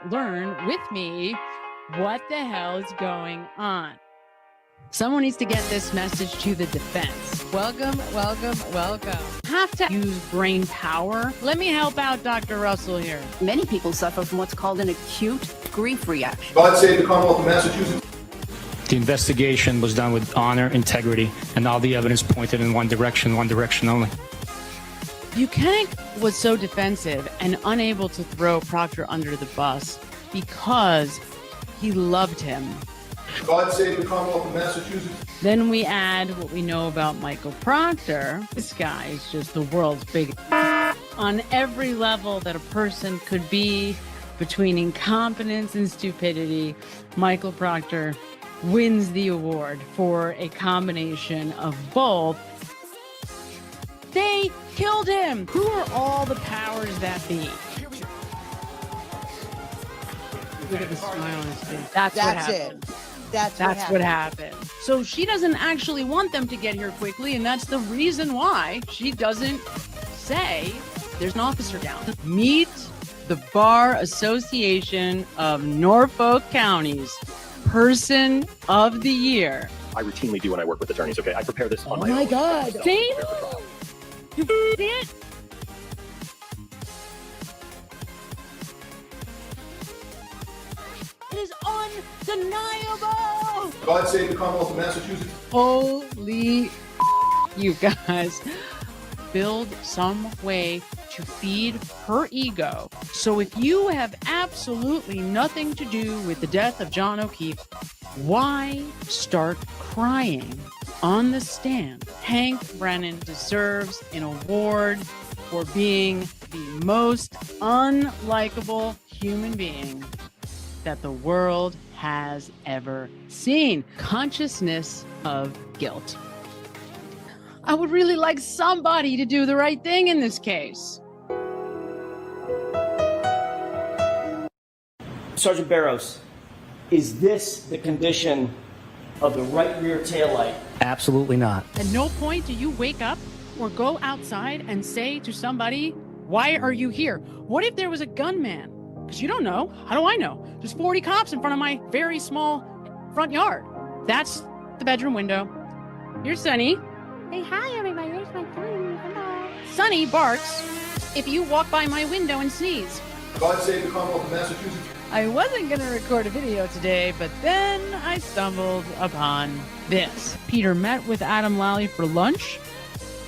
learn with me what the hell is going on. Someone needs to get this message to the defense. Welcome, welcome, welcome. Have to use brain power. Let me help out Dr. Russell here. Many people suffer from what's called an acute grief reaction. God save the Commonwealth of Massachusetts. The investigation was done with honor, integrity, and all the evidence pointed in one direction only. Buchanan was so defensive and unable to throw Proctor under the bus because he loved him. God save the Commonwealth of Massachusetts. Then we add what we know about Michael Proctor. This guy is just the world's biggest. On every level that a person could be, between incompetence and stupidity, Michael Proctor wins the award for a combination of both. They killed him. Who are all the powers that be? Look at the smile on his face. That's what happened. That's what happened. So she doesn't actually want them to get here quickly, and that's the reason why she doesn't say there's an officer down. Meet the Bar Association of Norfolk County's Person of the Year. I routinely do when I work with attorneys, okay? I prepare this on my own. Oh my God. See? You did? It is undeniable. God save the Commonwealth of Massachusetts. Holy you guys. Build some way to feed her ego. So if you have absolutely nothing to do with the death of John O'Keefe, why start crying on the stand? Hank Brennan deserves an award for being the most unlikable human being that the world has ever seen. Consciousness of guilt. I would really like somebody to do the right thing in this case. Sergeant Barrows, is this the condition of the right rear taillight? Absolutely not. At no point do you wake up or go outside and say to somebody, why are you here? What if there was a gunman? Because you don't know. How do I know? There's 40 cops in front of my very small front yard. That's the bedroom window. Here's Sonny. Hey, hi, everybody. There's my friend. Hello. Sonny barks if you walk by my window and sneeze. God save the Commonwealth of Massachusetts. I wasn't going to record a video today, but then I stumbled upon this. Peter met with Adam Lally for lunch.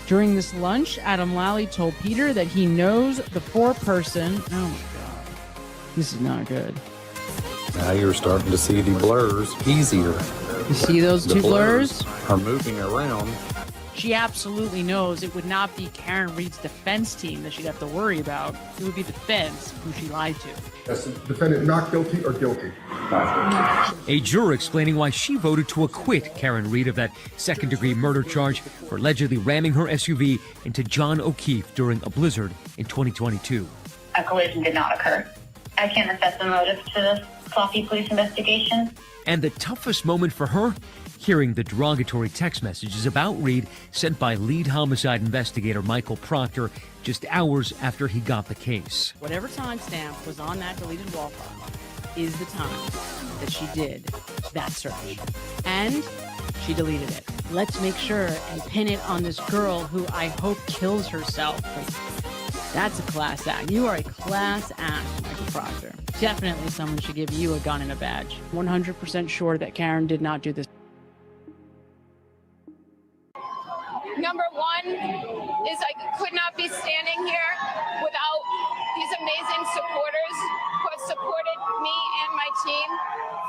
During this lunch, Adam Lally told Peter that he knows the four-person... Oh, my God. This is not good. Now you're starting to see the blurs easier. You see those two blurs? Are moving around. She absolutely knows it would not be Karen Reed's defense team that she'd have to worry about. It would be the defense who she lied to. That's the defendant not guilty or guilty. A juror explaining why she voted to acquit Karen Reed of that second-degree murder charge for allegedly ramming her SUV into John O'Keefe during a blizzard in 2022. A collision did not occur. I can't assess the motive to this sloppy police investigation. And the toughest moment for her? Hearing the derogatory text messages about Reed sent by lead homicide investigator Michael Proctor just hours after he got the case. Whatever timestamp was on that deleted wall file is the time that she did that search. And she deleted it. Let's make sure and pin it on this girl who I hope kills herself. That's a class act. You are a class act, Michael Proctor. Definitely someone should give you a gun and a badge. 100% sure that Karen did not do this. Number one is I could not be standing here without these amazing supporters who have supported me and my team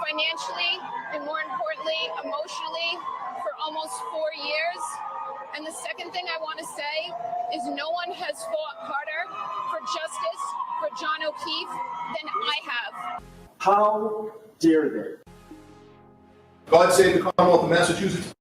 financially and, more importantly, emotionally for almost 4 years. And the second thing I want to say is no one has fought harder for justice for John O'Keefe than I have. How dare they? God save the Commonwealth of Massachusetts.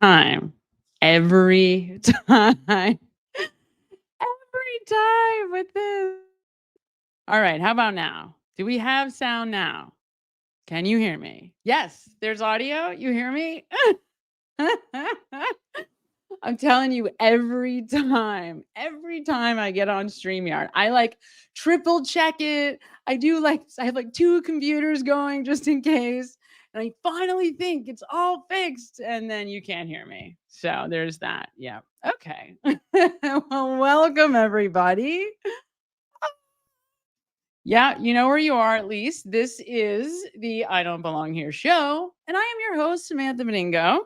time. Every time. Every time with this. All right, how about now? Do we have sound now? Can you hear me? Yes, there's audio. You hear me? I'm telling you, every time I get on StreamYard, I like triple check it. I have like 2 computers going just in case. And I finally think it's all fixed. And then you can't hear me. So there's that. Yeah. Okay. Well, welcome everybody. Yeah, you know where you are at least. This is the I Don't Belong Here show. And I am your host, Samantha Meningo.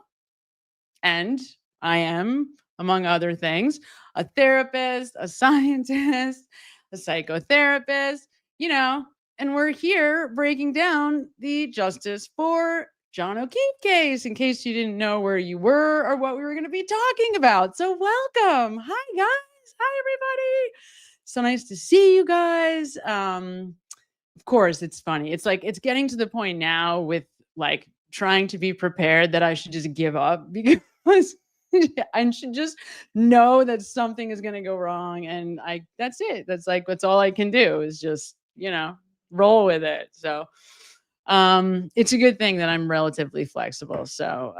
And I am, among other things, a therapist, a scientist, a psychotherapist, and we're here breaking down the Justice for John O'Keefe case in case you didn't know where you were or what we were going to be talking about. So welcome. Hi, guys. Hi, everybody. So nice to see you guys. Of course, it's funny. It's like it's getting to the point now with like trying to be prepared that I should just give up because I should just know that something is going to go wrong. And that's it. That's all I can do is just, roll with it. So, it's a good thing that I'm relatively flexible. So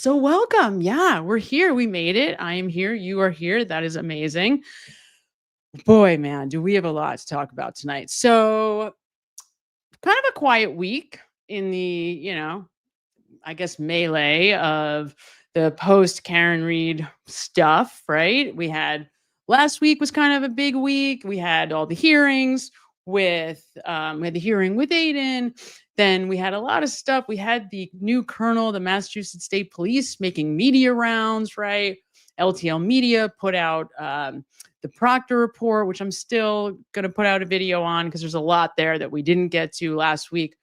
welcome. Yeah, we're here. We made it. I am here. You are here. That is amazing. Boy, man, do we have a lot to talk about tonight. So kind of a quiet week in the, I guess melee of the post Karen Reed stuff, right? Last week was kind of a big week. We had all the hearings we had the hearing with Aiden. Then we had a lot of stuff. We had the new colonel, the Massachusetts State Police making media rounds, right? LTL Media put out the Proctor report, which I'm still going to put out a video on because there's a lot there that we didn't get to last week.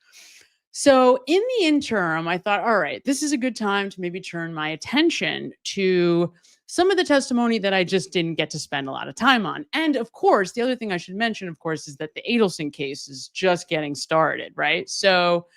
So in the interim, I thought, all right, this is a good time to maybe turn my attention to some of the testimony that I just didn't get to spend a lot of time on. And of course, the other thing I should mention, of course, is that the Adelson case is just getting started, right? So,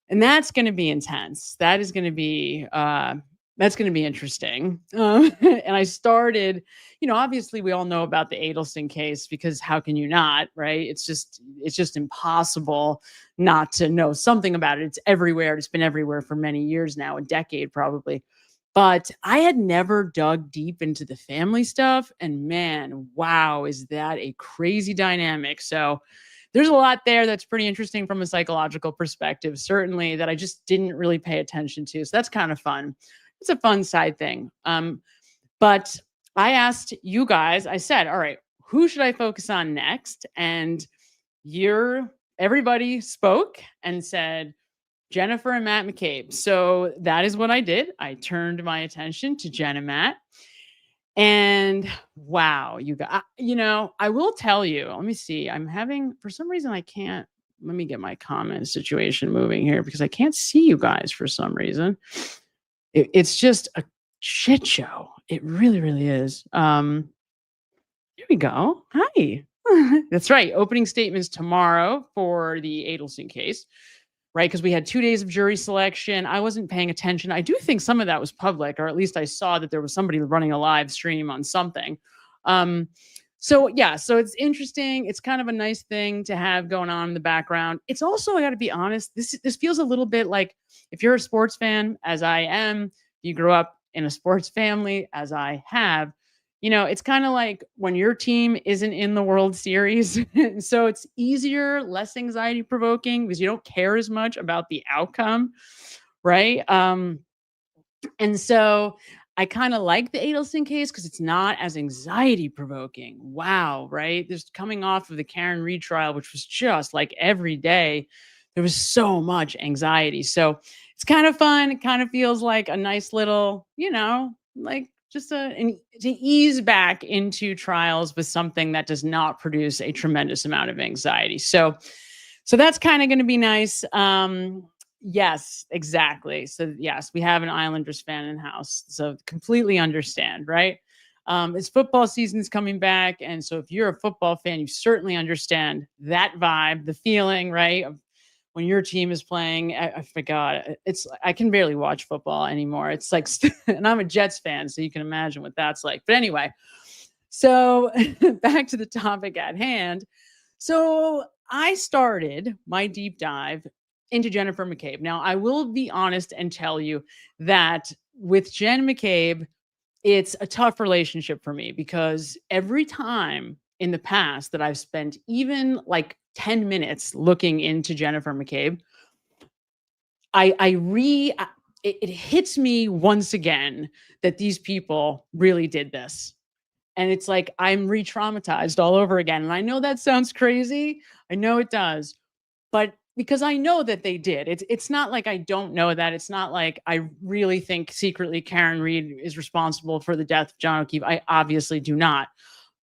and that's going to be intense. That is going to be, that's going to be interesting. And I started, obviously we all know about the Adelson case because how can you not, right? It's just impossible not to know something about it. It's everywhere. It's been everywhere for many years now, a decade probably. But I had never dug deep into the family stuff. And man, wow, is that a crazy dynamic. So there's a lot there that's pretty interesting from a psychological perspective, certainly, that I just didn't really pay attention to. So that's kind of fun. It's a fun side thing. But I asked you guys, I said, all right, who should I focus on next? And everybody spoke and said, Jennifer and Matt McCabe. So that is what I did. I turned my attention to Jen and Matt. And wow, you guys, I will tell you, let me see. For some reason, I can't, let me get my comment situation moving here because I can't see you guys for some reason. It's just a shit show. It really, really is. Here we go. Hi. That's right. Opening statements tomorrow for the Adelson case. Right, because we had 2 days of jury selection. I wasn't paying attention. I do think some of that was public, or at least I saw that there was somebody running a live stream on something. So it's interesting. It's kind of a nice thing to have going on in the background. It's also, I got to be honest, this feels a little bit like if you're a sports fan, as I am, you grew up in a sports family, as I have. It's kind of like when your team isn't in the World Series. So it's easier, less anxiety provoking because you don't care as much about the outcome. Right. And so I kind of like the Adelson case because it's not as anxiety provoking. Wow. Right. There's coming off of the Karen Reed trial, which was just like every day. There was so much anxiety. So it's kind of fun. It kind of feels like a nice little, like, just to ease back into trials with something that does not produce a tremendous amount of anxiety. So that's kind of going to be nice. Yes, exactly. So yes, we have an Islanders fan in house. So completely understand, right? It's football season's coming back. And so if you're a football fan, you certainly understand that vibe, the feeling, right? Of when your team is playing. I forgot. I can barely watch football anymore. It's like, and I'm a Jets fan, so you can imagine what that's like. But anyway, so back to the topic at hand. So I started my deep dive into Jennifer Mccabe. Now, I will be honest and tell you that with Jen McCabe, it's a tough relationship for me because every time in the past that I've spent even like 10 minutes looking into Jennifer McCabe, it hits me once again that these people really did this. And it's like I'm re-traumatized all over again. And I know that sounds crazy. I know it does. But because I know that they did. It's not like I don't know that. It's not like I really think secretly Karen Reed is responsible for the death of John O'Keefe. I obviously do not.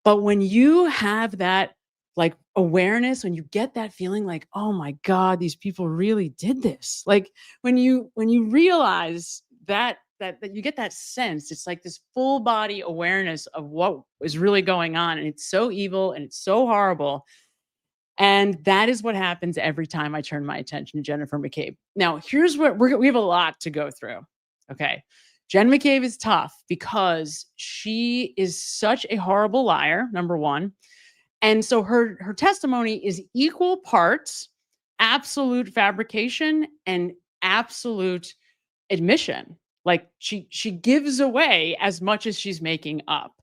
But when you have that like awareness, when you get that feeling like, oh my God, these people really did this. Like when you realize that you get that sense, it's like this full body awareness of what is really going on. And it's so evil and it's so horrible. And that is what happens every time I turn my attention to Jennifer McCabe. Now, here's what we have a lot to go through. Okay. Jen McCabe is tough because she is such a horrible liar, number one. And so her testimony is equal parts absolute fabrication and absolute admission. Like she gives away as much as she's making up.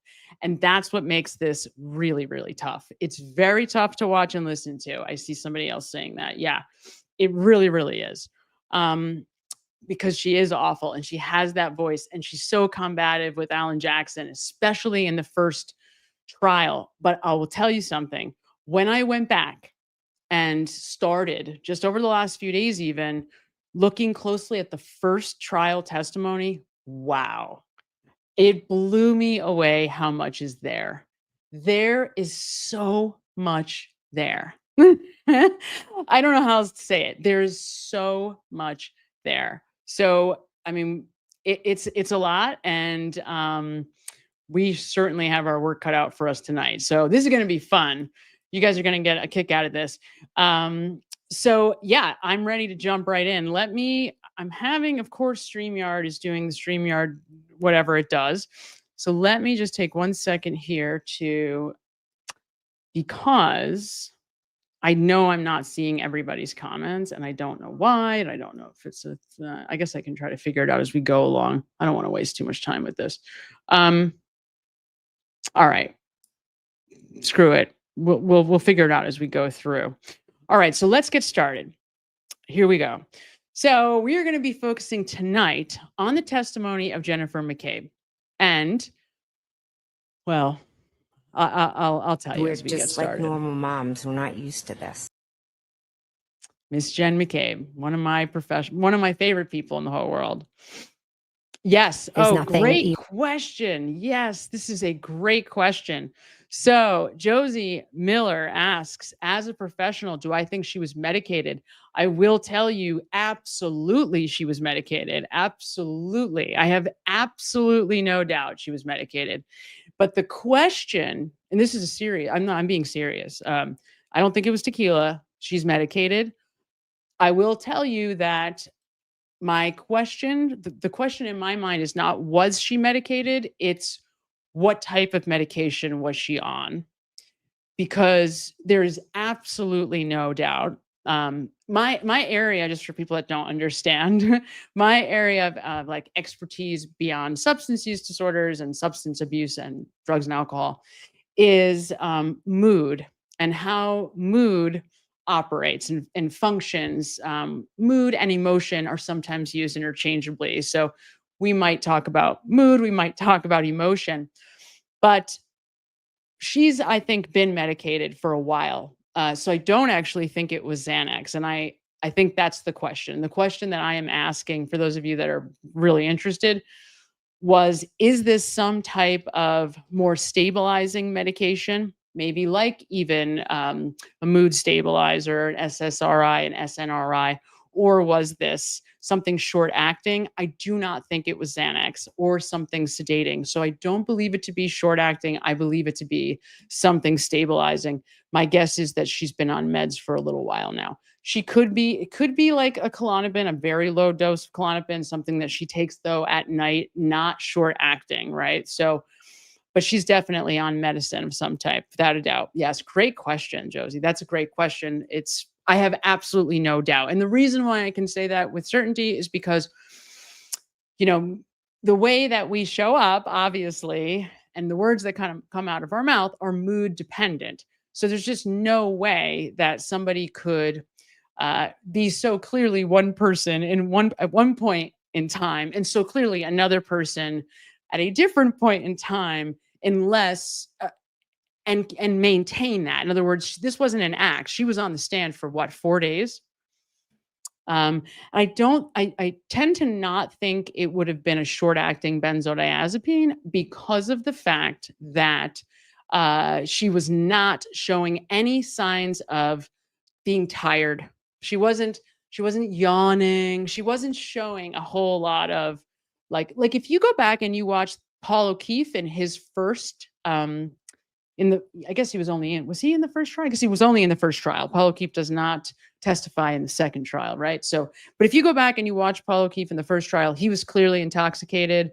And that's what makes this really, really tough. It's very tough to watch and listen to. I see somebody else saying that. Yeah, it really, really is. Because she is awful and she has that voice and she's so combative with Alan Jackson, especially in the first trial. But I will tell you something. When I went back and started just over the last few days, even looking closely at the first trial testimony, wow. It blew me away how much is there. There is so much there. I don't know how else to say it. There's so much there. So, I mean, it's a lot. And we certainly have our work cut out for us tonight. So this is going to be fun. You guys are going to get a kick out of this. So yeah, I'm ready to jump right in. I'm having, of course, StreamYard is doing the StreamYard, whatever it does. So let me just take 1 second here because I know I'm not seeing everybody's comments and I don't know why. And I don't know if it's I guess I can try to figure it out as we go along. I don't want to waste too much time with this. All right, screw it. We'll figure it out as we go through. All right, so let's get started. Here we go. So we are going to be focusing tonight on the testimony of Jennifer McCabe. And, well, I'll tell you as we get started. We're just like normal moms. We're not used to this. Miss Jen McCabe, one of my favorite people in the whole world. Yes. Great question. Yes, this is a great question. So Josie Miller asks, as a professional, do I think she was medicated? I will tell you, absolutely she was medicated. Absolutely. I have absolutely no doubt she was medicated. But the question, and this is I'm being serious. I don't think it was tequila. She's medicated. I will tell you that my question, the question in my mind is not, was she medicated? It's what type of medication was she on? Because there is absolutely no doubt. My area, just for people that don't understand, my area of like expertise beyond substance use disorders and substance abuse and drugs and alcohol is mood and how mood operates and functions. Mood and emotion are sometimes used interchangeably. So we might talk about mood, we might talk about emotion, but she's, I think, been medicated for a while. So I don't actually think it was Xanax. And I think that's the question. The question that I am asking for those of you that are really interested was, is this some type of more stabilizing medication? Maybe like even a mood stabilizer, an SSRI, an SNRI, or was this something short acting? I do not think it was Xanax or something sedating. So I don't believe it to be short acting. I believe it to be something stabilizing. My guess is that she's been on meds for a little while now. It could be like a Klonopin, a very low dose of Klonopin, something that she takes though at night, not short acting, right? So, but she's definitely on medicine of some type, without a doubt. Yes, great question, Josie. That's a great question. I have absolutely no doubt. And the reason why I can say that with certainty is because, the way that we show up, obviously, and the words that kind of come out of our mouth are mood dependent. So there's just no way that somebody could be so clearly one person at one point in time, and so clearly another person at a different point in time, unless and maintain that. In other words, this wasn't an act. She was on the stand for what, 4 days? I tend to not think it would have been a short acting benzodiazepine because of the fact that she was not showing any signs of being tired. She wasn't yawning. She wasn't showing a whole lot of like if you go back and you watch Paul O'Keefe in his first I guess he was he in the first trial? I guess he was only in the first trial. Paul O'Keefe does not testify in the second trial, right? So, but if you go back and you watch Paul O'Keefe in the first trial, he was clearly intoxicated.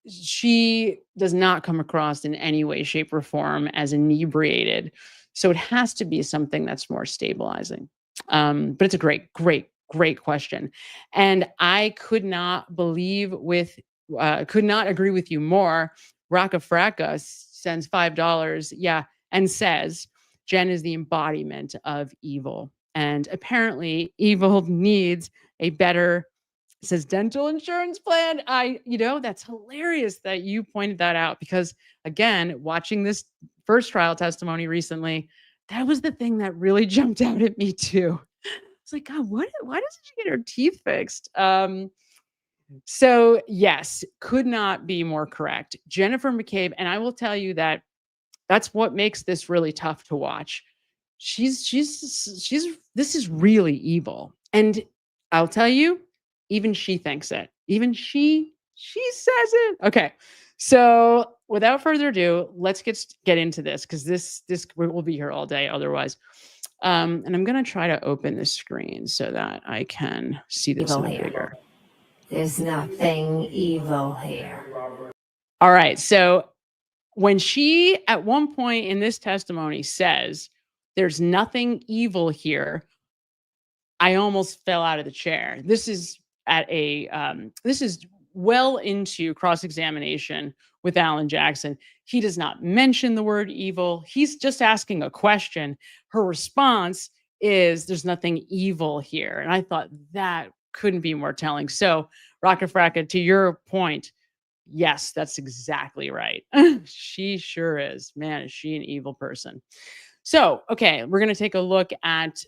She does not come across in any way, shape, or form as inebriated. So it has to be something that's more stabilizing. But it's a great, great, great question. And I could not agree with you more. Raka Fracka sends $5, and says, Jen is the embodiment of evil. And apparently evil needs a better, says, dental insurance plan. That's hilarious that you pointed that out, because again, watching this first trial testimony recently, that was the thing that really jumped out at me too. It's like, God, why doesn't she get her teeth fixed? So yes, could not be more correct. Jennifer Mccabe, and I will tell you that's what makes this really tough to watch. She's this is really evil. And I'll tell you, even she thinks it. Even she says it. Okay. So without further ado, let's get into this, because this we'll be here all day otherwise. And I'm going to try to open the screen so that I can see this in a bigger. There's nothing evil here. All right. So when she, at one point in this testimony, says, there's nothing evil here, I almost fell out of the chair. This is this is well into cross-examination with Alan Jackson. He does not mention the word evil. He's just asking a question. Her response is, there's nothing evil here. And I thought that couldn't be more telling. So, Raka Fracka, to your point, yes, that's exactly right. She sure is. Man, is she an evil person. So, okay, we're going to take a look at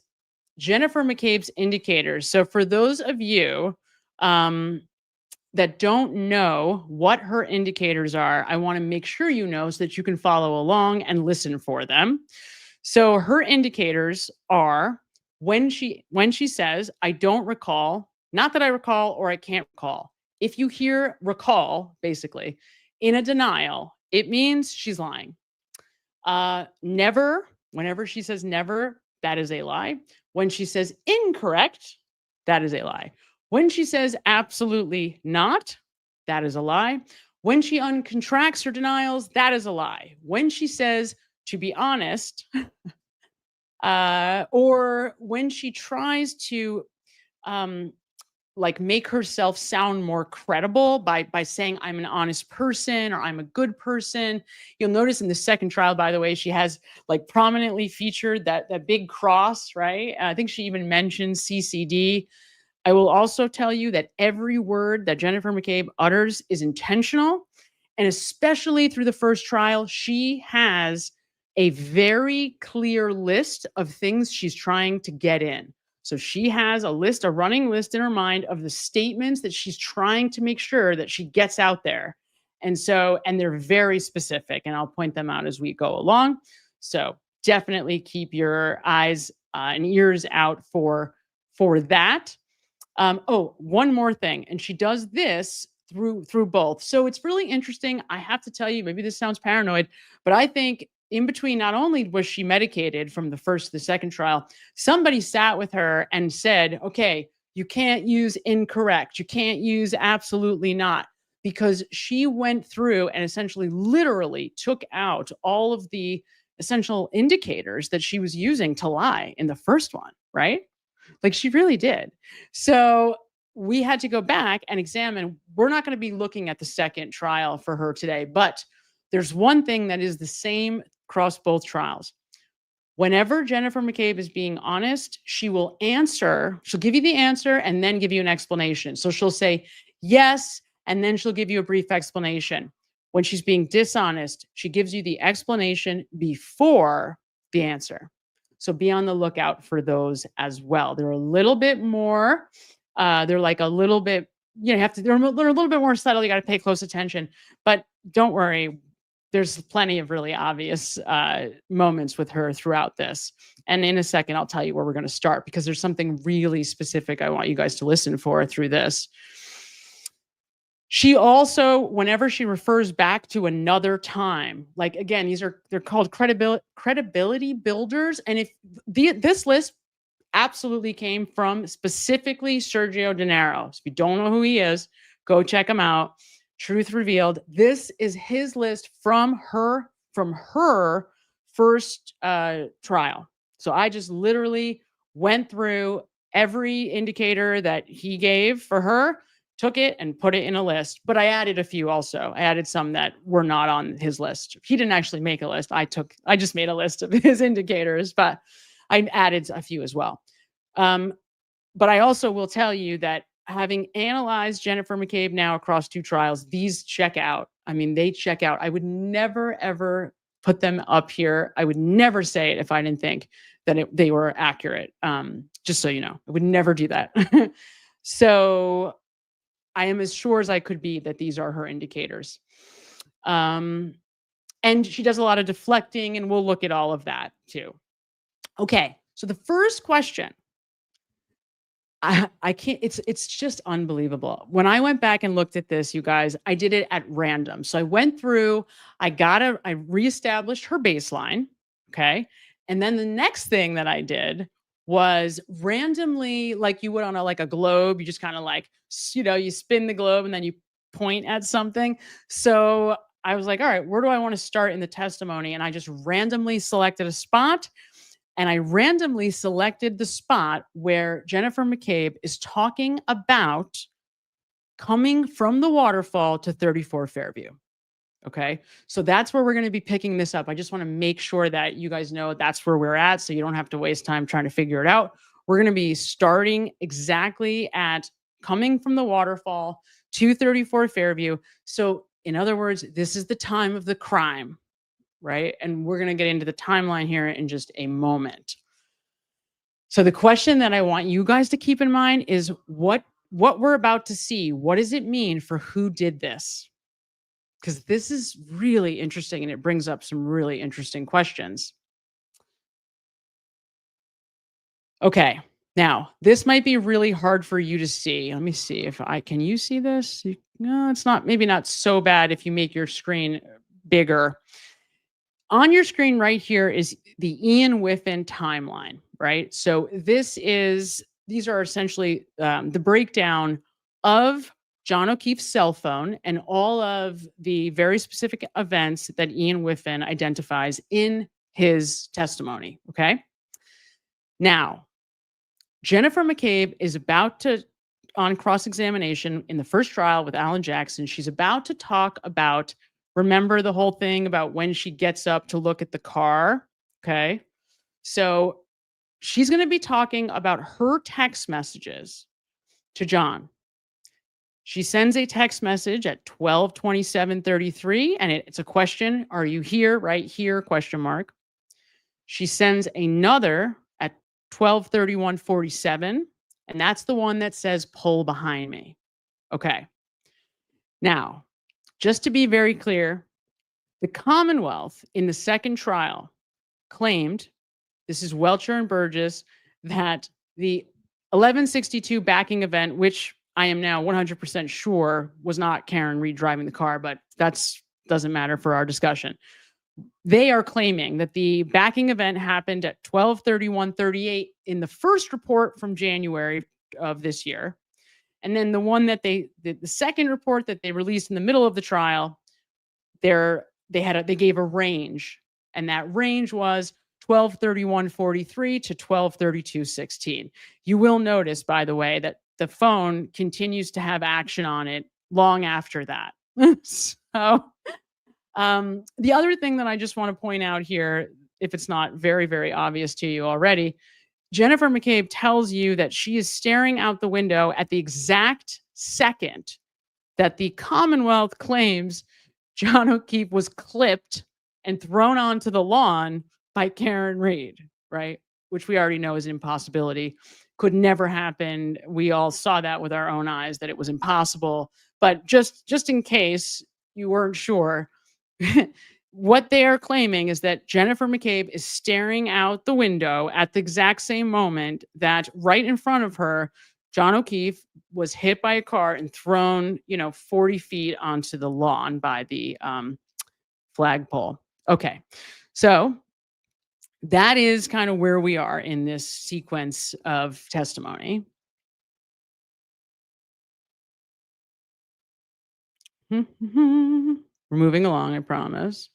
Jennifer Mccabe's indicators. So for those of you that don't know what her indicators are, I want to make sure you know so that you can follow along and listen for them. So her indicators are when she says, I don't recall, not that I recall or I can't recall. If you hear recall, basically, in a denial, it means she's lying. Never, whenever she says never, that is a lie. When she says incorrect, that is a lie. When she says absolutely not, that is a lie. When she uncontracts her denials, that is a lie. When she says, to be honest, or when she tries to make herself sound more credible by saying I'm an honest person or I'm a good person. You'll notice in the second trial, by the way, she has prominently featured that big cross, right? I think she even mentioned CCD. I will also tell you that every word that Jennifer Mccabe utters is intentional. And especially through the first trial, she has a very clear list of things she's trying to get in. So she has a running list in her mind of the statements that she's trying to make sure that she gets out there. And they're very specific, and I'll point them out as we go along. So definitely keep your eyes and ears out for that. One more thing, and she does this through both. So it's really interesting. I have to tell you, maybe this sounds paranoid, but I think in between, not only was she medicated from the first to the second trial, somebody sat with her and said, okay, you can't use incorrect. You can't use absolutely not, because she went through and essentially literally took out all of the essential indicators that she was using to lie in the first one, right? Like she really did. So we had to go back and examine. We're not going to be looking at the second trial for her today, but there's one thing that is the same across both trials. Whenever Jennifer Mccabe is being honest, she will answer, she'll give you the answer and then give you an explanation. So she'll say yes, and then she'll give you a brief explanation. When she's being dishonest, she gives you the explanation before the answer. So be on the lookout for those as well. They're a little bit more, they're like a little bit, you know, they're a little bit more subtle. You got to pay close attention, but don't worry. There's plenty of really obvious moments with her throughout this. And in a second, I'll tell you where we're going to start, because there's something really specific I want you guys to listen for through this. She also, whenever she refers back to another time, like again, they're called credibility builders. And if this list absolutely came from specifically Sergio De Niro. So if you don't know who he is, go check him out. Truth Revealed. This is his list from her first trial. So I just literally went through every indicator that he gave for her, took it and put it in a list. But I added a few also. I added some that were not on his list. He didn't actually make a list. I just made a list of his indicators, but I added a few as well. But I also will tell you that having analyzed Jennifer Mccabe now across 2 trials, these check out. I mean, they check out. I would never, ever put them up here. I would never say it if I didn't think that they were accurate. Just so you know, I would never do that. So I am as sure as I could be that these are her indicators. And she does a lot of deflecting, and we'll look at all of that too. Okay, so the first question, I can't, it's just unbelievable. When I went back and looked at this, you guys, I did it at random. So I went through, I reestablished her baseline. Okay. And then the next thing that I did was randomly, like you would on like a globe, you just kind of like, you spin the globe and then you point at something. So I was like, all right, where do I want to start in the testimony? And I just randomly selected a spot. And I randomly selected the spot where Jennifer Mccabe is talking about coming from the waterfall to 34 Fairview. Okay, so that's where we're going to be picking this up. I just want to make sure that you guys know that's where we're at, so you don't have to waste time trying to figure it out. We're going to be starting exactly at coming from the waterfall to 34 Fairview. So in other words, this is the time of the crime. Right? And we're going to get into the timeline here in just a moment. So the question that I want you guys to keep in mind is what we're about to see. What does it mean for who did this? Because this is really interesting and it brings up some really interesting questions. Okay. Now, this might be really hard for you to see. Let me see if can you see this? No, it's not, maybe not so bad if you make your screen bigger. On your screen right here is the Ian Whiffen timeline, right? So these are essentially the breakdown of John O'Keefe's cell phone and all of the very specific events that Ian Whiffen identifies in his testimony, okay? Now, Jennifer Mccabe is about to, on cross-examination in the first trial with Alan Jackson, she's about to talk about, remember the whole thing about when she gets up to look at the car, okay? So she's going to be talking about her text messages to John. She sends a text message at 12:27:33, and it's a question, are you here, right here, question mark. She sends another at 12:31:47, and that's the one that says pull behind me. Okay. Now, just to be very clear, the Commonwealth in the second trial claimed, this is Welcher and Burgess, that the 1162 backing event, which I am now 100% sure was not Karen Reed driving the car, but that doesn't matter for our discussion. They are claiming that the backing event happened at 12:31:38 in the first report from January of this year. And then the one that the second report that they released in the middle of the trial, they gave a range, and that range was 12:31:43 to 12:32:16. You will notice, by the way, that the phone continues to have action on it long after that. So the other thing that I just want to point out here, if it's not very, very obvious to you already, Jennifer Mccabe tells you that she is staring out the window at the exact second that the Commonwealth claims John O'Keefe was clipped and thrown onto the lawn by Karen Reed, right? Which we already know is an impossibility. Could never happen. We all saw that with our own eyes, that it was impossible. But just in case you weren't sure, what they are claiming is that Jennifer Mccabe is staring out the window at the exact same moment that right in front of her, John O'Keefe was hit by a car and thrown, 40 feet onto the lawn by the flagpole. Okay, so that is kind of where we are in this sequence of testimony. We're moving along, I promise.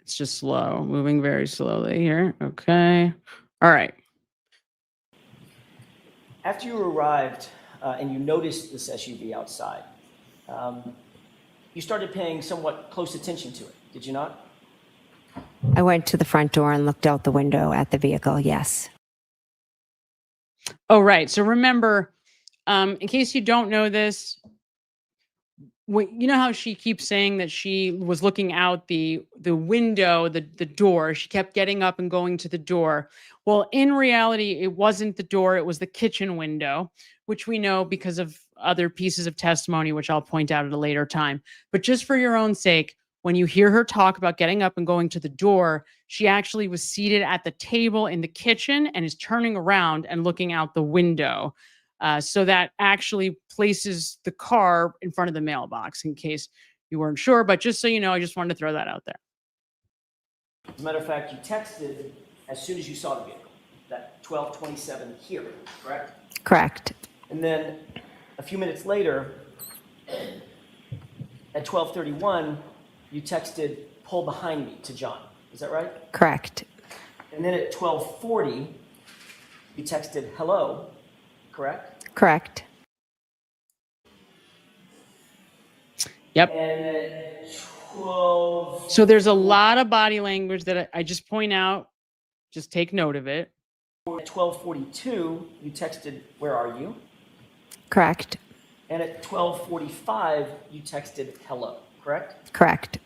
It's just slow, moving very slowly here. Okay. All right. After you arrived and you noticed this SUV outside, you started paying somewhat close attention to it, did you not? I went to the front door and looked out the window at the vehicle, yes. Oh, right. So remember, in case you don't know this, you know how she keeps saying that she was looking out the window, the door. She kept getting up and going to the door. Well, in reality, it wasn't the door. It was the kitchen window, which we know because of other pieces of testimony, which I'll point out at a later time. But just for your own sake, when you hear her talk about getting up and going to the door, she actually was seated at the table in the kitchen and is turning around and looking out the window. So that actually places the car in front of the mailbox, in case you weren't sure. But just so you know, I just wanted to throw that out there. As a matter of fact, you texted as soon as you saw the vehicle, that 12:27 here, correct? Correct. And then a few minutes later, at 12:31, you texted, "Pull behind me," to John. Is that right? Correct. And then at 12:40, you texted, "Hello," correct? Correct. Yep. And at 12... So there's a lot of body language that I just point out. Just take note of it. At 12:42, you texted, "Where are you?" Correct. And at 12:45, you texted, "Hello," correct? Correct.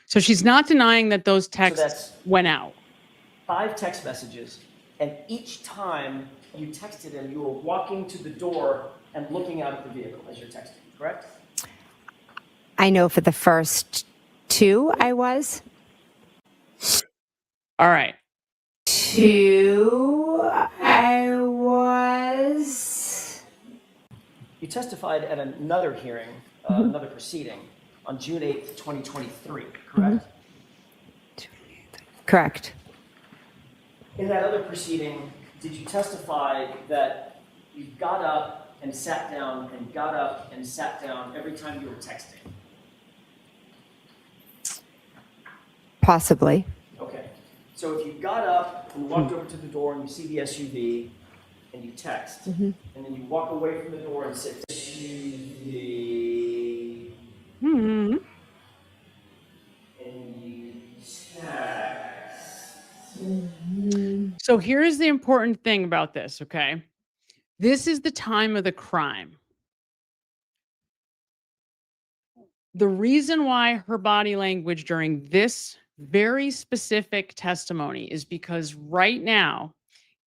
So she's not denying that those texts went out. 5 text messages, and each time you texted him, you were walking to the door and looking out at the vehicle as you're texting, correct? I know for the first 2 I was. All right. 2 I was. You testified at another hearing, another proceeding, on June 8th, 2023, correct? Correct. In that other proceeding, did you testify that you got up and sat down and got up and sat down every time you were texting? Possibly. Okay. So if you got up and walked over to the door and you see the SUV and you text, and then you walk away from the door and say, SUV, and you text. So here's the important thing about this, okay? This is the time of the crime. The reason why her body language during this very specific testimony is because right now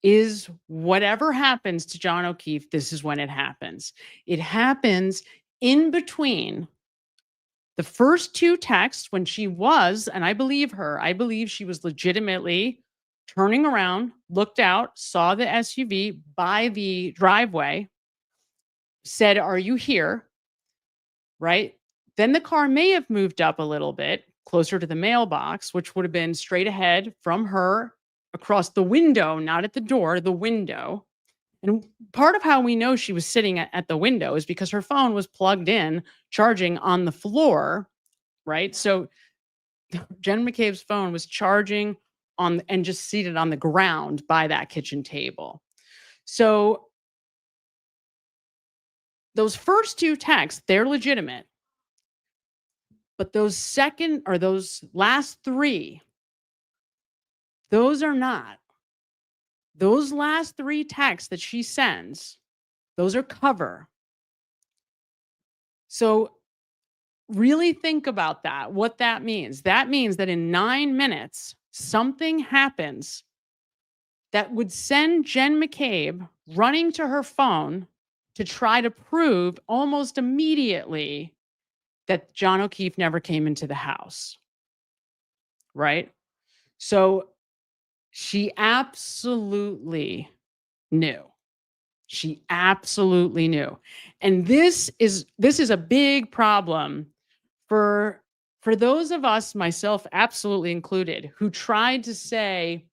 is whatever happens to John O'Keefe, this is when it happens. It happens in between the first 2 texts when she was, and I believe her, I believe she was legitimately turning around, looked out, saw the SUV by the driveway, said, "Are you here?" Right? Then the car may have moved up a little bit closer to the mailbox, which would have been straight ahead from her across the window, not at the door, the window. And part of how we know she was sitting at the window is because her phone was plugged in, charging on the floor, right? So Jen McCabe's phone was charging on and just seated on the ground by that kitchen table. So those first two texts, they're legitimate. But those last three, those are not. Those last three texts that she sends, those are cover. So really think about that, what that means. That means that in 9 minutes, something happens that would send Jen McCabe running to her phone to try to prove almost immediately that John O'Keefe never came into the house, right? So she absolutely knew. She absolutely knew. And this is a big problem for those of us, myself absolutely included, who tried to say,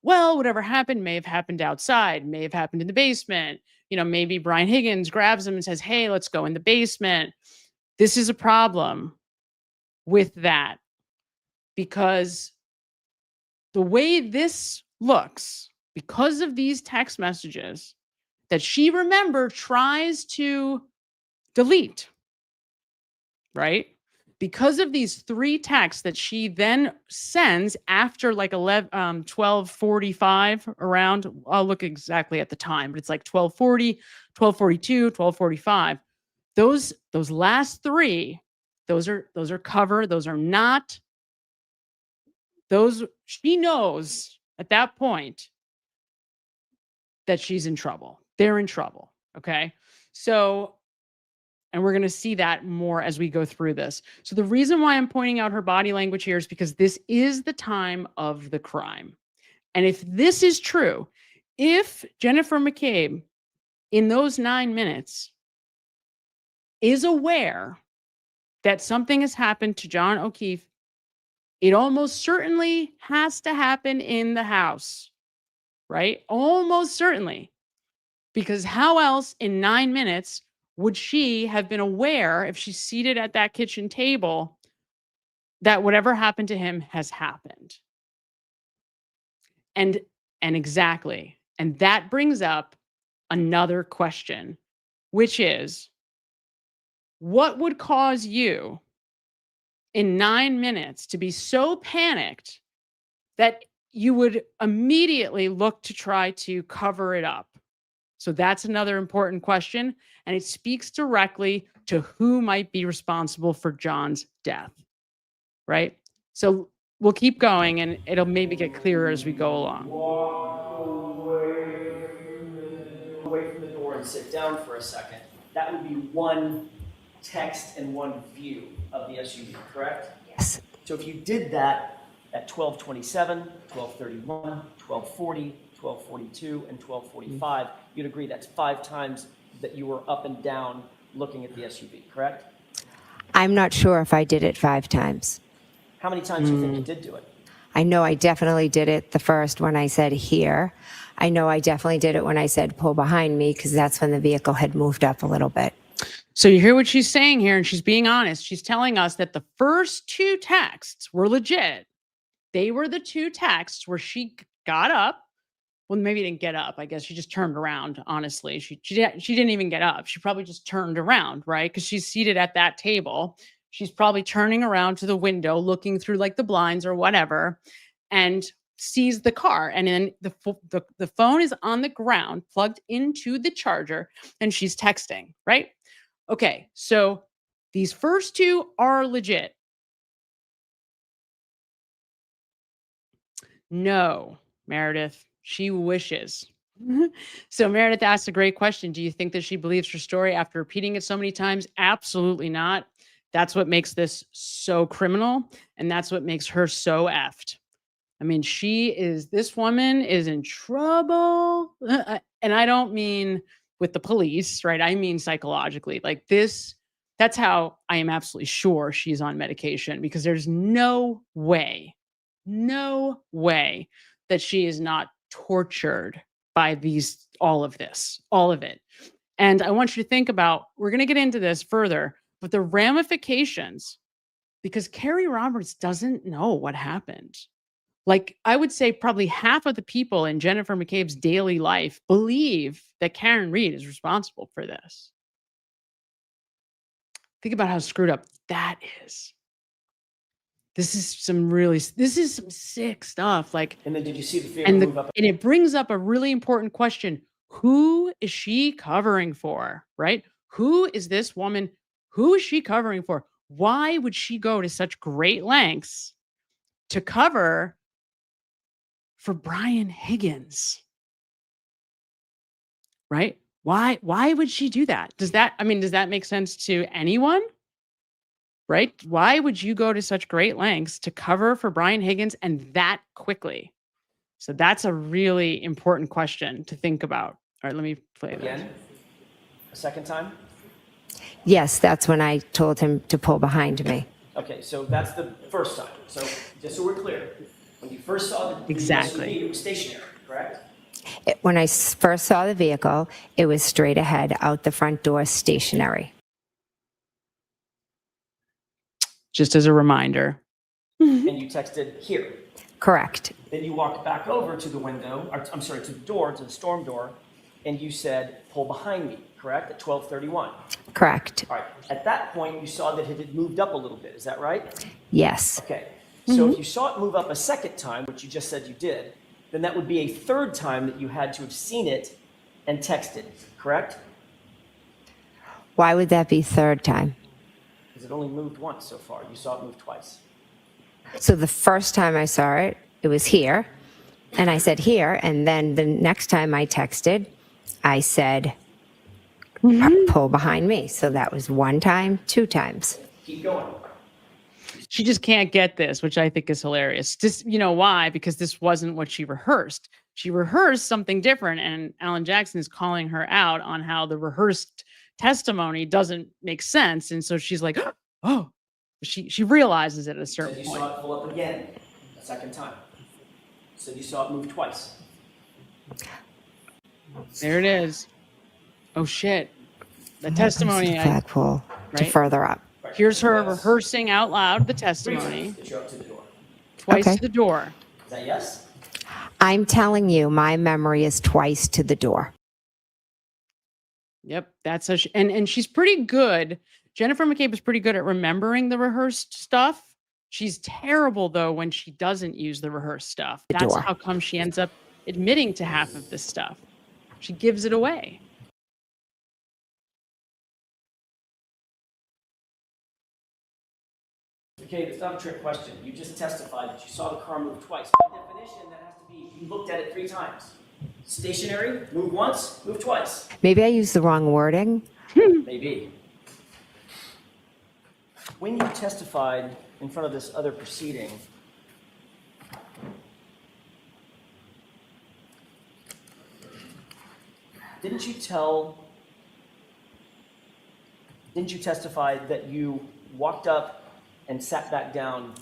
well, whatever happened may have happened outside, may have happened in the basement. You know, maybe Brian Higgins grabs him and says, hey, let's go in the basement. This is a problem with that, because the way this looks, because of these text messages that she, remember, tries to delete, right? Because of these three texts that she then sends after like 12:45 around, I'll look exactly at the time, but it's like 12:40, 12:42, 12:45. Those last three, those are cover. Those are not. Those, she knows at that point that she's in trouble. They're in trouble. Okay. So, and we're going to see that more as we go through this. So the reason why I'm pointing out her body language here is because this is the time of the crime. And if this is true, if Jennifer McCabe in those 9 minutes is aware that something has happened to John O'Keefe, it almost certainly has to happen in the house, right? Almost certainly. Because how else in 9 minutes would she have been aware, if she's seated at that kitchen table, that whatever happened to him has happened? And exactly. And that brings up another question, which is, what would cause you in 9 minutes to be so panicked that you would immediately look to try to cover it up? So that's another important question. And it speaks directly to who might be responsible for John's death, right? So we'll keep going and it'll maybe get clearer as we go along. Walk away from the door and sit down for a second. That would be one text and one view of the SUV, correct? Yes. So if you did that at 12:27, 12:31, 12:40, 12:42, and 12:45, you'd agree that's 5 times that you were up and down looking at the SUV, correct? I'm not sure if I did it 5 times. How many times do you think you did do it? I know I definitely did it the first when I said here. I know I definitely did it when I said pull behind me, because that's when the vehicle had moved up a little bit. So you hear what she's saying here, and she's being honest. She's telling us that the first 2 texts were legit. They were the 2 texts where she got up. Well, maybe didn't get up. I guess she just turned around, honestly. She didn't even get up. She probably just turned around, right? Because she's seated at that table. She's probably turning around to the window, looking through like the blinds or whatever, and sees the car. And then the phone is on the ground, plugged into the charger, and she's texting, right? Okay, so these first 2 are legit. No, Meredith, she wishes. So Meredith asked a great question. Do you think that she believes her story after repeating it so many times? Absolutely not. That's what makes this so criminal, and that's what makes her so effed. I mean, this woman is in trouble. And I don't mean with the police, right? I mean psychologically. Like this That's how I am absolutely sure she's on medication, because there's no way that she is not tortured by all of it. And I want you to think about, we're going to get into this further, but the ramifications, because Carrie Roberts doesn't know what happened. Like, I would say probably half of the people in Jennifer McCabe's daily life believe that Karen Reed is responsible for this. Think about how screwed up that is. This is some sick stuff. Like, And then did you see the fear move up? and it brings up a really important question. Who is she covering for, right? Who is this woman? Who is she covering for? Why would she go to such great lengths to cover for Brian Higgins? Right? Why would she do that? Does that make sense to anyone? Right? Why would you go to such great lengths to cover for Brian Higgins and that quickly? So that's a really important question to think about. All right, let me play that. Again? A second time? Yes, that's when I told him to pull behind me. Okay, so that's the first time. So just so we're clear, when you first saw the Exactly. SUV, it was stationary, correct? When I first saw the vehicle, it was straight ahead, out the front door, stationary. Just as a reminder. And you texted here. Correct. Then you walked back over to the window, or, I'm sorry, to the door, to the storm door, and you said, pull behind me, correct? At 12:31. Correct. All right. At that point, you saw that it had moved up a little bit. Is that right? Yes. Okay. So if you saw it move up a second time, which you just said you did, then that would be a third time that you had to have seen it and texted, correct? Why would that be third time? Because it only moved once so far. You saw it move twice. So the first time I saw it, it was here, and I said here, and then the next time I texted, I said, pull behind me. So that was one time, two times. Keep going. She just can't get this, which I think is hilarious. Just, you know why? Because this wasn't what she rehearsed. She rehearsed something different, and Alan Jackson is calling her out on how the rehearsed testimony doesn't make sense. And so she's like, oh, she realizes it at a certain You point. saw it pull up again, a second time. So you saw it move twice. There it is. Oh shit. The testimony. Flagpole to right? further up. Here's her rehearsing out loud the testimony. That you're up to the door. Twice Okay. to the door. Is that yes? I'm telling you, my memory is twice to the door. Yep, that's and she's pretty good. Jennifer McCabe is pretty good at remembering the rehearsed stuff. She's terrible though when she doesn't use the rehearsed stuff. The That's door. how come she ends up admitting to half of this stuff. She gives it away. Okay, it's not a trick question. You just testified that you saw the car move twice. By definition, that has to be you looked at it 3 times. Stationary, move once, move twice. Maybe I used the wrong wording. Maybe. When you testified in front of this other proceeding, didn't you testify that you walked up and sat back down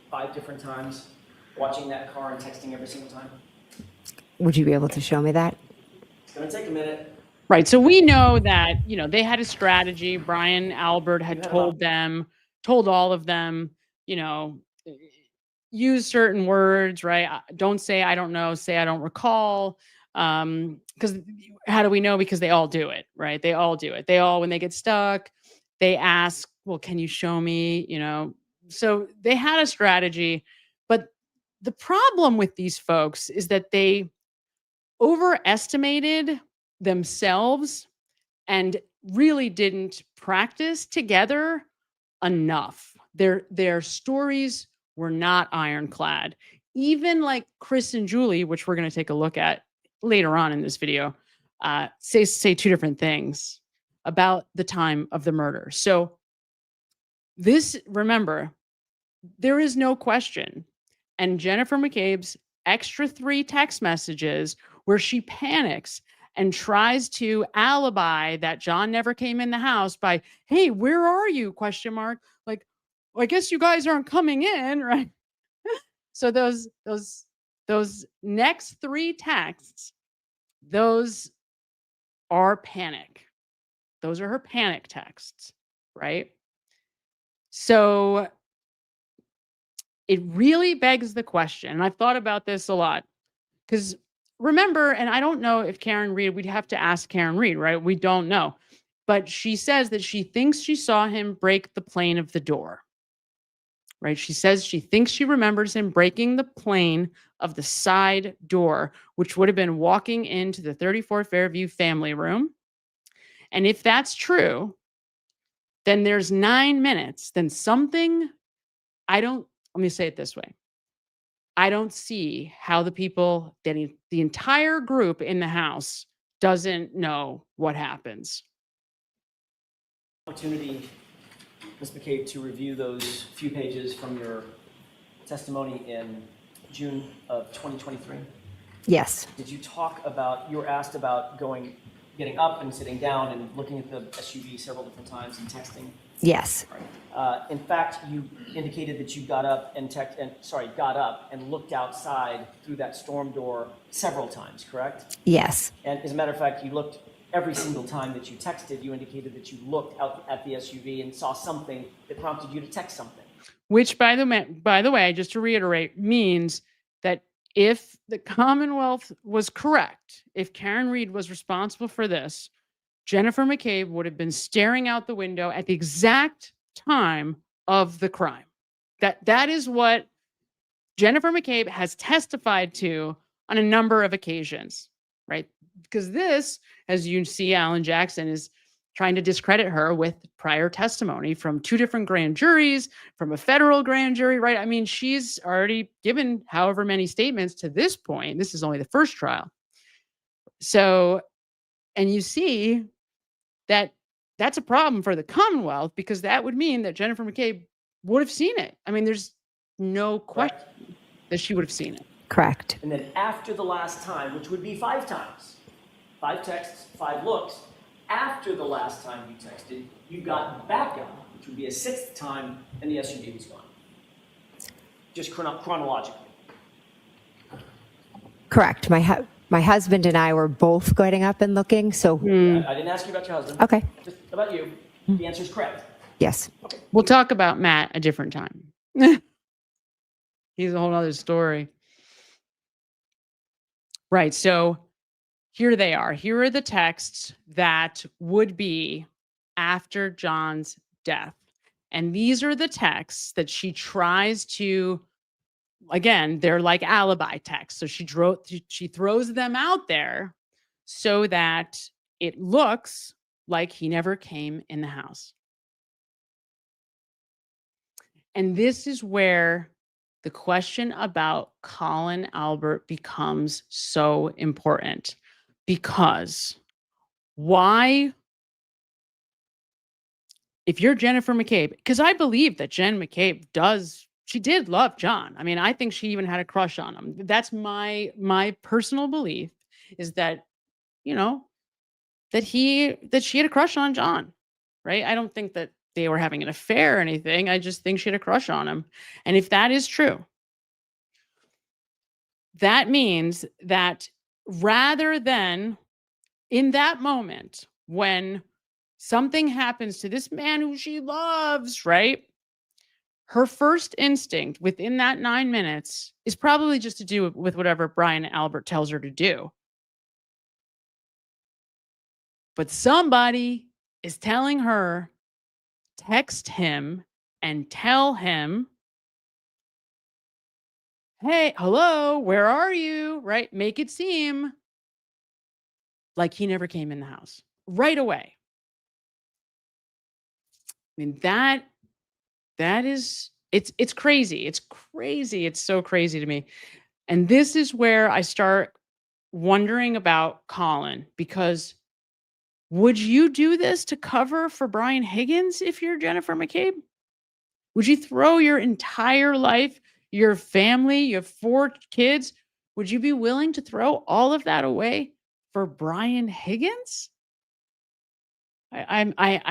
5 different times, watching that car and texting every single time? Would you be able to show me that? It's going to take a minute. Right. So we know that, they had a strategy. Brian Albert had told all of them, use certain words, right? Don't say, I don't know, say, I don't recall. Because how do we know? Because they all do it, right? They all do it. They all, when they get stuck, they ask, well, can you show me, So they had a strategy, but the problem with these folks is that they overestimated themselves and really didn't practice together enough. Their stories were not ironclad. Even like Chris and Julie, which we're going to take a look at later on in this video, say 2 different things about the time of the murder. So remember, there is no question. And Jennifer McCabe's extra 3 text messages where she panics and tries to alibi that John never came in the house by, hey, where are you? Question mark. Like, well, I guess you guys aren't coming in, right? So those next 3 texts, those are panic. Those are her panic texts, right? So it really begs the question, and I've thought about this a lot, because remember, and I don't know if Karen Reed, we'd have to ask Karen Reed, right? We don't know. But she says that she thinks she saw him break the plane of the door, right? She says she thinks she remembers him breaking the plane of the side door, which would have been walking into the 34 Fairview family room. And if that's true, then there's 9 minutes. Then something, let me say it this way. I don't see how the people, the entire group in the house doesn't know what happens. Opportunity, Ms. McCabe, to review those few pages from your testimony in June of 2023. Yes. Did you talk about, you were asked about getting up and sitting down and looking at the SUV several different times and texting? Yes. In fact, you indicated that you got up and looked outside through that storm door several times, correct? Yes. And as a matter of fact, you looked every single time that you texted. You indicated that you looked out at the SUV and saw something that prompted you to text something. Which, by the way, just to reiterate, means that if the Commonwealth was correct, if Karen Reed was responsible for this, Jennifer Mccabe would have been staring out the window at the exact time of the crime. That is what Jennifer Mccabe has testified to on a number of occasions, right? Because this, as you see, Alan Jackson is trying to discredit her with prior testimony from 2 different grand juries, from a federal grand jury, right? I mean, she's already given however many statements to this point. This is only the first trial. So, and you see that that's a problem for the Commonwealth, because that would mean that Jennifer Mccabe would have seen it. I mean, there's no question that she would have seen it. Correct. And then after the last time, which would be 5 times, 5 texts, 5 looks, after the last time you texted, you got back up, which would be a 6th time, and the SUV was gone. Just chronologically. Correct. My husband and I were both getting up and looking, so... I didn't ask you about your husband. Okay. Just about you. The answer is correct. Yes. Okay. We'll talk about Matt a different time. He's a whole other story. Right. So here they are. Here are the texts that would be after John's death. And these are the texts that she tries to, again, they're like alibi texts. So she throws them out there so that it looks like he never came in the house. And this is where the question about Colin Albert becomes so important. Because why, if you're Jennifer Mccabe, because I believe that Jen McCabe she did love John. I mean, I think she even had a crush on him. That's my personal belief, is that, that she had a crush on John, right? I don't think that they were having an affair or anything. I just think she had a crush on him. And if that is true, that means that rather than in that moment when something happens to this man who she loves, right? Her first instinct within that 9 minutes is probably just to do with whatever Brian Albert tells her to do. But somebody is telling her, text him and tell him, hey, hello, where are you? Right? Make it seem like he never came in the house right away. I mean, that is, it's crazy. It's crazy. It's so crazy to me. And this is where I start wondering about Colin, because would you do this to cover for Brian Higgins if you're Jennifer Mccabe? Would you throw your entire life, your family, you have 4 kids, would you be willing to throw all of that away for Brian Higgins? I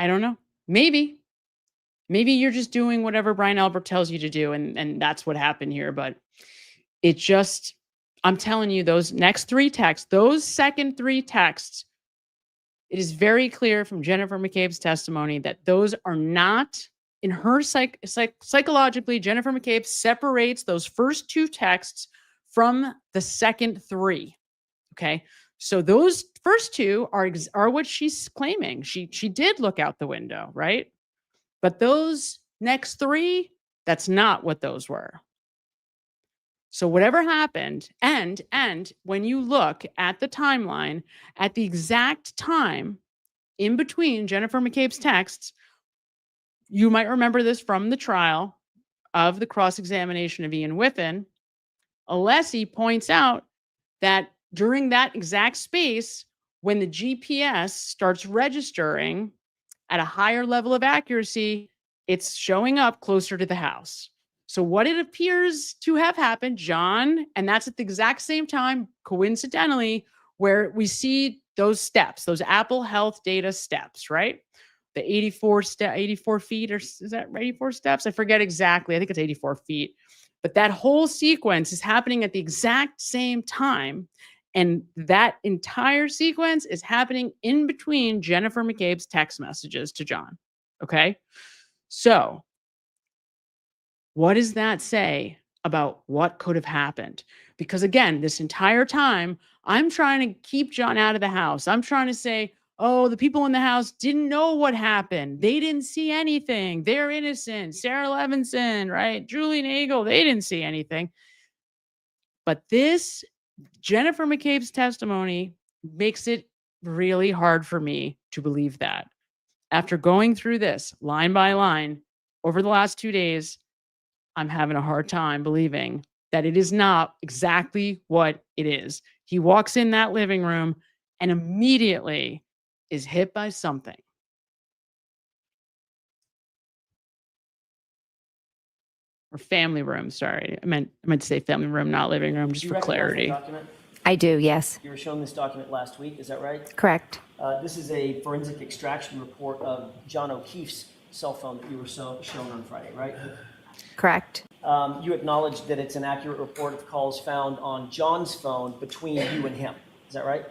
don't know. Maybe you're just doing whatever Brian Albert tells you to do, and that's what happened here. But it just, I'm telling you, those next three texts, those second three texts, it is very clear from Jennifer Mccabe's testimony that those are not in her psychologically. Jennifer McCabe separates those first two texts from the second three. Okay. So those first two are what she's claiming. She did look out the window, right? But those next three, that's not what those were. So whatever happened, and when you look at the timeline, at the exact time in between Jennifer McCabe's texts, you might remember this from the trial of the cross-examination of Ian Whiffen. Alessi points out that during that exact space, when the GPS starts registering at a higher level of accuracy, it's showing up closer to the house. So what it appears to have happened, John, and that's at the exact same time, coincidentally, where we see those steps, those Apple Health data steps, right? The 84 feet, or is that 84 steps? I forget exactly. I think it's 84 feet. But that whole sequence is happening at the exact same time. And that entire sequence is happening in between Jennifer McCabe's text messages to John. Okay. So what does that say about what could have happened? Because again, this entire time, I'm trying to keep John out of the house. I'm trying to say, oh, the people in the house didn't know what happened. They didn't see anything. They're innocent. Sarah Levinson, right? Julie Nagel, they didn't see anything. But this Jennifer McCabe's testimony makes it really hard for me to believe that. After going through this line by line over the last 2 days, I'm having a hard time believing that it is not exactly what it is. He walks in that living room and immediately is hit by something. Or family room, sorry. I meant to say family room, not living room, just for clarity. I do, yes. You were shown this document last week, is that right? Correct. This is a forensic extraction report of John O'Keefe's cell phone that you were shown on Friday, right? Correct. You acknowledged that it's an accurate report of calls found on John's phone between you and him. Is that right?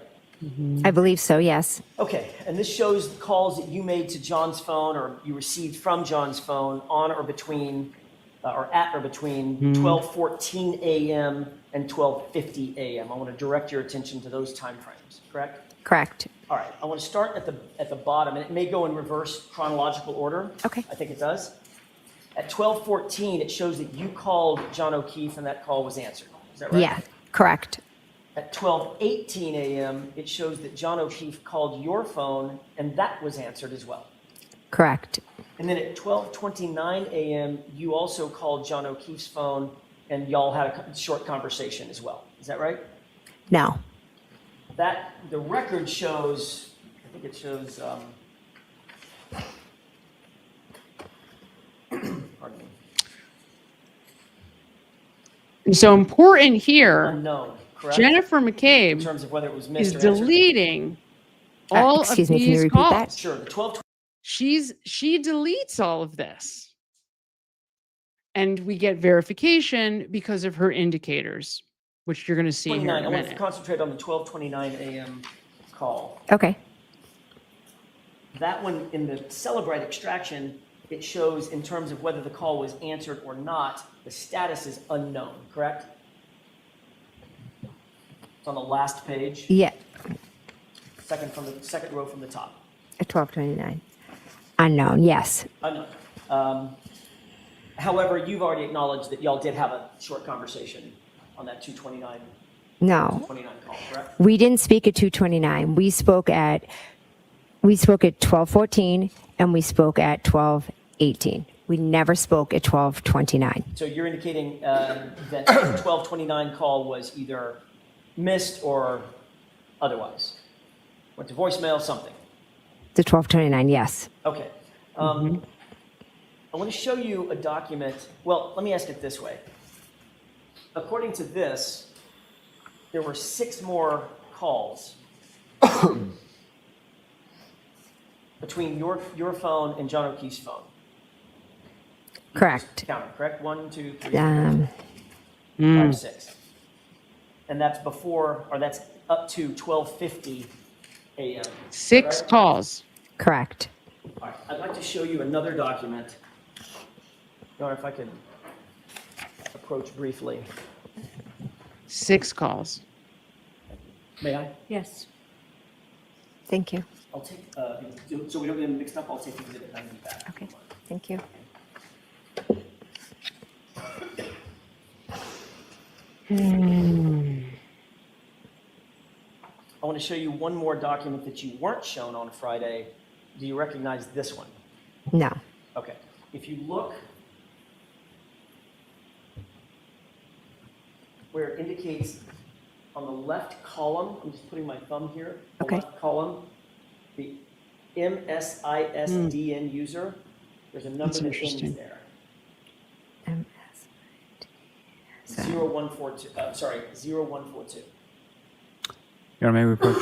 I believe so, yes. Okay, and this shows the calls that you made to John's phone or you received from John's phone on or between or at or between 12:14 a.m. and 12:50 a.m. I want to direct your attention to those time frames, correct? Correct. All right, I want to start at the bottom, and it may go in reverse chronological order. Okay. I think it does. At 12:14, it shows that you called John O'Keefe and that call was answered. Is that right? Yeah, correct. At 12:18 a.m., it shows that John O'Keefe called your phone and that was answered as well. Correct. And then at 12:29 a.m., you also called John O'Keefe's phone and y'all had a short conversation as well. Is that right? No. The record shows, I think it shows, pardon me. And so important here, Unknown, correct? Jennifer McCabe In terms of whether it was missed is or answered. deleting all of excuse me, can you these repeat calls. that? Sure, the 12. She deletes all of this. And we get verification because of her indicators, which you're going to see here in 29. a I want to minute. concentrate on the 12:29 a.m. call. Okay. That one in the Celebrite extraction, it shows in terms of whether the call was answered or not, the status is unknown, correct? It's on the last page, Yeah, second row from the top. at 12:29. Unknown, yes. Unknown. However, you've already acknowledged that y'all did have a short conversation on that 2:29 No, call, correct? we didn't speak at 2:29. We spoke at 12:14 and we spoke at 12:18. We never spoke at 12:29. So you're indicating that the 12:29 call was either missed or otherwise? Went to voicemail, something? The 12:29, yes. Okay. I want to show you a document. Well, let me ask it this way. According to this, there were 6 more calls Between your phone and John O'Keefe's phone. Correct. Count it, correct? 1, 2, 3, 5, 6. And that's before, or that's up to 12:50 a.m. 6 right? calls. Correct. All right. I'd like to show you another document. Or if I could approach briefly. 6 calls. May I? Yes. Thank you. I'll take, so we don't get them mixed up, I'll take exhibit 90 back. Okay. Thank you. I want to show you one more document that you weren't shown on Friday. Do you recognize this one? No. Okay. If you look where it indicates on the left column, I'm just putting my thumb here, the Okay. left column, the MSISDN user, there's a number that ends there. 0142, 0142. Your Honor, may we approach?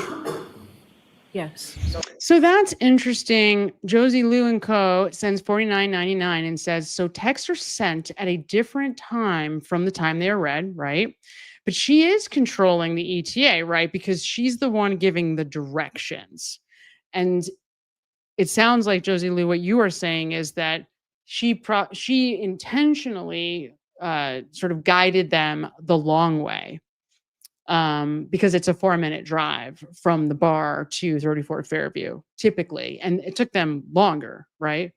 Yes. So that's interesting. Josie Liu and Co. sends $49.99 and says, so texts are sent at a different time from the time they are read, right? But she is controlling the ETA, right? Because she's the one giving the directions. And it sounds like, Josie Liu, what you are saying is that she intentionally sort of guided them the long way. Because it's a 4-minute drive from the bar to 34th Fairview, typically. And it took them longer, right?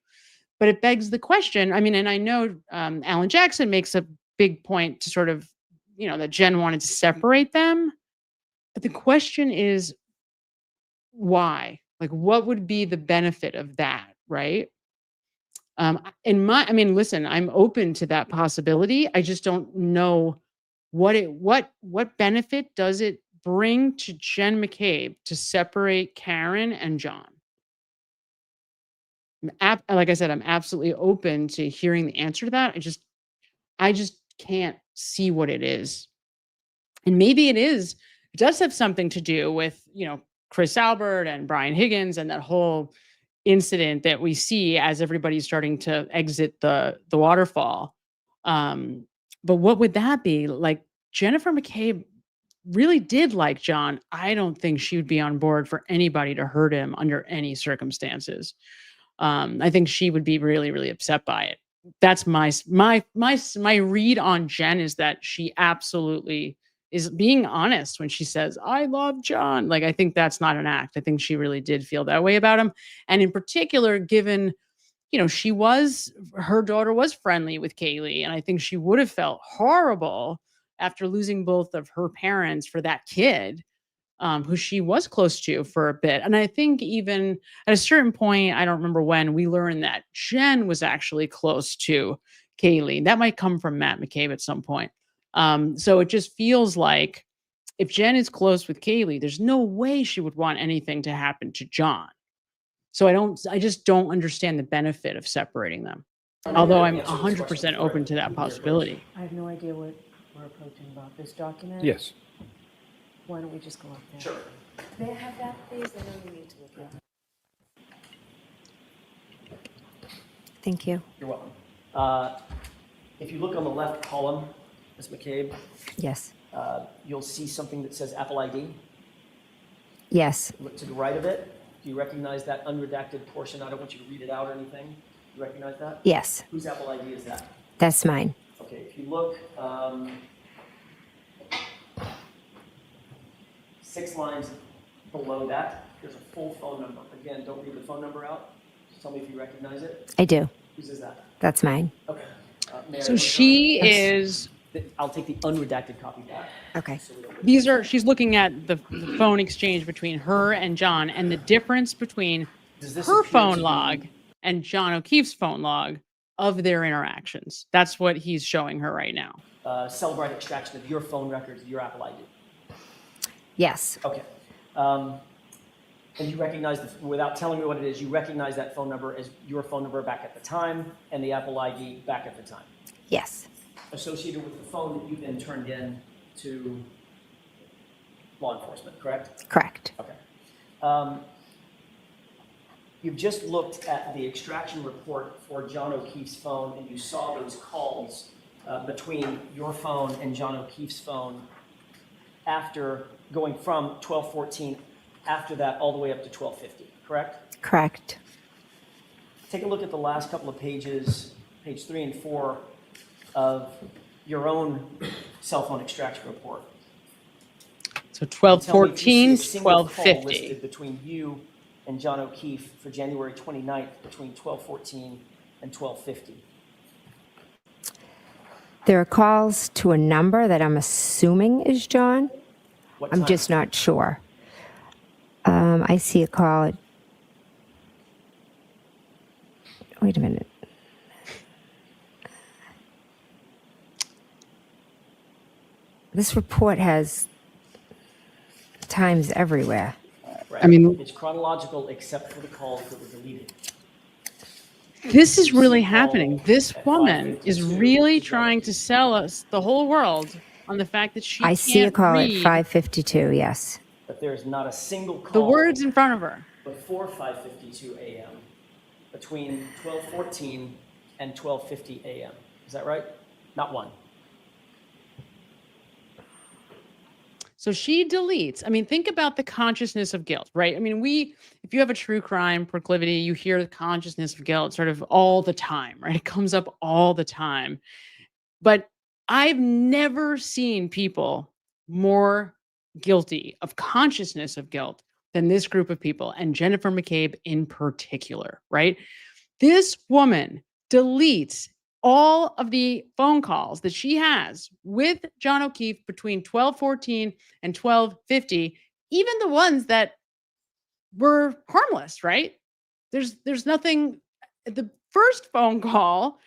But it begs the question, I mean, and I know Alan Jackson makes a big point to sort of, that Jen wanted to separate them. But the question is, why? Like, what would be the benefit of that, right? Listen, I'm open to that possibility. I just don't know what benefit does it bring to Jen McCabe to separate Karen and John? Like I said, I'm absolutely open to hearing the answer to that. I just can't see what it is. And maybe it does have something to do with, Chris Albert and Brian Higgins and that whole incident that we see as everybody's starting to exit the waterfall. But what would that be? Like, Jennifer Mccabe really did like John. I don't think she would be on board for anybody to hurt him under any circumstances. I think she would be really, really upset by it. That's my read on Jen, is that she absolutely is being honest when she says, I love John. Like, I think that's not an act. I think she really did feel that way about him. And in particular, given, her daughter was friendly with Kaylee. And I think she would have felt horrible after losing both of her parents for that kid, who she was close to for a bit. And I think even at a certain point, I don't remember when, we learned that Jen was actually close to Kaylee. That might come from Matt McCabe at some point. So it just feels like if Jen is close with Kaylee, there's no way she would want anything to happen to John. So I just don't understand the benefit of separating them. Although I'm 100% open to that possibility. I have no idea what we're approaching about this document. Yes. Why don't we just go up there? Sure. May I have that, please? I know you need to look at it. Thank you. You're welcome. If you look on the left column, Ms. McCabe, Yes. You'll see something that says Apple ID. Yes. Look to the right of it. Do you recognize that unredacted portion? I don't want you to read it out or anything. Do you recognize that? Yes. Whose Apple ID is that? That's mine. Okay, if you look 6 lines below that, there's a full phone number. Again, don't read the phone number out. Just tell me if you recognize it. I do. Whose is that? That's mine. Okay. So she is. I'll take the unredacted copy back. Okay. She's looking at the phone exchange between her and John, and the difference between her phone log and John O'Keefe's phone log of their interactions. That's what he's showing her right now. Celebrate extraction of your phone records, your Apple ID. Yes. Okay. And you recognize, without telling me what it is, you recognize that phone number as your phone number back at the time and the Apple ID back at the time. Yes. Associated with the phone that you then turned in to law enforcement, correct? Correct. Okay. You've just looked at the extraction report for John O'Keefe's phone, and you saw those calls between your phone and John O'Keefe's phone after going from 1214, after that, all the way up to 1250, correct? Correct. Take a look at the last couple of pages, page 3 and 4 of your own cell phone extraction report. So 1214, Call 1250. listed between you and John O'Keefe for January 29th between 1214 and 1250. There are calls to a number that I'm assuming is John. What I'm time? just not sure. I see a call. Wait a minute. This report has times everywhere. Right. I mean, it's chronological except for the calls that were deleted. this is really happening. This woman is really trying to sell us, the whole world, on the fact that she I can't see a call read at 5:52. Yes. But there's not a single call the words in front of her. before 5:52 a.m. between 12:14 and 12:50 a.m. Is that right? Not one. So she deletes. I mean, think about the consciousness of guilt, right? I mean, if you have a true crime proclivity, you hear the consciousness of guilt sort of all the time, right? It comes up all the time. But I've never seen people more guilty of consciousness of guilt than this group of people, and Jennifer Mccabe in particular, right? This woman deletes all of the phone calls that she has with John O'Keefe between 1214 and 1250, even the ones that were harmless, right? There's nothing. The first phone call,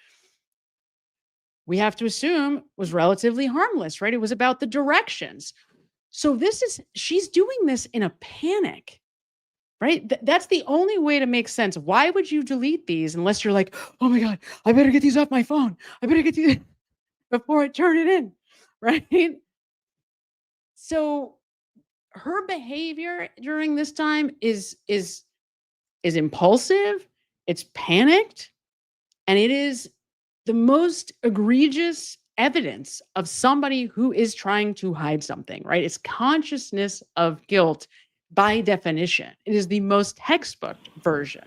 we have to assume, was relatively harmless, right? It was about the directions. So she's doing this in a panic, right? That's the only way to make sense. Why would you delete these unless you're like, oh my God, I better get these off my phone. I better get these before I turn it in, right? So her behavior during this time is impulsive, it's panicked, and it is the most egregious evidence of somebody who is trying to hide something, right? It's consciousness of guilt by definition. It is the most textbook version.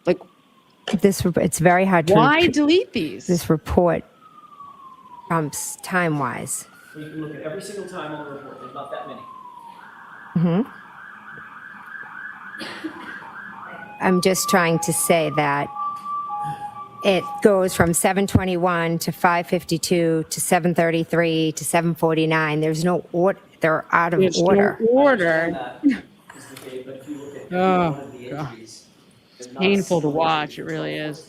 Like, It's very hard to. Why delete these? This report trumps time-wise. So you can look at every single time on the report. There's not that many. Mm-hmm. I'm just trying to say that it goes from 7:21 to 5:52 to 7:33 to 7:49. There's no order. They're out of order. No order. But if you look at Oh, one of the God. entries, It's painful to watch. It really is.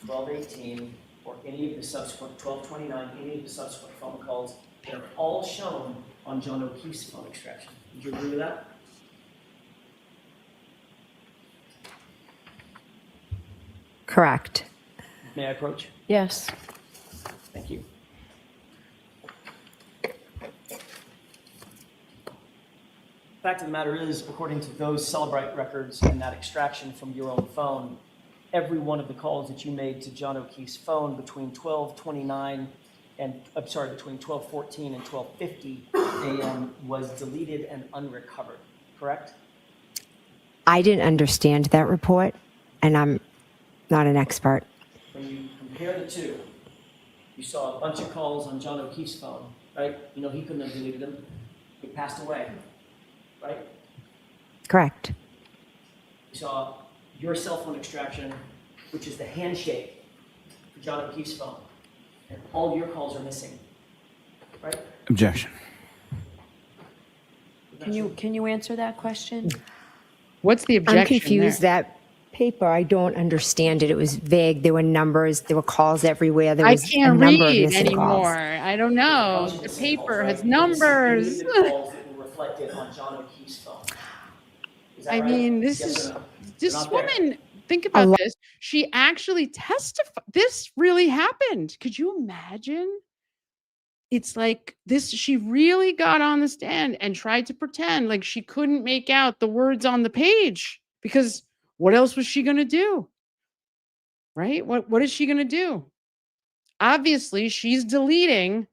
1218, or any of the subsequent 1229, any of the subsequent phone calls, they're all shown on John O'Keefe's phone extraction. Would you agree with that? Correct. May I approach? Yes. Thank you. Fact of the matter is, according to those Celebrite records and that extraction from your own phone, every one of the calls that you made to John O'Keefe's phone between 12:29 and, between 12:14 and 12:50 a.m. was deleted and unrecovered, correct? I didn't understand that report, and I'm not an expert. When you compare the two, you saw a bunch of calls on John O'Keefe's phone, right? You know he couldn't have deleted them. He passed away, right? Correct. You saw your cell phone extraction, which is the handshake for John O'Keefe's phone. And all your calls are missing, right? Objection. Can you answer that question? What's the objection I'm confused. there? That paper, I don't understand it. It was vague. There were numbers. There were calls everywhere. There I was a can't number of read missing anymore. calls. I don't know. The paper has numbers. The calls that were reflected on John O'Keefe's phone. Is that I right? mean, Yes or no? They're this not there. woman, think about this. She actually testified. This really happened. Could you imagine it's like this, she really got on the stand and tried to pretend like she couldn't make out the words on the page, because what else was she going to do? Right? What is she going to do? Obviously, she's deleting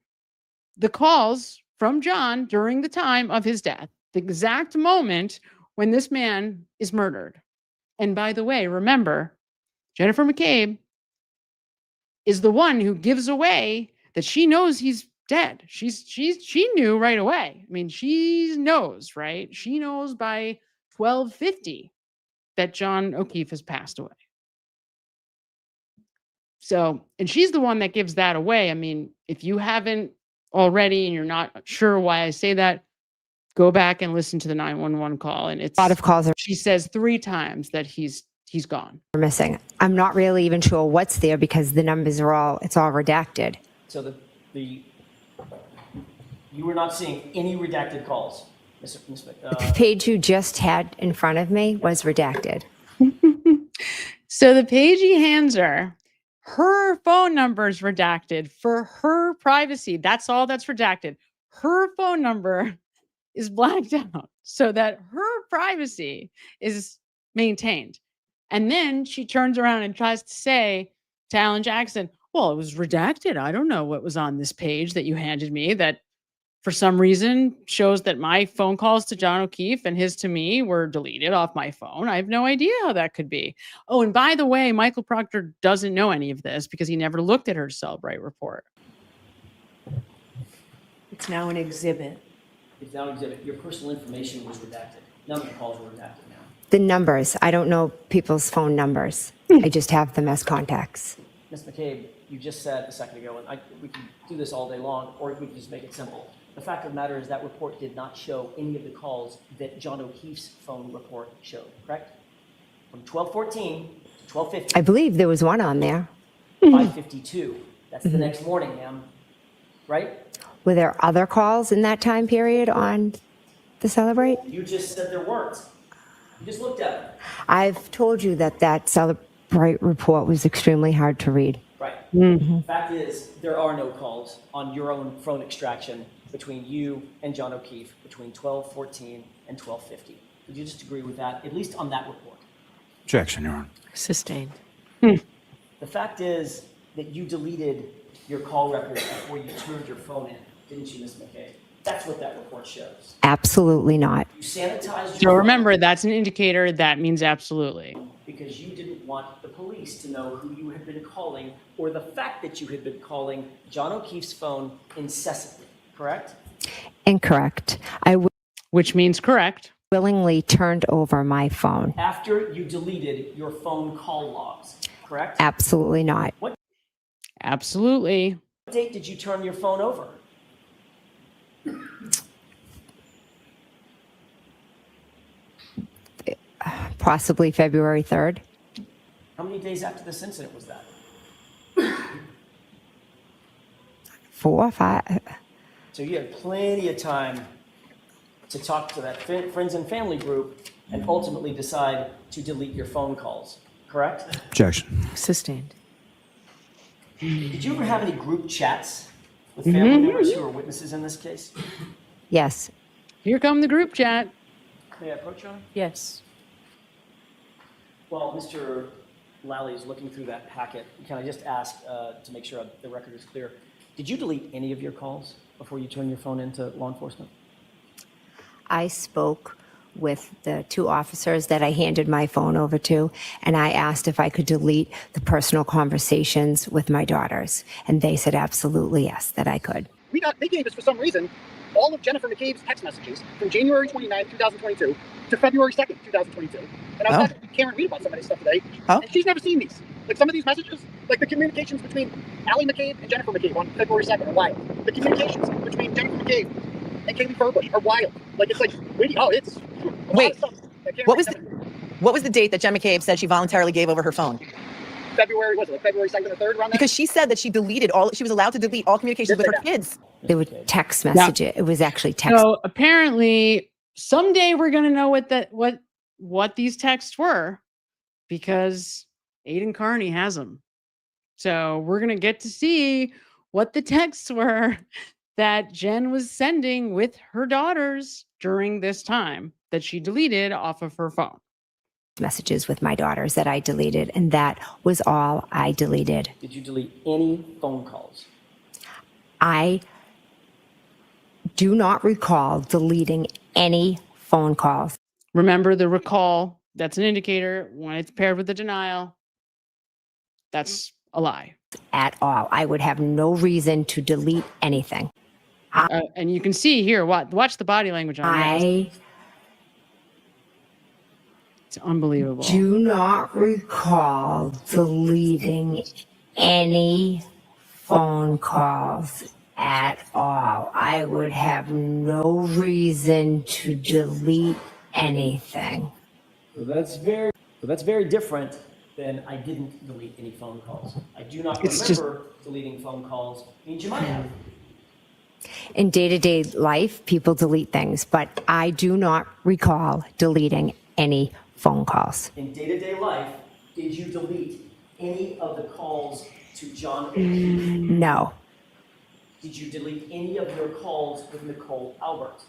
the calls from John during the time of his death, the exact moment when this man is murdered. And by the way, remember, Jennifer Mccabe is the one who gives away that she knows he's dead. She knew right away. I mean, she knows, right? She knows by 12:50 that John O'Keefe has passed away. So, and she's the one that gives that away. I mean, if you haven't already and you're not sure why I say that, go back and listen to the 911 call. And it's A lot of calls are she says 3 times that he's gone. missing. I'm not really even sure what's there because the numbers are it's all redacted. So you were not seeing any redacted calls, Ms. The page you just had in front of me was redacted. So the page he hands her phone number is redacted for her privacy. That's all that's redacted. Her phone number is blacked out so that her privacy is maintained. And then she turns around and tries to say to Alan Jackson, well, it was redacted. I don't know what was on this page that you handed me that for some reason shows that my phone calls to John O'Keefe and his to me were deleted off my phone. I have no idea how that could be. Oh, and by the way, Michael Proctor doesn't know any of this because he never looked at her Cellbrite report. It's now an exhibit. It's now an exhibit. Your personal information was redacted. None of the calls were redacted now. The numbers, I don't know people's phone numbers. I just have them as contacts. Ms. McCabe, you just said a second ago, and we can do this all day long, or we can just make it simple. The fact of the matter is that report did not show any of the calls that John O'Keefe's phone report showed, correct? From 12:14 to 12:50. I believe there was one on there. 5:52. That's the next morning, ma'am. Right? Were there other calls in that time period on the Celebrate? You just said there weren't. You just looked at it. I've told you that Celebrate report was extremely hard to read. Right. The fact is, there are no calls on your own phone extraction between you and John O'Keefe between 12:14 and 12:50. Would you just agree with that, at least on that report? Objection, Your Honor. Sustained. The fact is that you deleted your call records before you turned your phone in, didn't you, Ms. McCabe? That's what that report shows. Absolutely not. You sanitized So your remember, that's an indicator. That means absolutely. because you didn't want the police to know who you had been calling or the fact that you had been calling John O'Keefe's phone incessantly, correct? Incorrect. Which means correct. Willingly turned over my phone. After you deleted your phone call logs, correct? Absolutely not. What Absolutely. date did you turn your phone over? Possibly February 3rd. How many days after this incident was that? 4 or 5. So you had plenty of time to talk to that friends and family group and ultimately decide to delete your phone calls, correct? Objection. Sustained. Did you ever have any group chats with family members who are witnesses in this case? Yes. Here come the group chat. May I approach you? Yes. Well, Mr. Lally is looking through that packet. Can I just ask to make sure the record is clear? Did you delete any of your calls before you turned your phone into law enforcement? I spoke with the 2 officers that I handed my phone over to, and I asked if I could delete the personal conversations with my daughters. And they said absolutely yes, that I could. They gave us, for some reason, all of Jennifer Mccabe's text messages from January 29, 2022 to February 2nd, 2022. And I was talking to Karen Reed about some of this stuff today, and she's never seen these. Like some of these messages, like the communications between Allie McCabe and Jennifer Mccabe on February 2nd are wild. The communications between Jennifer McCabe and Kaylee Furbush are wild. Like it's like, it's wait. What was the date that Jen McCabe said she voluntarily gave over her phone? February, was it like February 2nd or 3rd around that? Because she said that she was allowed to delete all communications with her kids. They would text message it. It was actually text. So apparently someday we're going to know what these texts were because Aiden Carney has them. So we're going to get to see what the texts were that Jen was sending with her daughters during this time that she deleted off of her phone. Messages with my daughters that I deleted, and that was all I deleted. Did you delete any phone calls? I do not recall deleting any phone calls. Remember the recall, that's an indicator. When it's paired with the denial, that's a lie. At all. I would have no reason to delete anything. And you can see here, watch the body language on this. It's unbelievable. Do not recall deleting any phone calls at all. I would have no reason to delete anything. So that's very different than I didn't delete any phone calls. I do not remember deleting phone calls. Means you might have. In day-to-day life, people delete things, but I do not recall deleting any phone calls. In day-to-day life, did you delete any of the calls to John O'Keefe? No. Did you delete any of your calls with Nicole Albert?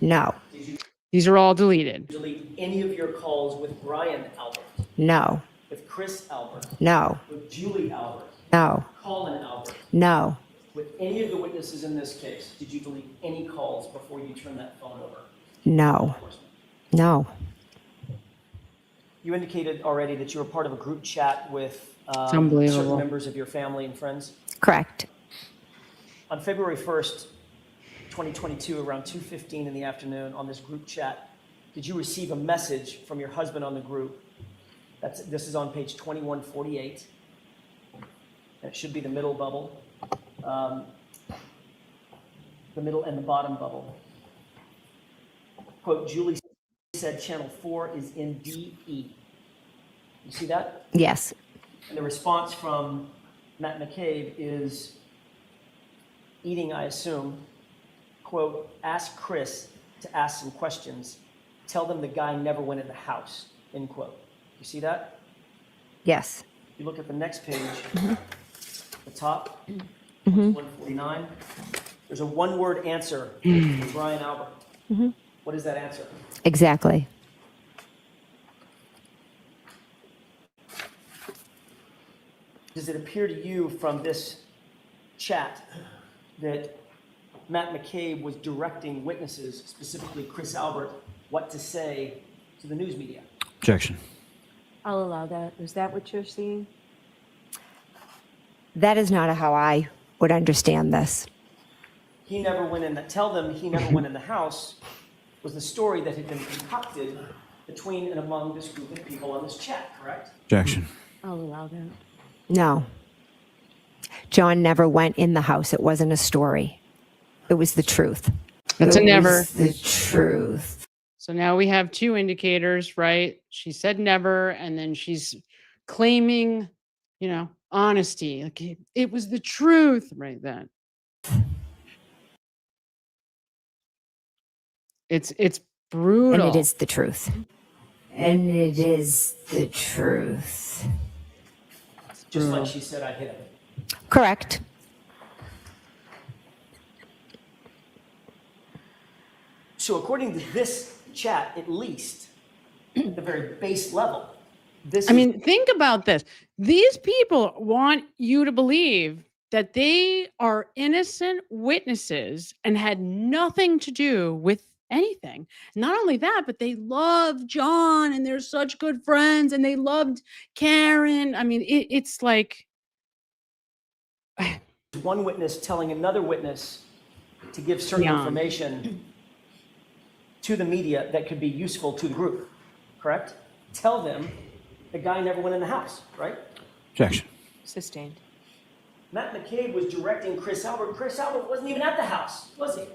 No. Did you These are all deleted. delete any of your calls with Brian Albert? No. With Chris Albert? No. With Julie Albert? No. Colin Albert? No. With any of the witnesses in this case, did you delete any calls before you turned that phone over? No. No. You indicated already that you were part of a group chat with It's unbelievable. certain members of your family and friends. Correct. On February 1st, 2022, around 2:15 in the afternoon on this group chat, did you receive a message from your husband on the group? This is on page 2148. It should be the middle bubble, the middle and the bottom bubble. Quote, Julie said channel 4 is in DE. You see that? Yes. And the response from Matt McCabe is eating, I assume, quote, ask Chris to ask some questions. Tell them the guy never went in the house, end quote. You see that? Yes. You look at the next page, the top, 149. There's a one-word answer from Brian Albert. What is that answer? Exactly. Does it appear to you from this chat that Matt McCabe was directing witnesses, specifically Chris Albert, what to say to the news media? Objection. I'll allow that. Is that what you're seeing? That is not how I would understand this. He never went in. Tell them he never went in the house was the story that had been concocted between and among this group of people on this chat, correct? Objection. I'll allow that. No. John never went in the house. It wasn't a story. It was the truth. That's a never. The truth. So now we have two indicators, right? She said never, and then she's claiming, honesty. Like it was the truth right then. It's brutal. And it is the truth. And it is the truth. Just like she said, I hit him. Correct. So according to this chat, at least, at the very base level, think about this. These people want you to believe that they are innocent witnesses and had nothing to do with anything. Not only that, but they love John and they're such good friends and they loved Karen. I mean, it's like one witness telling another witness to give certain information to the media that could be useful to the group, correct? Tell them the guy never went in the house, right? Objection. Sustained. Matt McCabe was directing Chris Albert. Chris Albert wasn't even at the house, was he?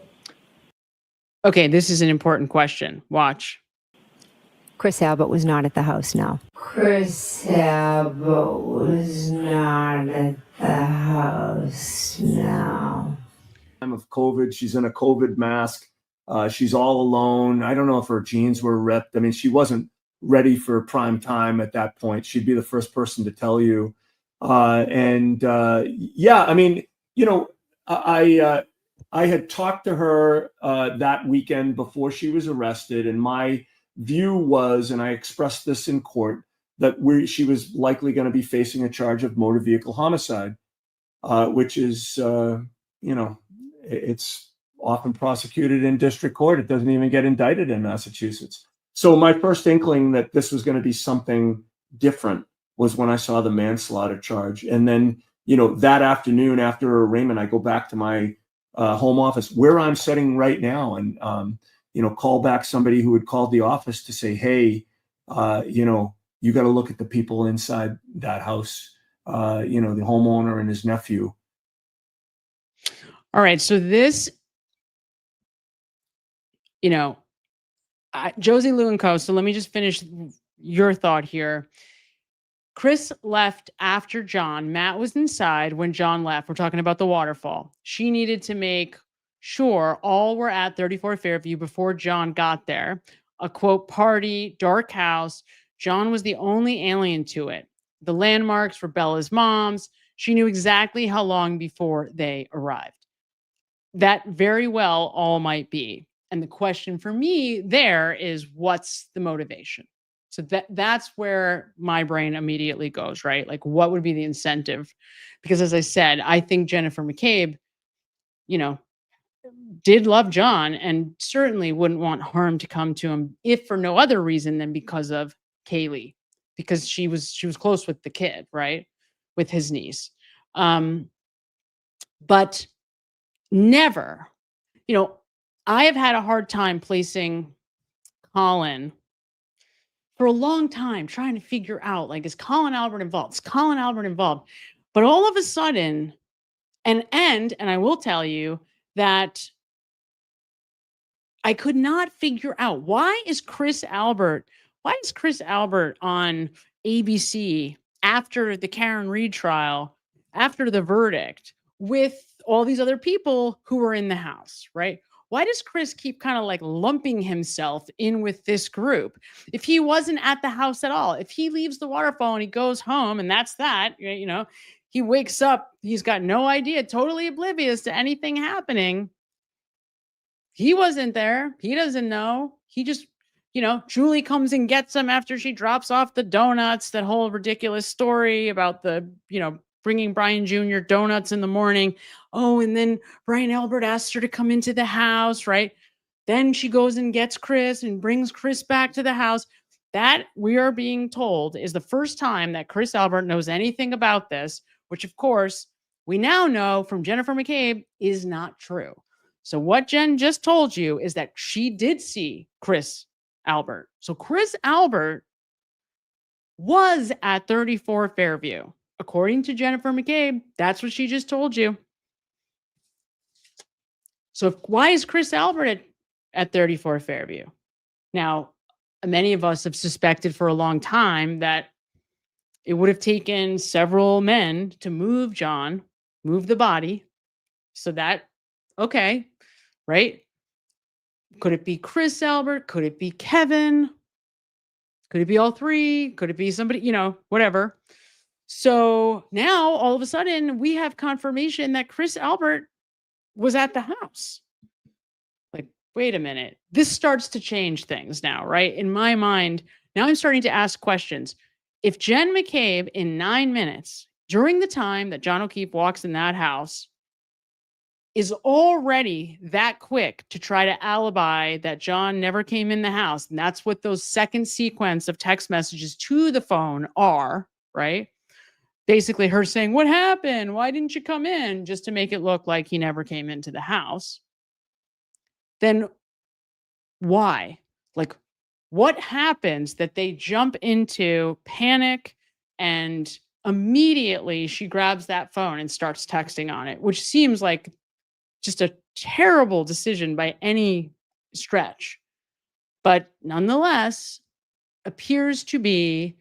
Okay, this is an important question. Watch. Chris Albert was not at the house, no. Chris Albert was not at the house, no. Time of COVID, she's in a COVID mask. She's all alone. I don't know if her jeans were ripped. I mean, she wasn't ready for prime time at that point. She'd be the first person to tell you. I I had talked to her that weekend before she was arrested, and my view was, and I expressed this in court, that she was likely going to be facing a charge of motor vehicle homicide, which is, it's often prosecuted in district court. It doesn't even get indicted in Massachusetts. So my first inkling that this was going to be something different was when I saw the manslaughter charge. And then, that afternoon after arraignment, I go back to my home office where I'm sitting right now and, call back somebody who had called the office to say, hey, you got to look at the people inside that house, the homeowner and his nephew. All right. So this, Josie Lou and Co. So let me just finish your thought here. Chris left after John. Matt was inside when John left. We're talking about the waterfall. She needed to make sure all were at 34 Fairview before John got there. A quote, party, dark house. John was the only alien to it. The landmarks were Bella's mom's. She knew exactly how long before they arrived. That very well all might be. And the question for me there is, what's the motivation? So that's where my brain immediately goes, right? Like, what would be the incentive? Because as I said, I think Jennifer Mccabe, did love John and certainly wouldn't want harm to come to him, if for no other reason than because of Kaylee, because she was close with the kid, right? With his niece. But never, I have had a hard time placing Colin for a long time, trying to figure out, like, is Colin Albert involved? Is Colin Albert involved? But all of a sudden, and I will tell you that I could not figure out, why is Chris Albert on ABC after the Karen Reed trial, after the verdict, with all these other people who were in the house, right? Why does Chris keep kind of like lumping himself in with this group? If he wasn't at the house at all, if he leaves the waterfall and he goes home and that's that, he wakes up, he's got no idea, totally oblivious to anything happening. He wasn't there. He doesn't know. He just, Julie comes and gets him after she drops off the donuts, that whole ridiculous story about the, bringing Brian Jr. donuts in the morning. Oh, and then Brian Albert asked her to come into the house, right? Then she goes and gets Chris and brings Chris back to the house. That, we are being told, is the first time that Chris Albert knows anything about this, which of course we now know from Jennifer Mccabe is not true. So what Jen just told you is that she did see Chris Albert. So Chris Albert was at 34 Fairview. According to Jennifer Mccabe, that's what she just told you. So why is Chris Albert at 34 Fairview? Now, many of us have suspected for a long time that it would have taken several men to move John, move the body. So that, okay, right? Could it be Chris Albert? Could it be Kevin? Could it be all three? Could it be somebody, whatever. So now all of a sudden we have confirmation that Chris Albert was at the house. Like, wait a minute. This starts to change things now, right? In my mind, now I'm starting to ask questions. If Jen Mccabe in 9 minutes, during the time that John O'Keefe walks in that house, is already that quick to try to alibi that John never came in the house, and that's what those second sequence of text messages to the phone are, right? Basically her saying, what happened? Why didn't you come in? Just to make it look like he never came into the house. Then why? Like, what happens that they jump into panic and immediately she grabs that phone and starts texting on it, which seems like just a terrible decision by any stretch, but nonetheless appears to be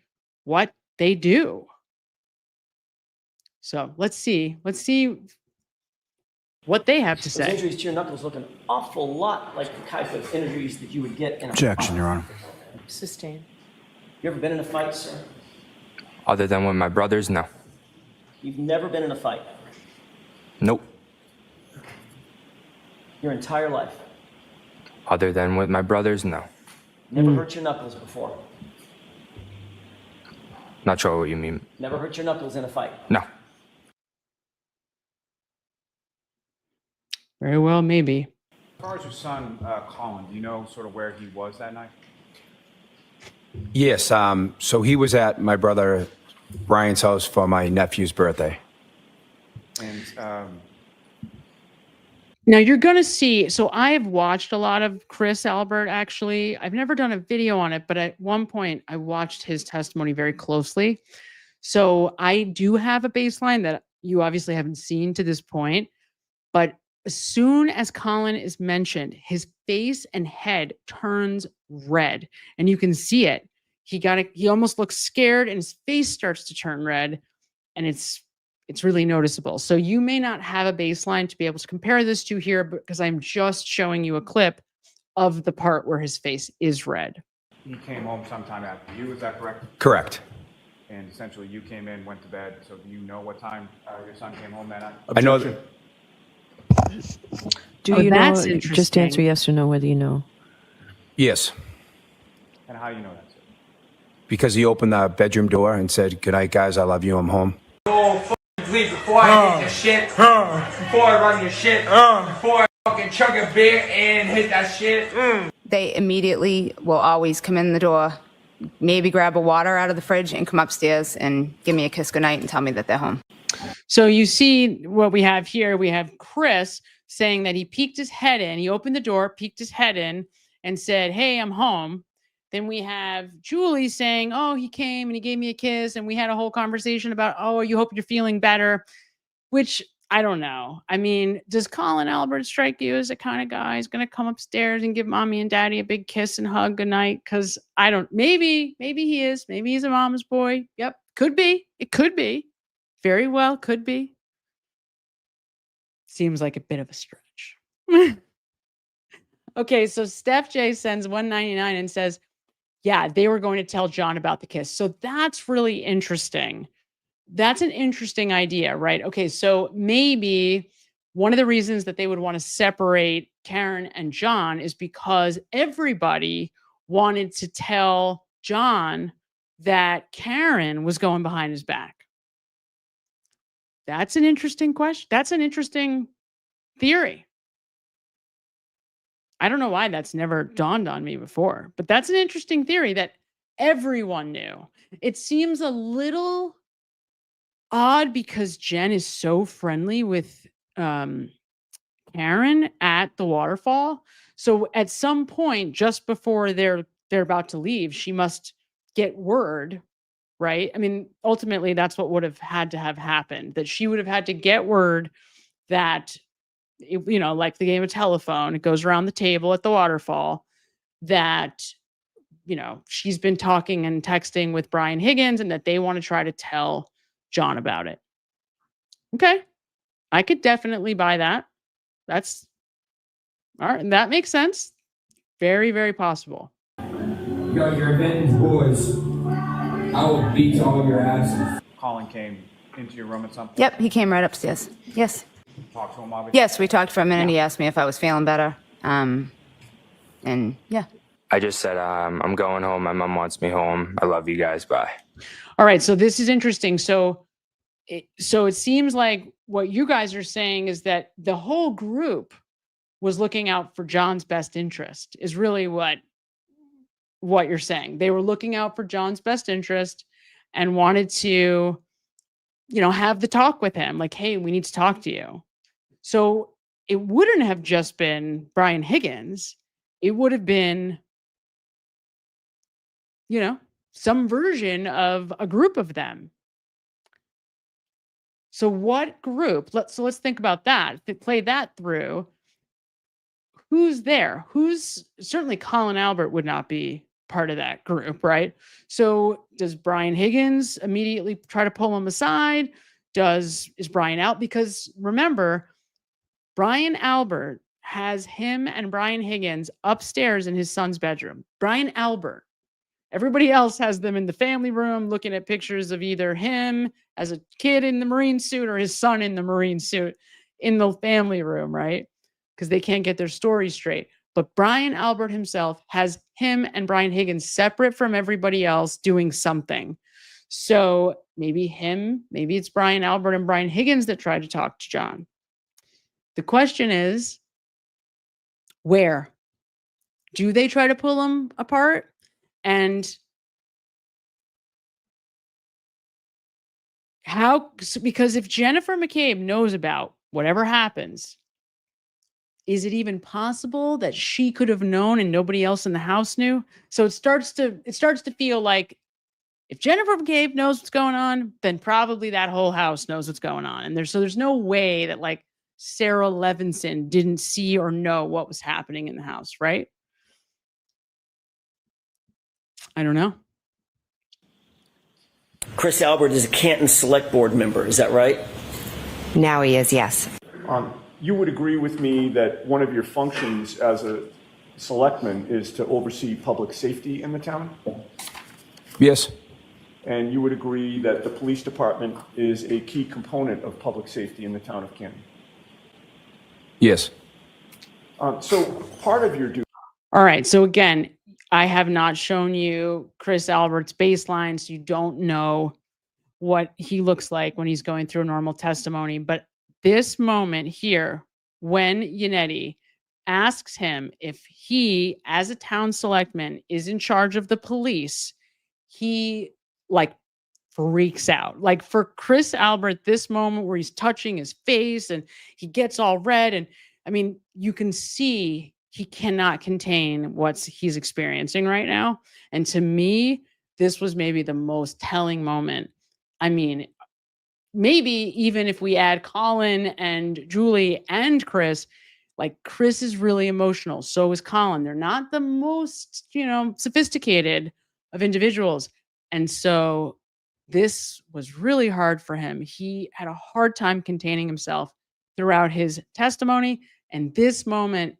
what they do. So let's see what they have to say. Those injuries to your knuckles look an awful lot like the type of injuries that you would get in a Objection, fight. Your Honor. Sustained. You ever been in a fight, sir? Other than with my brothers, no. You've never been in a fight? Nope. Your entire life? Other than with my brothers, no. Never hurt your knuckles before? Not sure what you mean. Never hurt your knuckles in a fight? No. Very well, maybe. As far as your son, Colin, do you know sort of where he was that night? Yes. So he was at my brother Brian's house for my nephew's birthday. And Now you're going to see, so I've watched a lot of Chris Albert, actually. I've never done a video on it, but at one point I watched his testimony very closely. So I do have a baseline that you obviously haven't seen to this point, but as soon as Colin is mentioned, his face and head turns red, and you can see it. He almost looks scared, and his face starts to turn red, and it's really noticeable. So you may not have a baseline to be able to compare this to here, because I'm just showing you a clip of the part where his face is red. he came home sometime after you, is that correct? Correct. And essentially you came in, went to bed, so do you know what time your son came home that night? I know that. Do you know? Just answer yes or no whether you know. Yes, And how do you know that? because he opened the bedroom door and said, "Good night, guys. I love you. I'm home." Leave before I hit your shit, before I run your shit, before I fucking chug a beer and hit that shit. They immediately will always come in the door, maybe grab a water out of the fridge and come upstairs and give me a kiss goodnight and tell me that they're home. So you see what we have here. We have Chris saying that he peeked his head in. He opened the door, peeked his head in, and said, "Hey, I'm home." Then we have Julie saying, "Oh, he came and he gave me a kiss, and we had a whole conversation about, oh, you hope you're feeling better," which I don't know. I mean, does Colin Albert strike you as the kind of guy who's going to come upstairs and give mommy and daddy a big kiss and hug goodnight? Because I don't, maybe he is. Maybe he's a mama's boy. Yep. Could be. It could be. Very well could be. Seems like a bit of a stretch. Okay, so Steph J sends $1.99 and says, yeah, they were going to tell John about the kiss. So that's really interesting. That's an interesting idea, right? Okay, so maybe one of the reasons that they would want to separate Karen and John is because everybody wanted to tell John that Karen was going behind his back. That's an interesting question. That's an interesting theory. I don't know why that's never dawned on me before, but that's an interesting theory that everyone knew. It seems a little odd because Jen is so friendly with Karen at the waterfall. So at some point, just before they're about to leave, she must get word, right? I mean, ultimately, that's what would have had to have happened, that she would have had to get word that, you know, like the game of telephone, it goes around the table at the waterfall, that, you know, she's been talking and texting with Brian Higgins and that they want to try to tell John about it. Okay. I could definitely buy that. That's all right. That makes sense. Very, very possible. You got your Benton's boys. I will beat all your asses. Colin came into your room at some point? Yep, he came right upstairs. Yes. Talked to him, obviously? Yes, we talked for a minute. He asked me if I was feeling better. And yeah. I just said, I'm going home. My mom wants me home. I love you guys. Bye. All right. So this is interesting. So it seems like what you guys are saying is that the whole group was looking out for John's best interest, is really what you're saying. They were looking out for John's best interest and wanted to, you know, have the talk with him. Like, hey, we need to talk to you. So it wouldn't have just been Brian Higgins. It would have been, you know, some version of a group of them. So what group? Let's think about that. Play that through. Who's there? Certainly Colin Albert would not be part of that group, right? So does Brian Higgins immediately try to pull him aside? Is Brian out? Because remember, Brian Albert has him and Brian Higgins upstairs in his son's bedroom. Brian Albert. Everybody else has them in the family room looking at pictures of either him as a kid in the Marine suit or his son in the Marine suit in the family room, right? because they can't get their story straight. But Brian Albert himself has him and Brian Higgins separate from everybody else doing something. So maybe it's Brian Albert and Brian Higgins that tried to talk to John. The question is, where? Do they try to pull them apart? And how? Because if Jennifer Mccabe knows about whatever happens, is it even possible that she could have known and nobody else in the house knew? So it starts to feel like if Jennifer Mccabe knows what's going on, then probably that whole house knows what's going on. And there's no way that like Sarah Levinson didn't see or know what was happening in the house, right? I don't know. Chris Albert is a Canton Select Board member. Is that right? Now he is, yes. You would agree with me that one of your functions as a selectman is to oversee public safety in the town? Yes. And you would agree that the police department is a key component of public safety in the town of Canton? Yes. So part of your duty. All right. So again, I have not shown you Chris Albert's baseline, so you don't know what he looks like when he's going through a normal testimony. But this moment here, when Yannetti asks him if he, as a town selectman, is in charge of the police, he like freaks out. Like for Chris Albert, this moment where he's touching his face and he gets all red. And I mean, you can see he cannot contain what he's experiencing right now. And to me, this was maybe the most telling moment. I mean, maybe even if we add Colin and Julie and Chris, like Chris is really emotional. So is Colin. They're not the most, sophisticated of individuals. And so this was really hard for him. He had a hard time containing himself throughout his testimony. And this moment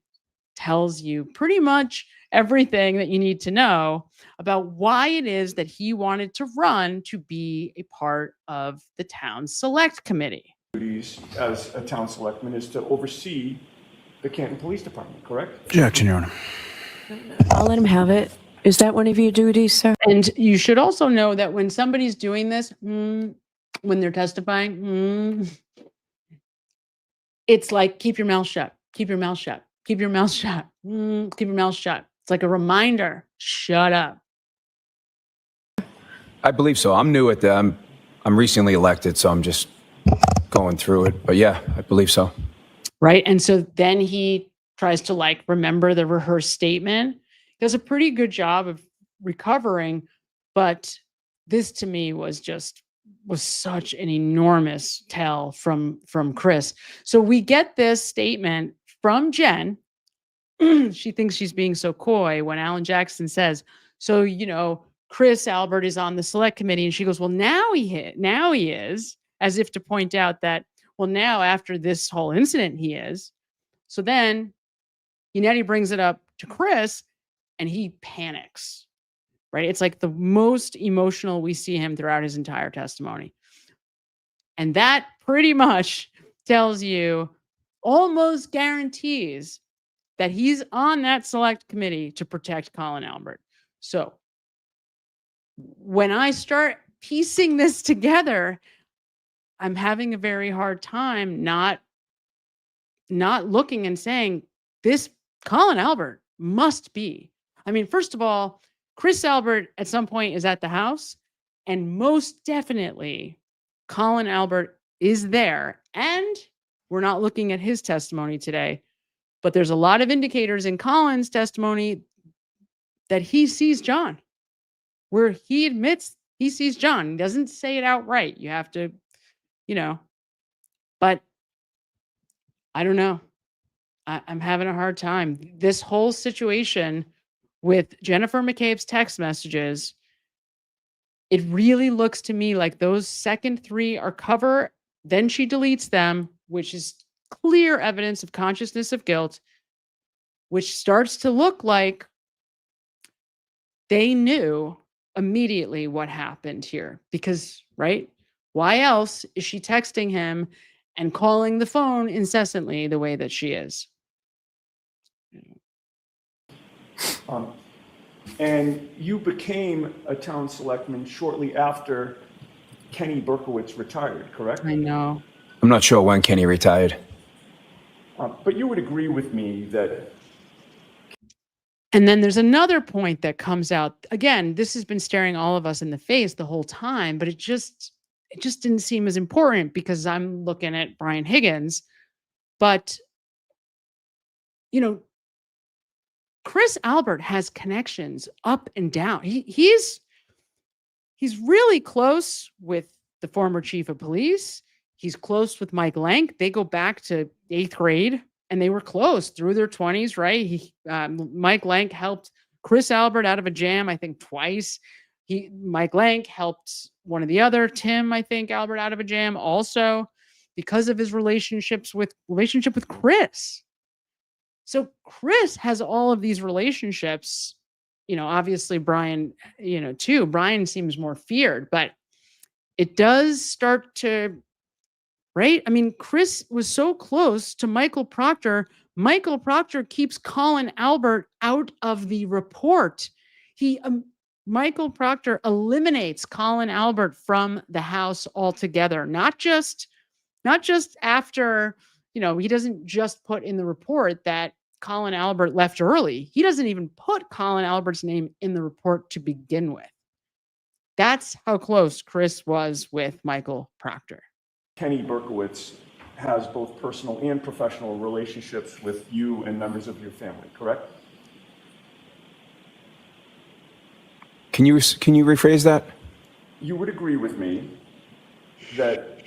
tells you pretty much everything that you need to know about why it is that he wanted to run to be a part of the town select committee. Duties as a town selectman is to oversee the Canton Police Department, correct? Objection, Your Honor. I'll let him have it. Is that one of your duties, sir? And you should also know that when somebody's doing this, when they're testifying, it's like, keep your mouth shut, keep your mouth shut, keep your mouth shut, keep your mouth shut. It's like a reminder, shut up. I believe so. I'm new at that. I'm recently elected, so I'm just going through it. But yeah, I believe so. Right. And so then he tries to remember the rehearsed statement. He does a pretty good job of recovering, but this to me was such an enormous tell from Chris. So we get this statement from Jen. She thinks she's being so coy when Alan Jackson says, so, Chris Albert is on the select committee. And she goes, well, now he is, as if to point out that, well, now after this whole incident, he is. So then Yannetti brings it up to Chris and he panics, right? It's like the most emotional we see him throughout his entire testimony. And that pretty much tells you, almost guarantees that he's on that select committee to protect Colin Albert. So when I start piecing this together, I'm having a very hard time not looking and saying, this Colin Albert must be. I mean, first of all, Chris Albert at some point is at the house, and most definitely Colin Albert is there. And we're not looking at his testimony today, but there's a lot of indicators in Colin's testimony that he sees John, where he admits he sees John. He doesn't say it outright. You have to, but I don't know. I'm having a hard time. This whole situation with Jennifer McCabe's text messages, it really looks to me like those second three are cover. Then she deletes them, which is clear evidence of consciousness of guilt, which starts to look like they knew immediately what happened here. Because, right? Why else is she texting him and calling the phone incessantly the way that she is? And you became a town selectman shortly after Kenny Berkowitz retired, correct? I know. I'm not sure when Kenny retired. But you would agree with me that. And then there's another point that comes out. Again, this has been staring all of us in the face the whole time, but it just didn't seem as important because I'm looking at Brian Higgins. But, you know, Chris Albert has connections up and down. He's really close with the former chief of police. He's close with Mike Lank. They go back to 8th grade and they were close through their 20s, right? Mike Lank helped Chris Albert out of a jam, I think twice. Mike Lank helped one of the other, Tim, I think, Albert out of a jam also because of his relationship with Chris. So Chris has all of these relationships, you know, obviously Brian, you know, too. Brian seems more feared, but it does start to, right? I mean, Chris was so close to Michael Proctor. Michael Proctor keeps Colin Albert out of the report. Michael Proctor eliminates Colin Albert from the house altogether, not just after, you know, he doesn't just put in the report that Colin Albert left early. He doesn't even put Colin Albert's name in the report to begin with. That's how close Chris was with Michael Proctor. Kenny Berkowitz has both personal and professional relationships with you and members of your family, correct? Can you rephrase that? You would agree with me that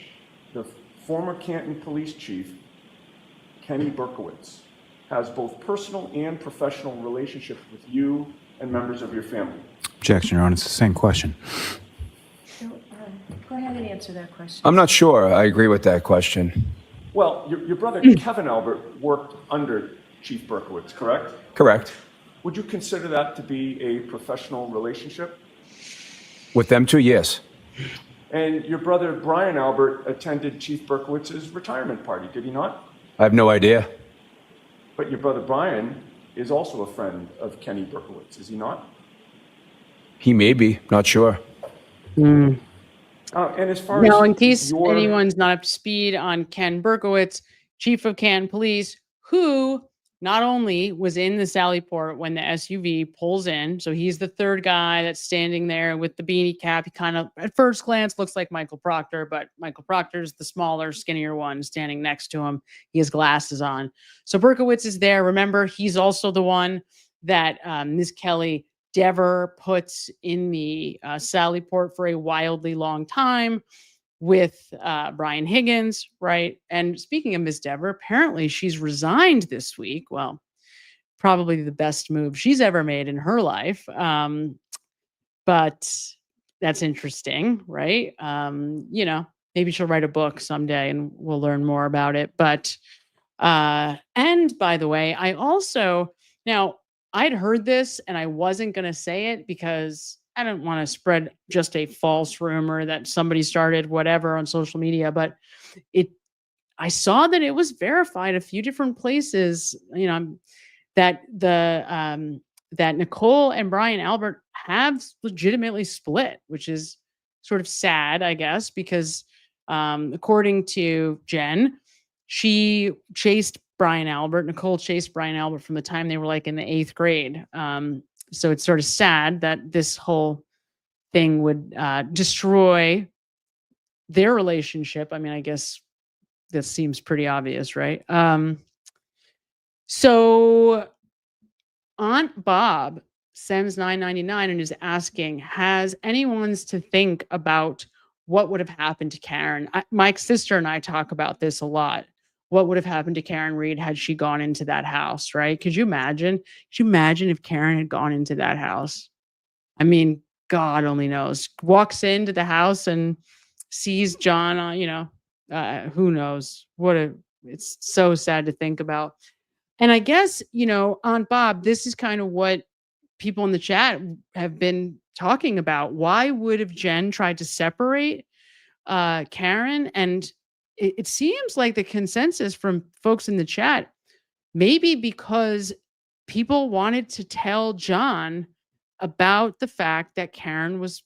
the former Canton police chief, Kenny Berkowitz, has both personal and professional relationships with you and members of your family. Objection, Your Honor. It's the same question. Go ahead and answer that question. I'm not sure I agree with that question. Well, your brother Kevin Albert worked under Chief Berkowitz, correct? Correct. Would you consider that to be a professional relationship? With them two, yes. And your brother Brian Albert attended Chief Berkowitz's retirement party, did he not? I have no idea. But your brother Brian is also a friend of Kenny Berkowitz, is he not? He may be, not sure. And as far Now, as in case anyone's not up to speed on Ken Berkowitz, chief of Canton Police, who not only was in the Sallyport when the SUV pulls in, so he's the third guy that's standing there with the beanie cap. He kind of, at first glance, looks like Michael Proctor, but Michael Proctor's the smaller, skinnier one standing next to him. He has glasses on. So Berkowitz is there. Remember, he's also the one that Ms. Kelly Dever puts in the Sallyport for a wildly long time with Brian Higgins, right? And speaking of Ms. Dever, apparently she's resigned this week. Well, probably the best move she's ever made in her life. But that's interesting, right? You know, maybe she'll write a book someday and we'll learn more about it. But, and by the way, now I'd heard this and I wasn't going to say it because I don't want to spread just a false rumor that somebody started whatever on social media, but I saw that it was verified a few different places, you know, that that Nicole and Brian Albert have legitimately split, which is sort of sad, I guess, because according to Jen, she chased Brian Albert. Nicole chased Brian Albert from the time they were like in the 8th grade. So it's sort of sad that this whole thing would destroy their relationship. I mean, I guess this seems pretty obvious, right? So Aunt Bob sends $9.99 and is asking, has anyone's to think about what would have happened to Karen? Mike's sister and I talk about this a lot. What would have happened to Karen Reed had she gone into that house, right? Could you imagine? Could you imagine if Karen had gone into that house? I mean, God only knows. Walks into the house and sees John, you know, who knows? It's so sad to think about. And I guess, you know, Aunt Bob, this is kind of what people in the chat have been talking about. Why would have Jen tried to separate Karen? And it seems like the consensus from folks in the chat, maybe because people wanted to tell John about the fact that Karen was,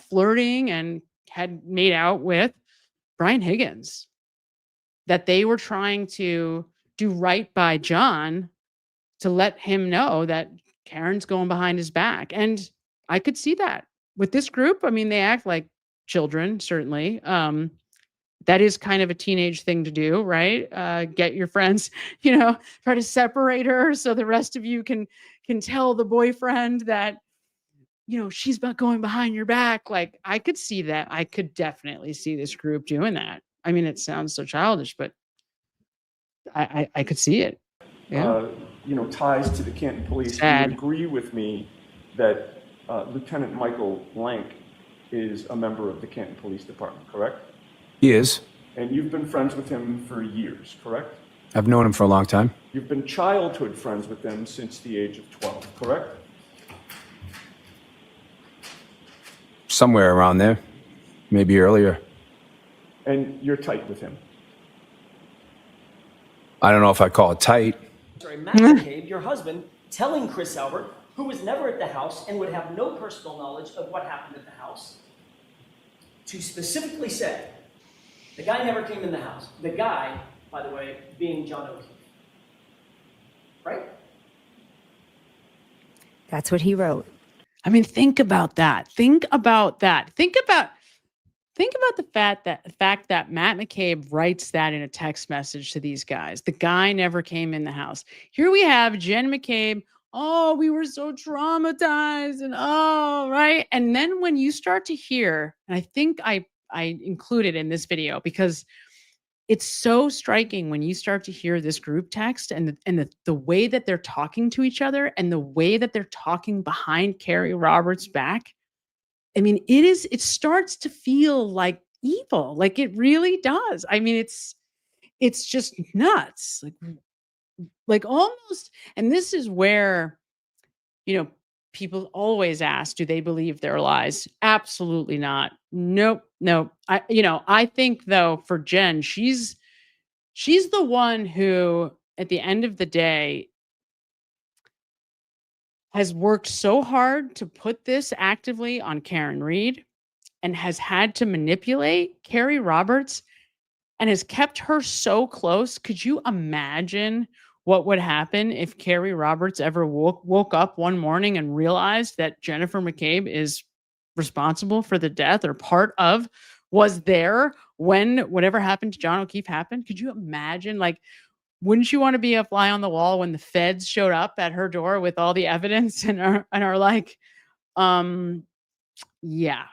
flirting and had made out with Brian Higgins, that they were trying to do right by John to let him know that Karen's going behind his back. And I could see that with this group. I mean, they act like children, certainly. That is kind of a teenage thing to do, right? Get your friends, try to separate her so the rest of you can tell the boyfriend that, she's not going behind your back. Like, I could see that. I could definitely see this group doing that. I mean, it sounds so childish, but I could see it. Yeah. Ties to the Canton Police. Sad. You agree with me that Lieutenant Michael Blank is a member of the Canton Police Department, correct? He is. And you've been friends with him for years, correct? I've known him for a long time. You've been childhood friends with him since the age of 12, correct? Somewhere around there. Maybe earlier. And you're tight with him? I don't know if I call it tight. Sorry, Matt McCabe, your husband, telling Chris Albert, who was never at the house and would have no personal knowledge of what happened at the house, to specifically say, the guy never came in the house. The guy, by the way, being John O'Keefe. Right? That's what he wrote. I mean, think about that. Think about the fact that Matt McCabe writes that in a text message to these guys. The guy never came in the house. Here we have Jen McCabe. Oh, we were so traumatized and right. And then when you start to hear, and I think I included in this video because it's so striking when you start to hear this group text and the way that they're talking to each other and the way that they're talking behind Carrie Roberts' back. I mean, it starts to feel like evil. Like it really does. I mean, it's just nuts. Like almost, and this is where, people always ask, do they believe their lies? Absolutely not. Nope. I think though for Jen, she's the one who at the end of the day has worked so hard to put this actively on Karen Reed and has had to manipulate Carrie Roberts and has kept her so close. Could you imagine what would happen if Carrie Roberts ever woke up one morning and realized that Jennifer McCabe is responsible for the death or was there when whatever happened to John O'Keefe happened? Could you imagine? Like, wouldn't you want to be a fly on the wall when the feds showed up at her door with all the evidence and are like, yeah,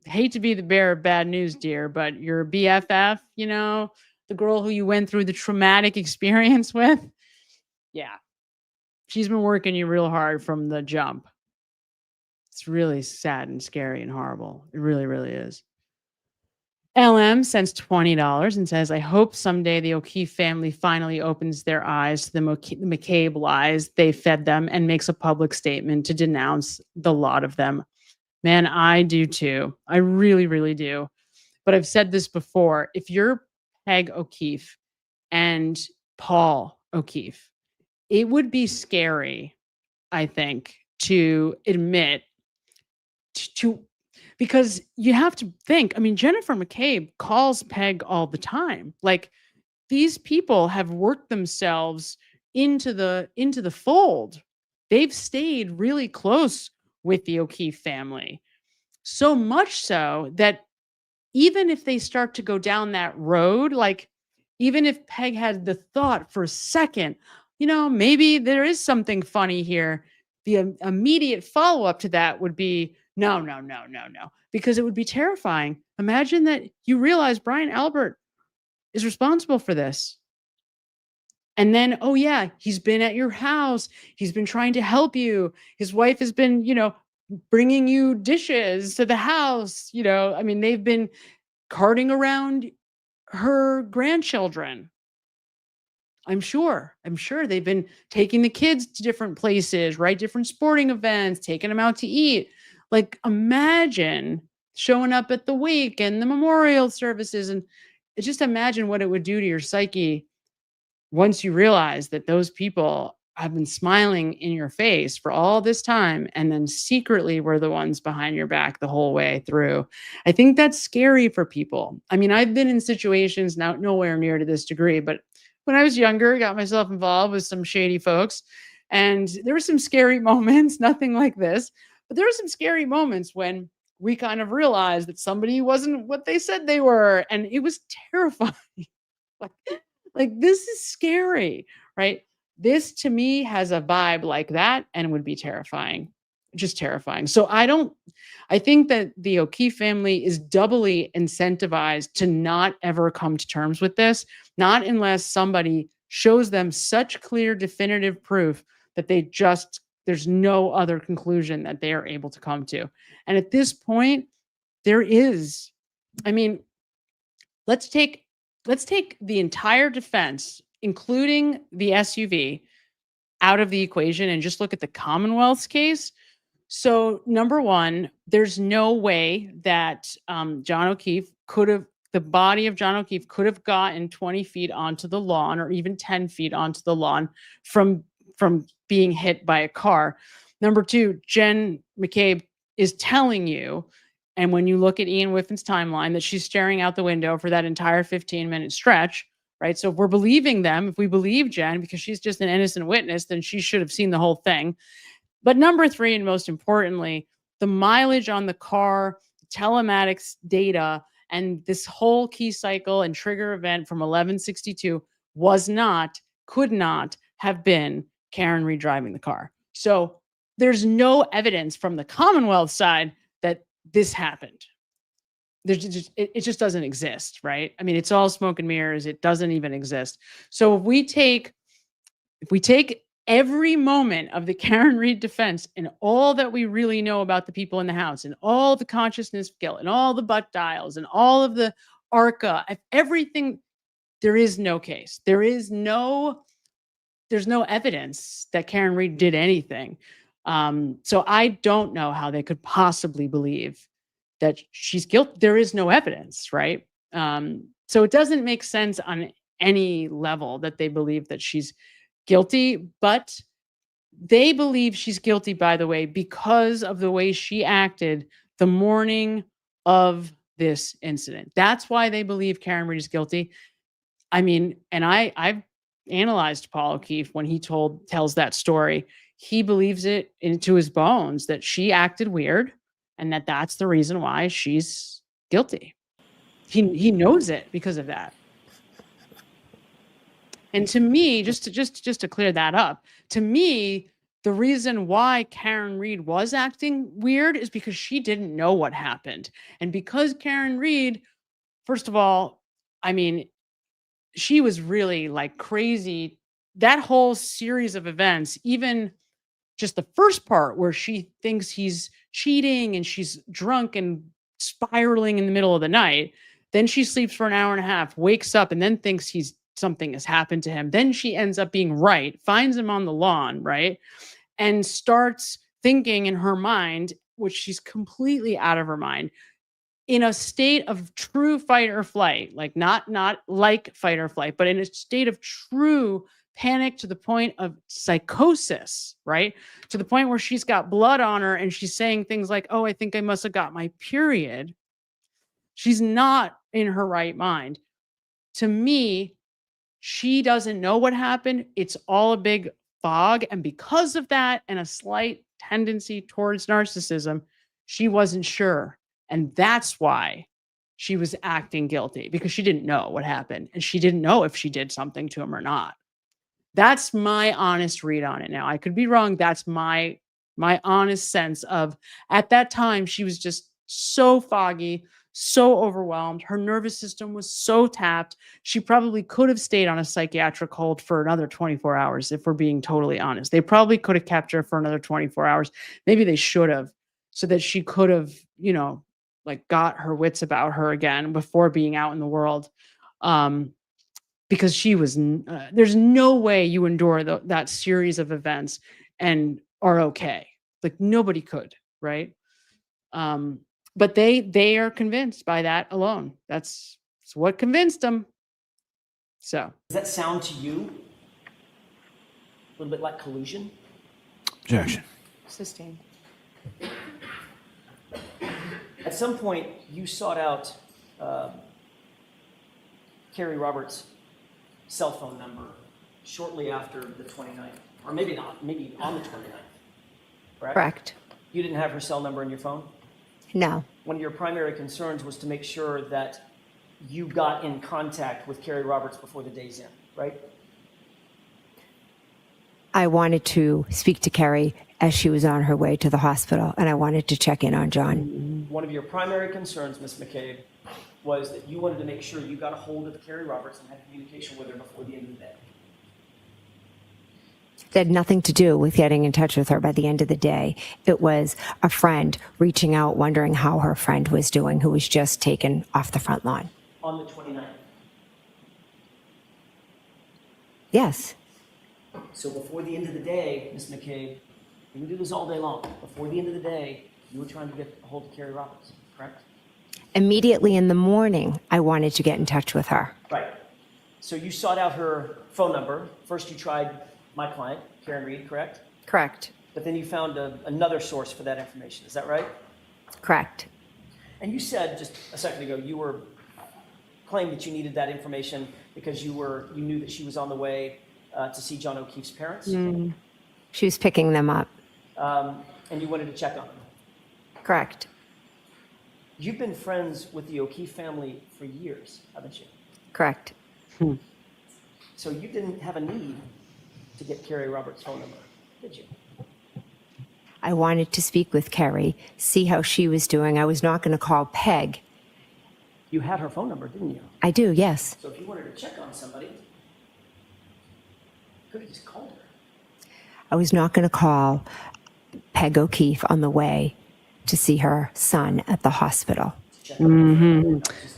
hate to be the bearer of bad news, dear, but your BFF, the girl who you went through the traumatic experience with, yeah, she's been working you real hard from the jump. It's really sad and scary and horrible. It really, really is. LM sends $20 and says, I hope someday the O'Keefe family finally opens their eyes to the McCabe lies they fed them and makes a public statement to denounce the lot of them. Man, I do too. I really, really do. But I've said this before. If you're Peg O'Keefe and Paul O'Keefe, it would be scary, I think, to admit because you have to think, I mean, Jennifer McCabe calls Peg all the time. Like, these people have worked themselves into the fold. They've stayed really close with the O'Keefe family. So much so that even if they start to go down that road, like even if Peg had the thought for a second, maybe there is something funny here, the immediate follow-up to that would be, no, because it would be terrifying. Imagine that you realize Brian Albert is responsible for this. And then, oh yeah, he's been at your house. He's been trying to help you. His wife has been, bringing you dishes to the house. I mean, they've been carting around her grandchildren. I'm sure they've been taking the kids to different places, right? Different sporting events, taking them out to eat. Like, imagine showing up at the wake and the memorial services, and just imagine what it would do to your psyche once you realize that those people have been smiling in your face for all this time and then secretly were the ones behind your back the whole way through. I think that's scary for people. I mean, I've been in situations now nowhere near to this degree, but when I was younger, got myself involved with some shady folks, and there were some scary moments, nothing like this, but there were some scary moments when we kind of realized that somebody wasn't what they said they were, and it was terrifying. like, like this is scary, right? This to me has a vibe like that and would be terrifying, just terrifying. So I think that the O'Keefe family is doubly incentivized to not ever come to terms with this, not unless somebody shows them such clear, definitive proof that there's no other conclusion that they are able to come to. And at this point, I mean, let's take the entire defense, including the SUV, out of the equation and just look at the Commonwealth's case. So number one, there's no way that the body of John O'Keefe could have gotten 20 feet onto the lawn or even 10 feet onto the lawn from being hit by a car. Number two, Jen McCabe is telling you, and when you look at Ian Whiffen's timeline, that she's staring out the window for that entire 15-minute stretch, right? So if we're believing them, if we believe Jen, because she's just an innocent witness, then she should have seen the whole thing. But number three, and most importantly, the mileage on the car, telematics data, and this whole key cycle and trigger event from 1162 could not have been Karen Reed driving the car. So there's no evidence from the Commonwealth side that this happened. It just doesn't exist, right? I mean, it's all smoke and mirrors. It doesn't even exist. So if we take every moment of the Karen Reed defense and all that we really know about the people in the house and all the consciousness of guilt and all the butt dials and all of the ARCA, everything, there is no case. There's no evidence that Karen Reed did anything. So I don't know how they could possibly believe that she's guilty. There is no evidence, right? So it doesn't make sense on any level that they believe that she's guilty, but they believe she's guilty, by the way, because of the way she acted the morning of this incident. That's why they believe Karen Reed is guilty. I mean, and I've analyzed Paul O'Keefe when he tells that story. He believes it into his bones that she acted weird and that's the reason why she's guilty. He knows it because of that. And to me, just to clear that up, to me, the reason why Karen Reed was acting weird is because she didn't know what happened. And because Karen Reed, first of all, I mean, she was really like crazy. That whole series of events, even just the first part where she thinks he's cheating and she's drunk and spiraling in the middle of the night, then she sleeps for an hour and a half, wakes up, and then thinks something has happened to him. Then she ends up being right, finds him on the lawn, right? And starts thinking in her mind, which she's completely out of her mind, in a state of true fight or flight, like not like fight or flight, but in a state of true panic to the point of psychosis, right? To the point where she's got blood on her and she's saying things like, oh, I think I must have got my period. She's not in her right mind. To me, she doesn't know what happened. It's all a big fog. And because of that and a slight tendency towards narcissism, she wasn't sure. And that's why she was acting guilty, because she didn't know what happened. And she didn't know if she did something to him or not. That's my honest read on it. Now, I could be wrong. That's my honest sense of, at that time, she was just so foggy, so overwhelmed. Her nervous system was so tapped. She probably could have stayed on a psychiatric hold for another 24 hours, if we're being totally honest. They probably could have kept her for another 24 hours. Maybe they should have, so that she could have, like got her wits about her again before being out in the world. Because she was, there's no way you endure that series of events and are okay. Like nobody could, right? But they are convinced by that alone. That's what convinced them. So does that sound to you little bit like collusion? Objection. Sustained. At some point, you sought out Carrie Roberts' cell phone number shortly after the 29th, or maybe not, maybe on the 29th, correct? Correct. You didn't have her cell number in your phone? No. One of your primary concerns was to make sure that you got in contact with Carrie Roberts before the day's end, right? I wanted to speak to Carrie as she was on her way to the hospital, and I wanted to check in on John. One of your primary concerns, Ms. McCabe, was that you wanted to make sure you got a hold of Carrie Roberts and had communication with her before the end of the day. It had nothing to do with getting in touch with her by the end of the day. It was a friend reaching out, wondering how her friend was doing, who was just taken off the front lawn. On the 29th. Yes. So before the end of the day, Ms. McCabe, you can do this all day long. Before the end of the day, you were trying to get a hold of Carrie Roberts, correct? Immediately in the morning, I wanted to get in touch with her. Right. So you sought out her phone number. First you tried my client, Karen Reed, correct? Correct. But then you found another source for that information. Is that right? Correct. And you said just a second ago you were claimed that you needed that information because you knew that she was on the way to see John O'Keefe's parents. She was picking them up. And you wanted to check on them. Correct. You've been friends with the O'Keefe family for years, haven't you? Correct. So you didn't have a need to get Carrie Roberts' phone number, did you? I wanted to speak with Carrie, see how she was doing. I was not going to call Peg. You had her phone number, didn't you? I do, yes. So if you wanted to check on somebody, you could have just called her. I was not going to call Peg O'Keefe on the way to see her son at the hospital.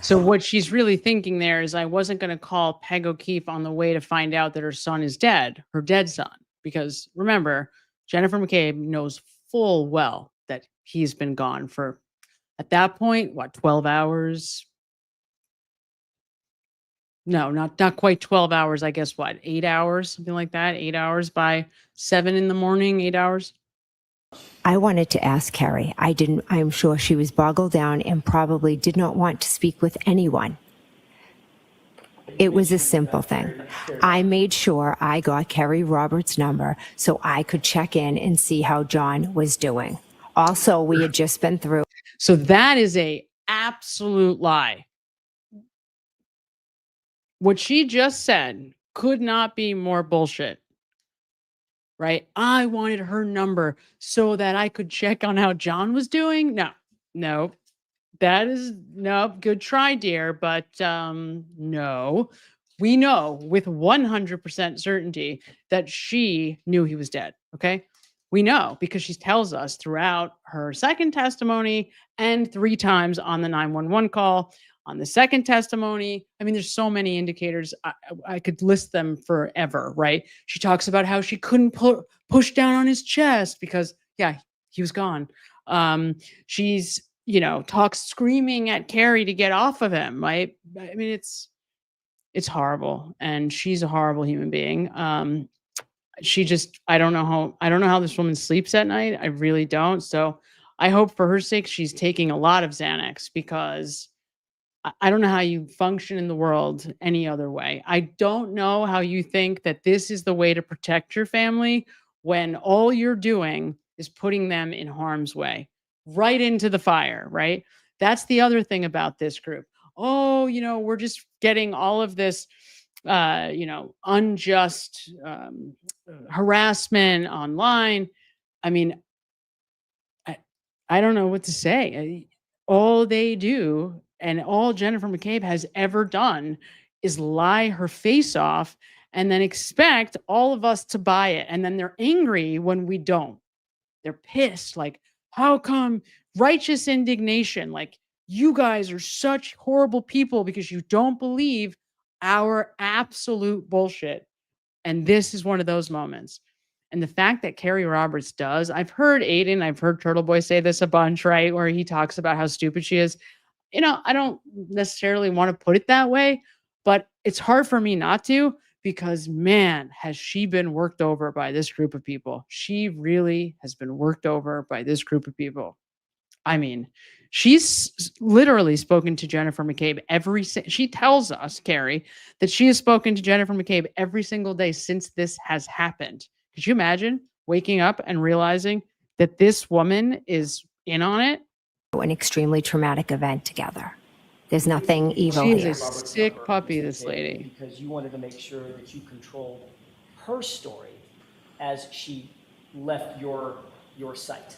So what she's really thinking there is, I wasn't going to call Peg O'Keefe on the way to find out that her son is dead, her dead son. Because remember, Jennifer McCabe knows full well that he's been gone for, at that point, what, 12 hours? No, not quite 12 hours. I guess what, 8 hours, something like that. 8 hours by 7 in the morning, 8 hours. I wanted to ask Carrie. I'm sure she was boggled down and probably did not want to speak with anyone. It was a simple thing. I made sure I got Carrie Roberts' number so I could check in and see how John was doing. Also, we had just been through. So that is a absolute lie. What she just said could not be more bullshit. Right? I wanted her number so that I could check on how John was doing. No, that is no good try, dear. But no, we know with 100% certainty that she knew he was dead. Okay. We know because she tells us throughout her second testimony and 3 times on the 911 call. On the second testimony, I mean, there's so many indicators. I could list them forever, right? She talks about how she couldn't push down on his chest because, yeah, he was gone. She's, talks screaming at Carrie to get off of him, right? I mean, it's horrible, and she's a horrible human being. I don't know how this woman sleeps at night. I really don't. So I hope for her sake she's taking a lot of Xanax, because I don't know how you function in the world any other way. I don't know how you think that this is the way to protect your family when all you're doing is putting them in harm's way, right into the fire, right? That's the other thing about this group. Oh, we're just getting all of this, unjust harassment online. I mean, I don't know what to say. All they do, and all Jennifer McCabe has ever done, is lie her face off and then expect all of us to buy it. And then they're angry when we don't. They're pissed. Like, how come? Righteous indignation. Like, you guys are such horrible people because you don't believe our absolute bullshit. And this is one of those moments. And the fact that Carrie Roberts does, I've heard Aiden, I've heard Turtle Boy say this a bunch, right? Where he talks about how stupid she is. I don't necessarily want to put it that way, but it's hard for me not to, because man, has she been worked over by this group of people. She really has been worked over by this group of people. I mean, she's literally spoken to Jennifer McCabe she tells us, Carrie, that she has spoken to Jennifer McCabe every single day since this has happened. Could you imagine waking up and realizing that this woman is in on it? An extremely traumatic event together. There's nothing evil She's here. a sick puppy, this lady. Because you wanted to make sure that you controlled her story as she left your site,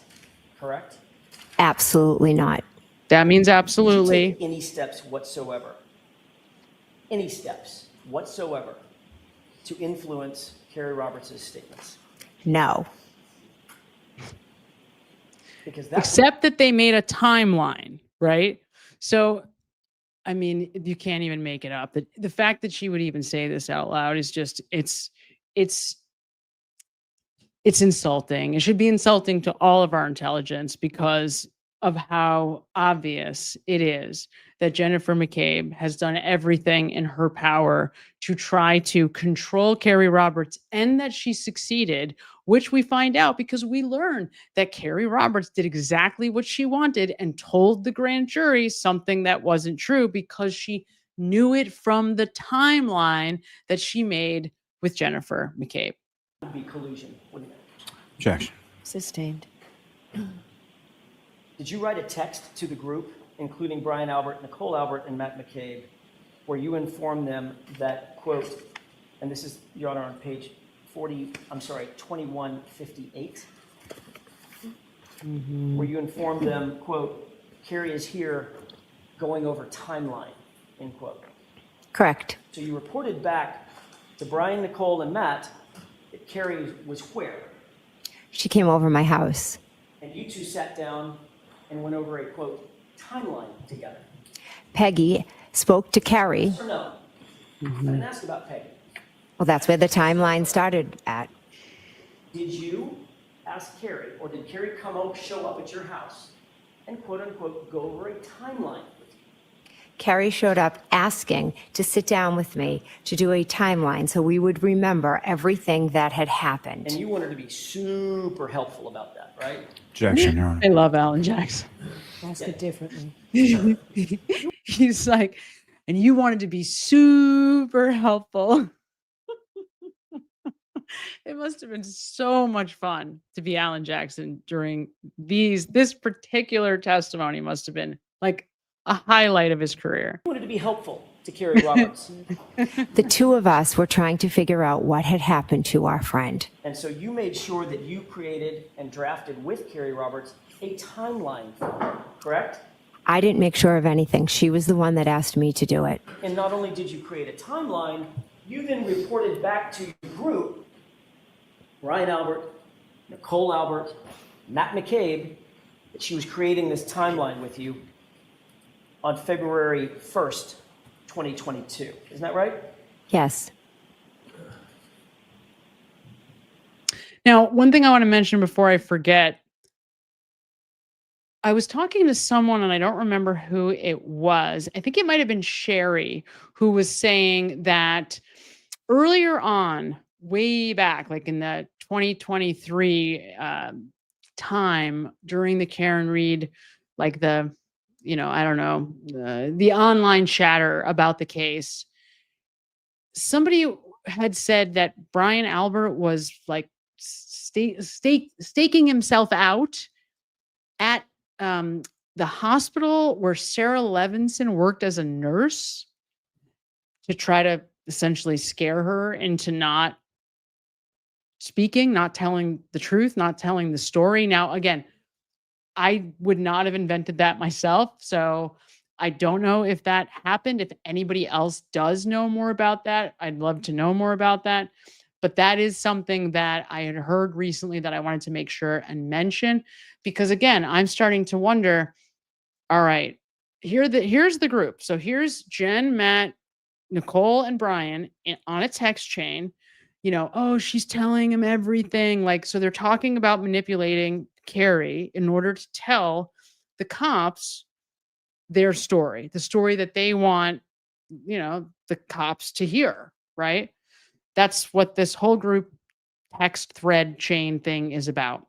correct? Absolutely not. That means Did you absolutely. take any steps whatsoever? Any steps whatsoever to influence Carrie Roberts' statements? No. Because that Except that they made a timeline, right? So, I mean, you can't even make it up. The fact that she would even say this out loud is just, it's insulting. It should be insulting to all of our intelligence because of how obvious it is that Jennifer McCabe has done everything in her power to try to control Carrie Roberts, and that she succeeded, which we find out because we learn that Carrie Roberts did exactly what she wanted and told the grand jury something that wasn't true because she knew it from the timeline that she made with Jennifer McCabe. would be collusion, wouldn't it? Objection. Sustained. Did you write a text to the group, including Brian Albert, Nicole Albert, and Matt McCabe, where you informed them that, quote, and this is, Your Honor, on page 2158, where you informed them, quote, Carrie is here going over timeline, end quote. Correct. So you reported back to Brian, Nicole, and Matt that Carrie was where? She came over my house. And you two sat down and went over a, quote, timeline together. Peggy spoke to Carrie. Yes or no? I didn't ask about Peggy. Well, that's where the timeline started at. Did you ask Carrie, or did Carrie show up at your house and, quote unquote, go over a timeline with you? Carrie showed up asking to sit down with me to do a timeline so we would remember everything that had happened. And you wanted to be super helpful about that, right? Objection, Your Honor. I love Alan Jackson. Ask it differently. He's like, and you wanted to be super helpful. It must have been so much fun to be Alan Jackson during this particular testimony. Must have been like a highlight of his career. You wanted to be helpful to Carrie Roberts. The two of us were trying to figure out what had happened to our friend. And so you made sure that you created and drafted with Carrie Roberts a timeline for her, correct? I didn't make sure of anything. She was the one that asked me to do it. And not only did you create a timeline, you then reported back to your group, Brian Albert, Nicole Albert, Matt McCabe, that she was creating this timeline with you on February 1st, 2022. Isn't that right? Yes. Now, one thing I want to mention before I forget, I was talking to someone and I don't remember who it was. I think it might have been Sherry, who was saying that earlier on, way back, like in the 2023 time during the Karen Reed, like the, I don't know, the online chatter about the case, somebody had said that Brian Albert was like staking himself out at the hospital where Sarah Levinson worked as a nurse to try to essentially scare her into not speaking, not telling the truth, not telling the story. Now, again, I would not have invented that myself. So I don't know if that happened. If anybody else does know more about that, I'd love to know more about that. But that is something that I had heard recently that I wanted to make sure and mention, because again, I'm starting to wonder, all right, here's the group. So here's Jen, Matt, Nicole, and Brian on a text chain, oh, she's telling him everything. Like, so they're talking about manipulating Carrie in order to tell the cops their story, the story that they want, the cops to hear, right? That's what this whole group text thread chain thing is about.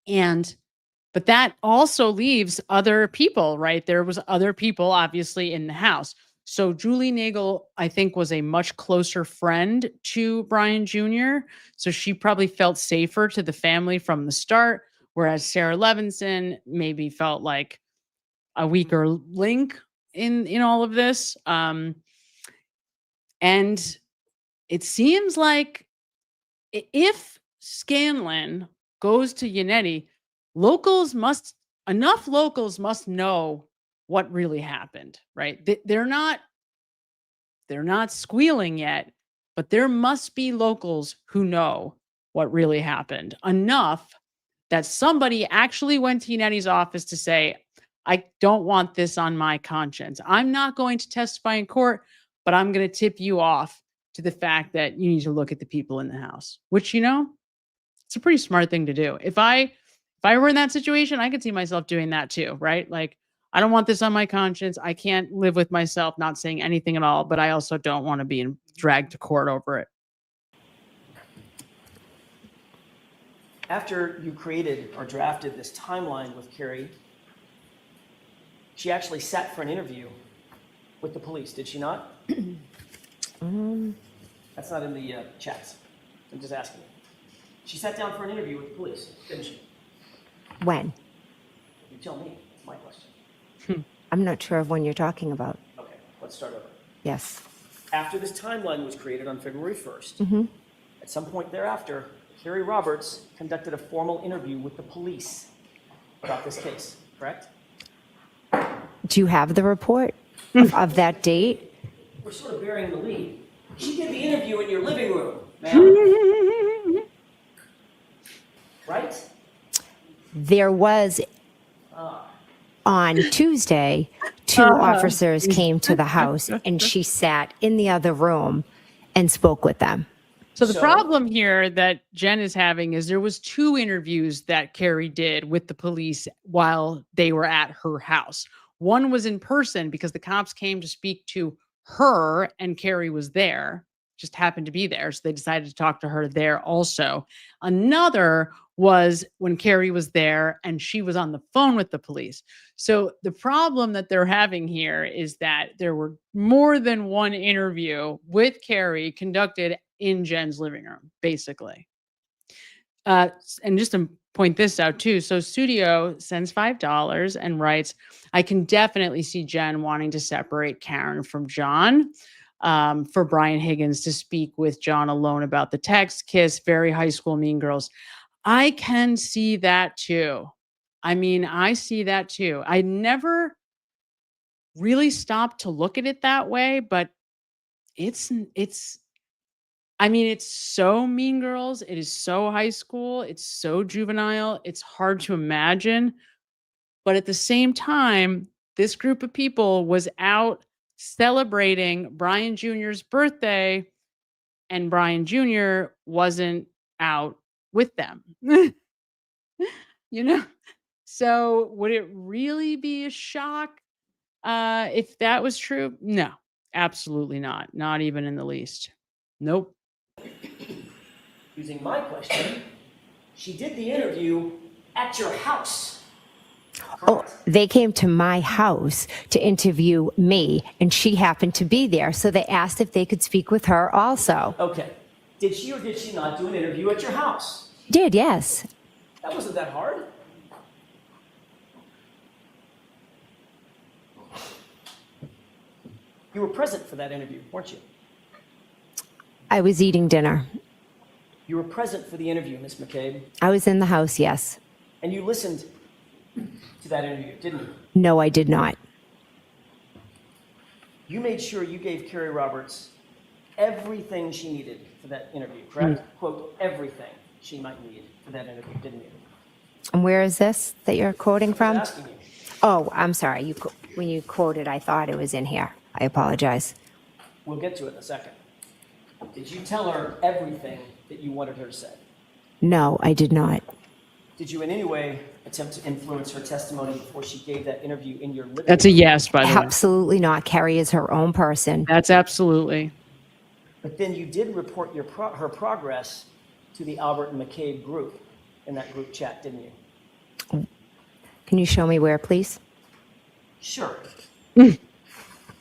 But that also leaves other people, right? There was other people obviously in the house. So Julie Nagel, I think, was a much closer friend to Brian Jr. So she probably felt safer to the family from the start, whereas Sarah Levinson maybe felt like a weaker link in all of this. And it seems like if Scanlon goes to Yannetti, enough locals must know what really happened, right? They're not squealing yet, but there must be locals who know what really happened enough that somebody actually went to Yannetti's office to say, I don't want this on my conscience. I'm not going to testify in court, but I'm going to tip you off to the fact that you need to look at the people in the house, which, it's a pretty smart thing to do. If I were in that situation, I could see myself doing that too, right? Like, I don't want this on my conscience. I can't live with myself not saying anything at all, but I also don't want to be dragged to court over it. After you created or drafted this timeline with Carrie, she actually sat for an interview with the police, did she not? That's not in the chats. I'm just asking you. She sat down for an interview with the police, didn't she? When? You tell me. It's my question. I'm not sure of when you're talking about. Okay, let's start over. Yes. After this timeline was created on February 1st, at some point thereafter, Carrie Roberts conducted a formal interview with the police about this case, correct? Do you have the report of that date? We're sort of burying the lead. She did the interview in your living room, ma'am. Right? There was, on Tuesday, two officers came to the house and she sat in the other room and spoke with them. So the problem here that Jen is having is there was 2 interviews that Carrie did with the police while they were at her house. One was in person because the cops came to speak to her and Carrie was there, just happened to be there. So they decided to talk to her there also. Another was when Carrie was there and she was on the phone with the police. So the problem that they're having here is that there were more than one interview with Carrie conducted in Jen's living room, basically. And just to point this out too, so Studio sends $5 and writes, I can definitely see Jen wanting to separate Karen from John, for Brian Higgins to speak with John alone about the text, kiss, very high school Mean Girls. I can see that too. I mean, I see that too. I never really stopped to look at it that way, but it's so Mean Girls. It is so high school. It's so juvenile. It's hard to imagine. But at the same time, this group of people was out celebrating Brian Jr.'s birthday, and Brian Jr. wasn't out with them. So would it really be a shock if that was true? No, absolutely not. Not even in the least. Nope. Using my question, she did the interview at your house. Oh, they came to my house to interview me, and she happened to be there. So they asked if they could speak with her also. Okay. Did she or did she not do an interview at your house? Did, yes. That wasn't that hard. You were present for that interview, weren't you? I was eating dinner. You were present for the interview, Ms. McCabe. I was in the house, yes. And you listened to that interview, didn't you? No, I did not. You made sure you gave Carrie Roberts everything she needed for that interview, correct? Quote, everything she might need for that interview, didn't you? And where is this that you're quoting from? I was asking you. Oh, I'm sorry. When you quoted, I thought it was in here. I apologize. We'll get to it in a second. Did you tell her everything that you wanted her to say? No, I did not. Did you in any way attempt to influence her testimony before she gave that interview in your living room? That's a yes, by the way. Absolutely not. Carrie is her own person. That's absolutely. But then you did report her progress to the Albert and McCabe group in that group chat, didn't you? Can you show me where, please? Sure. Isn't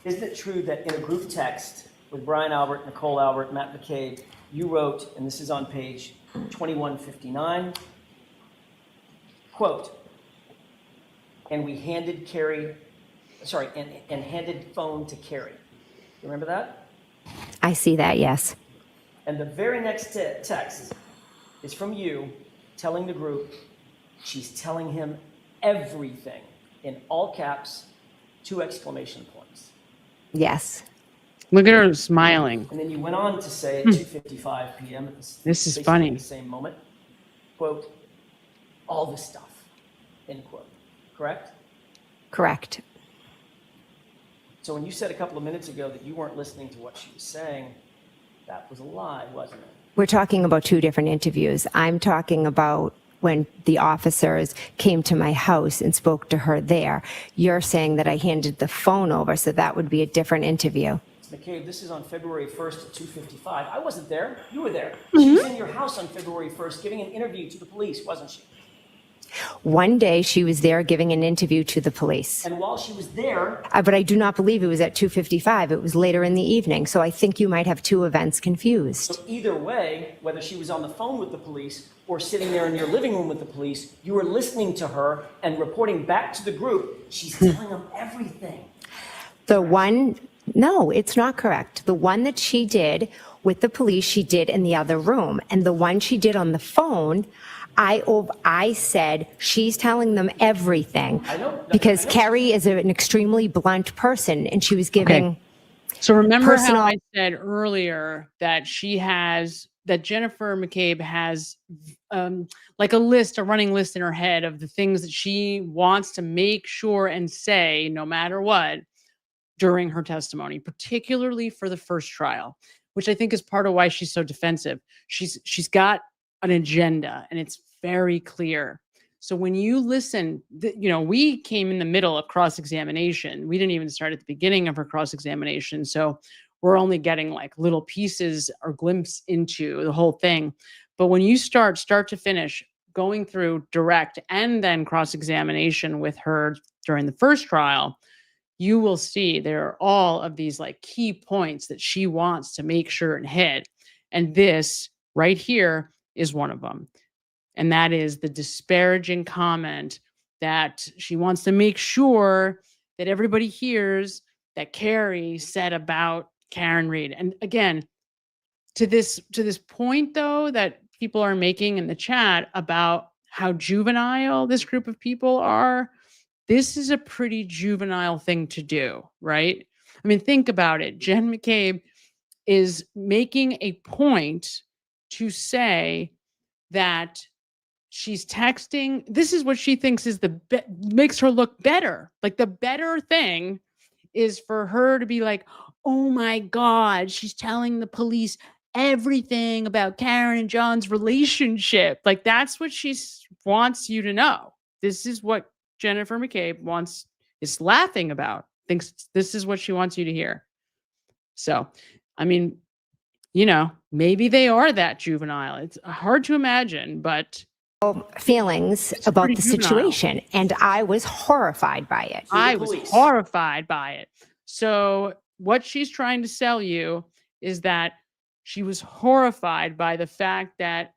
it true that in a group text with Brian Albert, Nicole Albert, Matt McCabe, you wrote, and this is on page 2159, quote, and we handed handed phone to Carrie. You remember that? I see that, yes. And the very next text is from you telling the group she's telling him everything in all caps, 2 exclamation points. Yes. Look at her smiling. And then you went on to say at 2:55 p.m. at This is basically funny. the same moment, quote, all this stuff, end quote. Correct? Correct. So when you said a couple of minutes ago that you weren't listening to what she was saying, that was a lie, wasn't it? We're talking about 2 different interviews. I'm talking about when the officers came to my house and spoke to her there. You're saying that I handed the phone over, so that would be a different interview. McCabe, this is on February 1st at 2:55. I wasn't there. You were there. She was in your house on February 1st giving an interview to the police, wasn't she? One day she was there giving an interview to the police. And while she was there, But I do not believe it was at 2:55. It was later in the evening. So I think you might have 2 events confused. so either way, whether she was on the phone with the police or sitting there in your living room with the police, you were listening to her and reporting back to the group. She's telling them everything. No, it's not correct. The one that she did with the police, she did in the other room. And the one she did on the phone, I said she's telling them everything. I know. Because Carrie is an extremely blunt person, and she was giving. Okay. So remember personal- how I said earlier that that Jennifer McCabe has like a running list in her head of the things that she wants to make sure and say no matter what during her testimony, particularly for the first trial, which I think is part of why she's so defensive. She's got an agenda, and it's very clear. So when you listen, we came in the middle of cross-examination. We didn't even start at the beginning of her cross-examination. So we're only getting like little pieces or glimpse into the whole thing. But when you start to finish, going through direct and then cross-examination with her during the first trial, you will see there are all of these like key points that she wants to make sure and hit. And this right here is one of them. And that is the disparaging comment that she wants to make sure that everybody hears that Carrie said about Karen Reed. And again, to this point though, that people are making in the chat about how juvenile this group of people are, this is a pretty juvenile thing to do, right? I mean, think about it. Jen McCabe is making a point to say that she's texting. This is what she thinks is makes her look better. Like the better thing is for her to be like, oh my God, she's telling the police everything about Karen and John's relationship. Like that's what she wants you to know. This is what Jennifer McCabe is laughing about, thinks this is what she wants you to hear. So, I mean, maybe they are that juvenile. It's hard to imagine, but feelings about the situation, and I was horrified by it. I was horrified by it. So what she's trying to sell you is that she was horrified by the fact that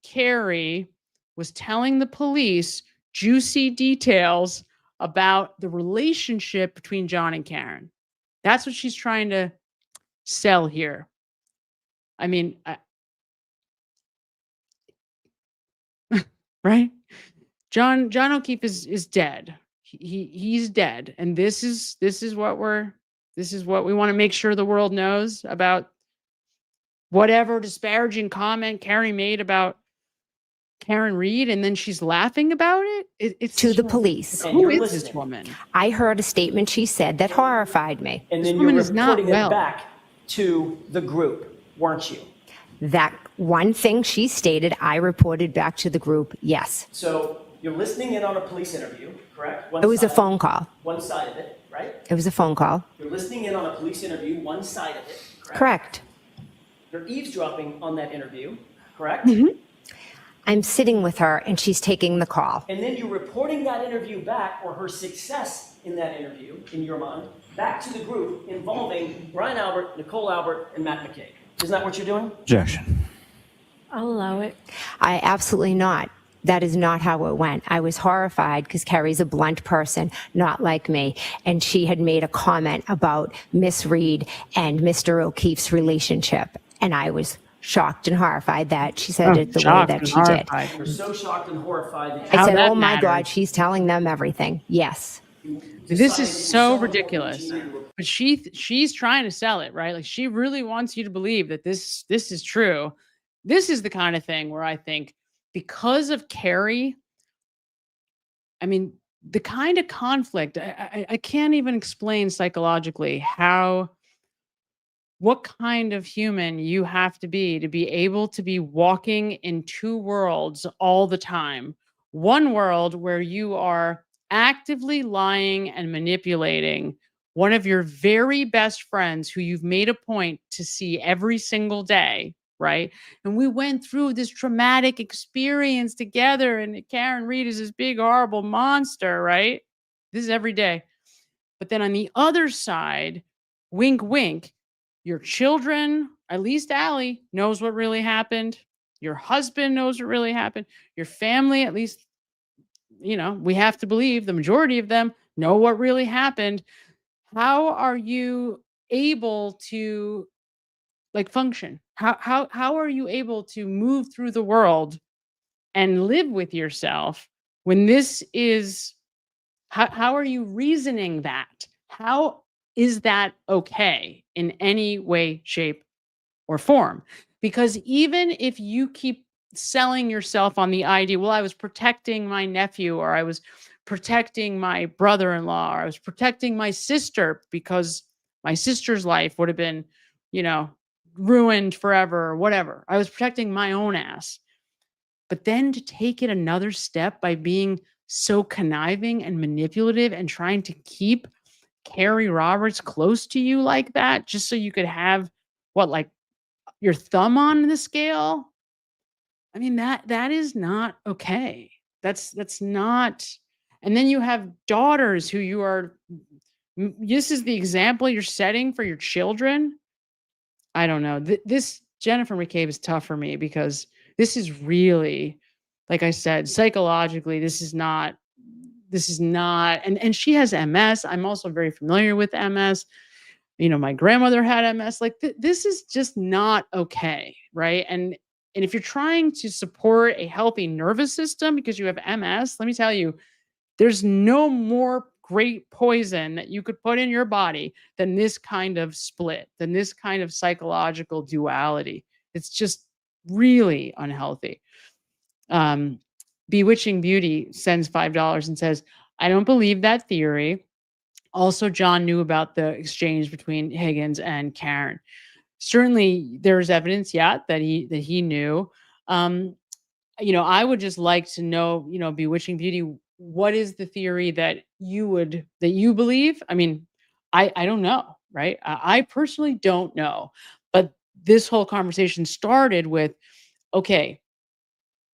Carrie was telling the police juicy details about the relationship between John and Karen. That's what she's trying to sell here. I mean, right? John O'Keefe is dead. He's dead, and this is what we want to make sure the world knows about whatever disparaging comment Carrie made about Karen Reed, and then she's laughing about it. It's to the police. Who is this woman? I heard a statement she said that horrified me. And then you're reporting it back to the group, weren't you? That one thing she stated, I reported back to the group, yes. So you're listening in on a police interview, correct? It was a phone call. One side of it, right? It was a phone call. You're listening in on a police interview, one side of it, correct? Correct. You're eavesdropping on that interview, correct? I'm sitting with her and she's taking the call. And then you're reporting that interview back, or her success in that interview, in your mind, back to the group involving Brian Albert, Nicole Albert, and Matt McCabe. Isn't that what you're doing? Objection. I'll allow it. I absolutely not. That is not how it went. I was horrified because Carrie's a blunt person, not like me. And she had made a comment about Miss Reed and Mr. O'Keefe's relationship. And I was shocked and horrified that she said it the way that she did. You're so shocked and horrified that I said, oh my God, she's telling them everything. Yes. This is so ridiculous. But she's trying to sell it, right? Like she really wants you to believe that this is true. This is the kind of thing where I think because of Carrie, I mean, the kind of conflict, I can't even explain psychologically what kind of human you have to be able to be walking in two worlds all the time. One world where you are actively lying and manipulating one of your very best friends who you've made a point to see every single day, right? And we went through this traumatic experience together, and Karen Reed is this big, horrible monster, right? This is every day. But then on the other side, wink, wink, your children, at least Allie, knows what really happened. Your husband knows what really happened. Your family, at least, we have to believe the majority of them know what really happened. How are you able to function? How are you able to move through the world and live with yourself when this is, how are you reasoning that? How is that okay in any way, shape, or form? Because even if you keep selling yourself on the idea, well, I was protecting my nephew, or I was protecting my brother-in-law, or I was protecting my sister because my sister's life would have been, ruined forever or whatever. I was protecting my own ass. But then to take it another step by being so conniving and manipulative and trying to keep Carrie Roberts close to you like that, just so you could have your thumb on the scale. I mean, that is not okay. That's not. And then you have daughters who this is the example you're setting for your children. I don't know. This Jennifer Mccabe is tough for me because this is really, like I said, psychologically, this is not, and she has MS. I'm also very familiar with MS. My grandmother had MS. This is just not okay, right? And if you're trying to support a healthy nervous system because you have MS, let me tell you, there's no more great poison that you could put in your body than this kind of split, than this kind of psychological duality. It's just really unhealthy. Bewitching Beauty sends $5 and says, I don't believe that theory. Also, John knew about the exchange between Higgins and Karen. Certainly, there's evidence, that he knew. I would just like to know, Bewitching Beauty, what is the theory that you believe? I mean, I don't know, right? I personally don't know. But this whole conversation started with, okay,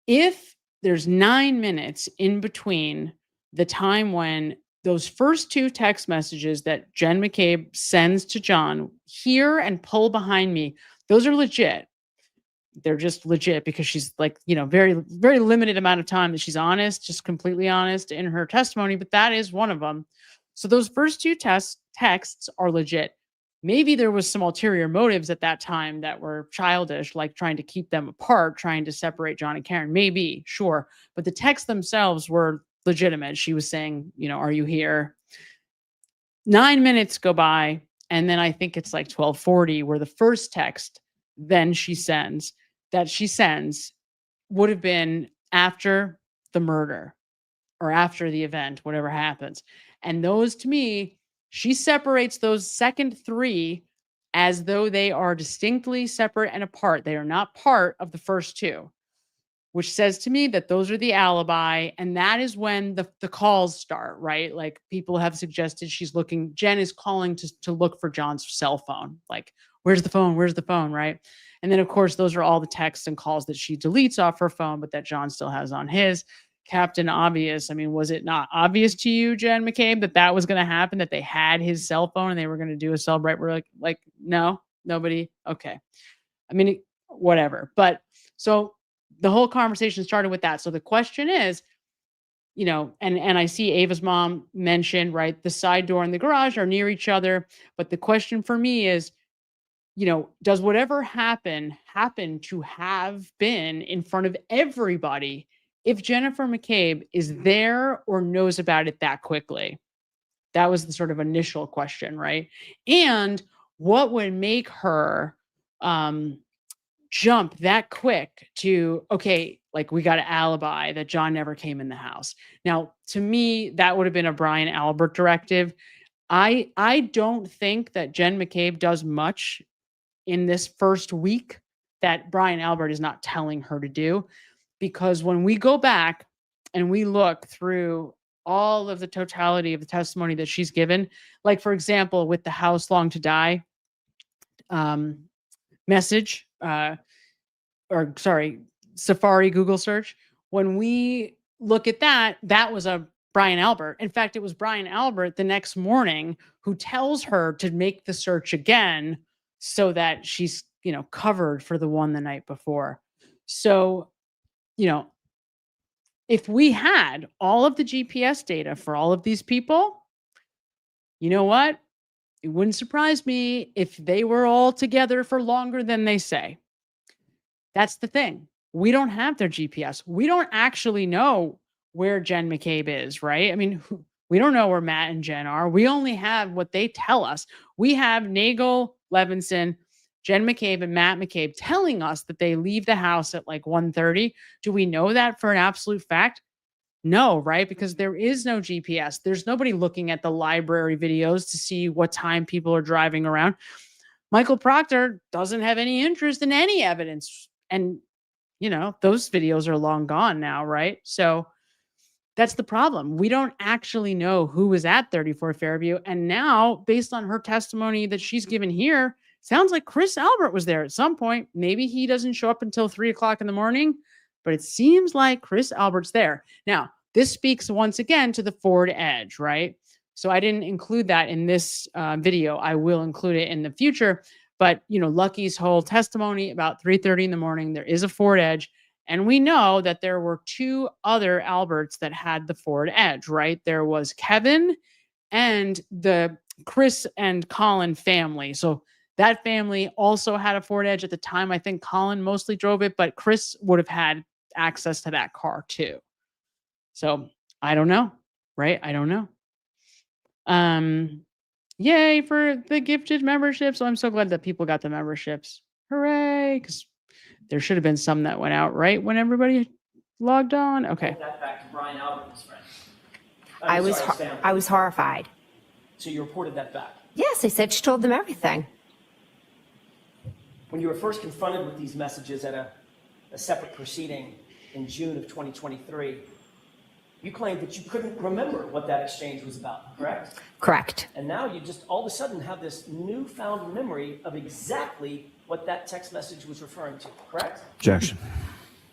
if there's 9 minutes in between the time when those first two text messages that Jen McCabe sends to John, hear and pull behind me, those are legit. They're just legit because she's very, very limited amount of time that she's honest, just completely honest in her testimony, but that is one of them. So those first two texts are legit. Maybe there was some ulterior motives at that time that were childish, like trying to keep them apart, trying to separate John and Karen. Maybe, sure. But the texts themselves were legitimate. She was saying, are you here? 9 minutes go by. And then I think it's 12:40 where the first text then she sends would have been after the murder or after the event, whatever happens. And those, to me, she separates those second three as though they are distinctly separate and apart. They are not part of the first two, which says to me that those are the alibi. And that is when the calls start, right? Like people have suggested Jen is calling to look for John's cell phone. Where's the phone? Where's the phone? Right. And then, of course, those are all the texts and calls that she deletes off her phone, but that John still has on his. Captain Obvious. I mean, was it not obvious to you, Jen McCabe, that that was going to happen, that they had his cell phone and they were going to do a celebrate? We're like, no, nobody. Okay. I mean, whatever. But so the whole conversation started with that. So the question is, you know, and I see Ava's mom mentioned, right, the side door and the garage are near each other. But the question for me is, you know, does whatever happen to have been in front of everybody if Jennifer McCabe is there or knows about it that quickly? That was the sort of initial question, right? And what would make her jump that quick to, okay, like we got an alibi that John never came in the house. Now, to me, that would have been a Brian Albert directive. I don't think that Jen McCabe does much in this first week that Brian Albert is not telling her to do, because when we go back and we look through all of the totality of the testimony that she's given, like for example, with the house long to die message, Safari Google search, when we look at that, that was a Brian Albert. In fact, it was Brian Albert the next morning who tells her to make the search again so that she's, you know, covered for the one the night before. So, you know, if we had all of the GPS data for all of these people, you know what? It wouldn't surprise me if they were all together for longer than they say. That's the thing. We don't have their GPS. We don't actually know where Jen McCabe is, right? I mean, we don't know where Matt and Jen are. We only have what they tell us. We have Nagel, Levinson, Jen McCabe, and Matt McCabe telling us that they leave the house at like 1:30. Do we know that for an absolute fact? No, right? Because there is no GPS. There's nobody looking at the library videos to see what time people are driving around. Michael Proctor doesn't have any interest in any evidence. And, you know, those videos are long gone now, right? So that's the problem. We don't actually know who was at 34 Fairview. And now, based on her testimony that she's given here, sounds like Chris Albert was there at some point. Maybe he doesn't show up until 3 o'clock in the morning, but it seems like Chris Albert's there. Now, this speaks once again to the Ford Edge, right? So I didn't include that in this video. I will include it in the future. But, you know, Lucky's whole testimony about 3:30 in the morning, there is a Ford Edge. And we know that there were 2 other Alberts that had the Ford Edge, right? There was Kevin and the Chris and Colin family. So that family also had a Ford Edge at the time. I think Colin mostly drove it, but Chris would have had access to that car too. So I don't know, right? I don't know. Yay for the gifted memberships. So I'm so glad that people got the memberships. Hooray. Because there should have been some that went out right when everybody logged on. Okay. That back to Brian Albert's friend. I was horrified. So you reported that back. Yes, I said she told them everything. When you were first confronted with these messages at a separate proceeding in June of 2023, you claimed that you couldn't remember what that exchange was about, correct? Correct. And now you just all of a sudden have this newfound memory of exactly what that text message was referring to, correct? Objection.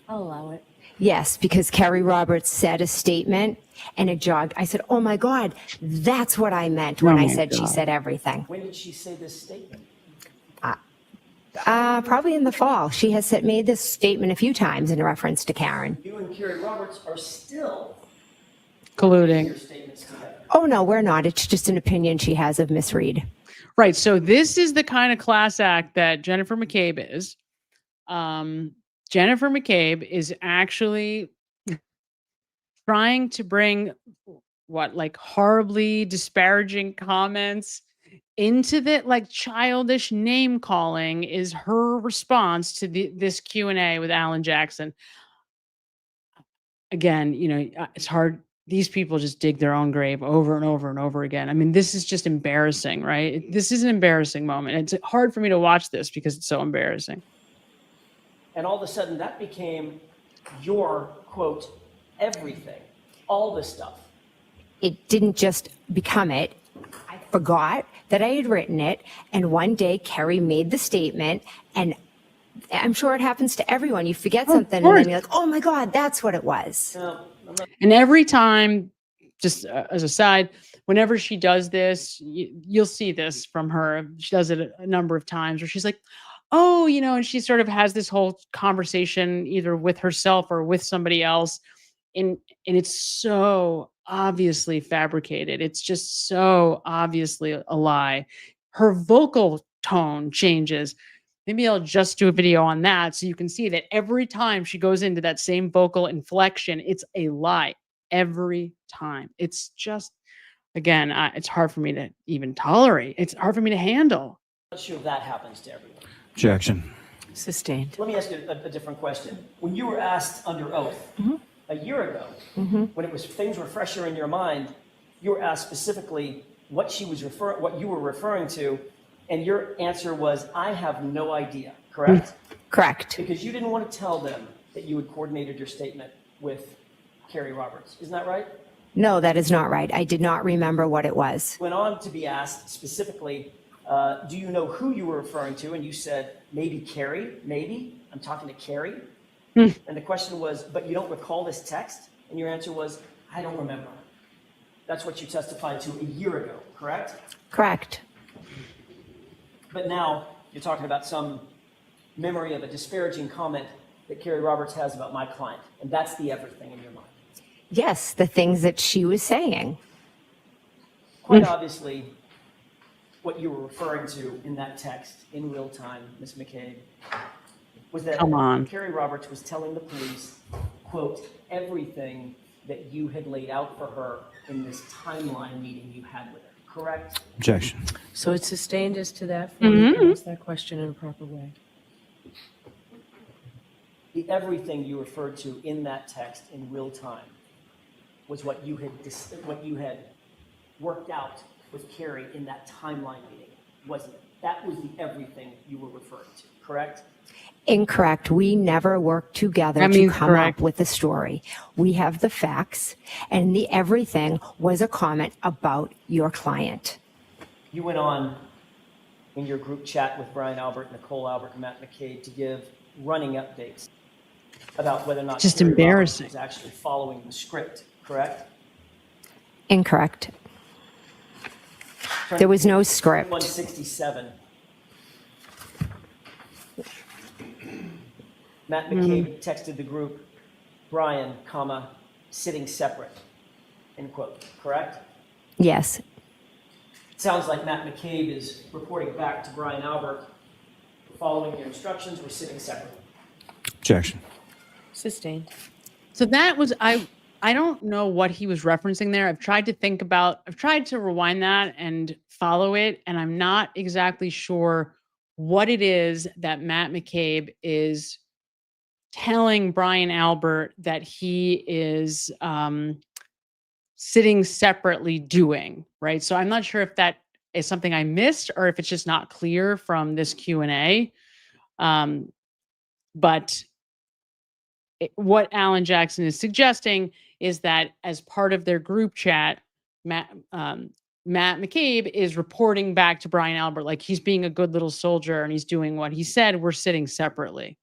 I'll allow it. Yes, because Kerry Roberts said a statement and it jogged. I said, oh my God, that's what I meant when I said she said everything. When did she say this statement? Probably in the fall. She has made this statement a few times in reference to Karen. You and Kerry Roberts are still colluding. Your statements together. Oh, no, we're not. It's just an opinion she has of Miss Reed. Right. So this is the kind of class act that Jennifer McCabe is. Jennifer McCabe is actually trying to bring like horribly disparaging comments into the like childish name calling is her response to this Q&A with Alan Jackson. Again, you know, it's hard. These people just dig their own grave over and over and over again. I mean, this is just embarrassing, right? This is an embarrassing moment. It's hard for me to watch this because it's so embarrassing. And all of a sudden that became your, quote, everything, all this stuff. It didn't just become it. I forgot that I had written it. And one day Kerry made the statement, and I'm sure it happens to everyone. You forget something and then you're like, oh my God, that's what it was. And every time, just as a side, whenever she does this, you'll see this from her. She does it a number of times where she's like, oh, and she sort of has this whole conversation either with herself or with somebody else. And it's so obviously fabricated. It's just so obviously a lie. Her vocal tone changes. Maybe I'll just do a video on that so you can see that every time she goes into that same vocal inflection, it's a lie every time. It's just, again, it's hard for me to even tolerate. It's hard for me to handle. I'm not sure if that happens to everyone. Objection. Sustained. Let me ask you a different question. When you were asked under oath a year ago, when things were fresher in your mind, you were asked specifically what you were referring to, and your answer was, I have no idea, correct? Correct. Because you didn't want to tell them that you had coordinated your statement with Kerry Roberts. Isn't that right? No, that is not right. I did not remember what it was. Went on to be asked specifically, do you know who you were referring to? And you said, maybe Kerry, maybe. I'm talking to Kerry. And the question was, but you don't recall this text? And your answer was, I don't remember. That's what you testified to a year ago, correct? Correct. But now you're talking about some memory of a disparaging comment that Kerry Roberts has about my client. And that's the everything in your mind. Yes, the things that she was saying. Quite obviously, what you were referring to in that text in real time, Ms. McCabe, was that Kerry Roberts was telling the police, quote, everything that you had laid out for her in this timeline meeting you had with her, correct? Objection. So it's sustained as to that. You can ask that question in a proper way. The everything you referred to in that text in real time was what you had worked out with Kerry in that timeline meeting, wasn't it? That was the everything you were referring to, correct? Incorrect. We never worked together to come up with the story. We have the facts, and the everything was a comment about your client. You went on in your group chat with Brian Albert, Nicole Albert, and Matt McCabe to give running updates about whether or not just Kerry embarrassing Roberts was actually following the script, correct? Incorrect. There was no script. 167. Matt McCabe texted the group, Brian, comma, sitting separate, end quote, correct? Yes. It sounds like Matt McCabe is reporting back to Brian Albert, following your instructions, we're sitting separate. Objection. Sustained. So that was, I don't know what he was referencing there. I've tried to rewind that and follow it, and I'm not exactly sure what it is that Matt McCabe is telling Brian Albert that he is sitting separately doing, right? So I'm not sure if that is something I missed or if it's just not clear from this Q&A. But what Alan Jackson is suggesting is that as part of their group chat, Matt McCabe is reporting back to Brian Albert like he's being a good little soldier and he's doing what he said. We're sitting separately.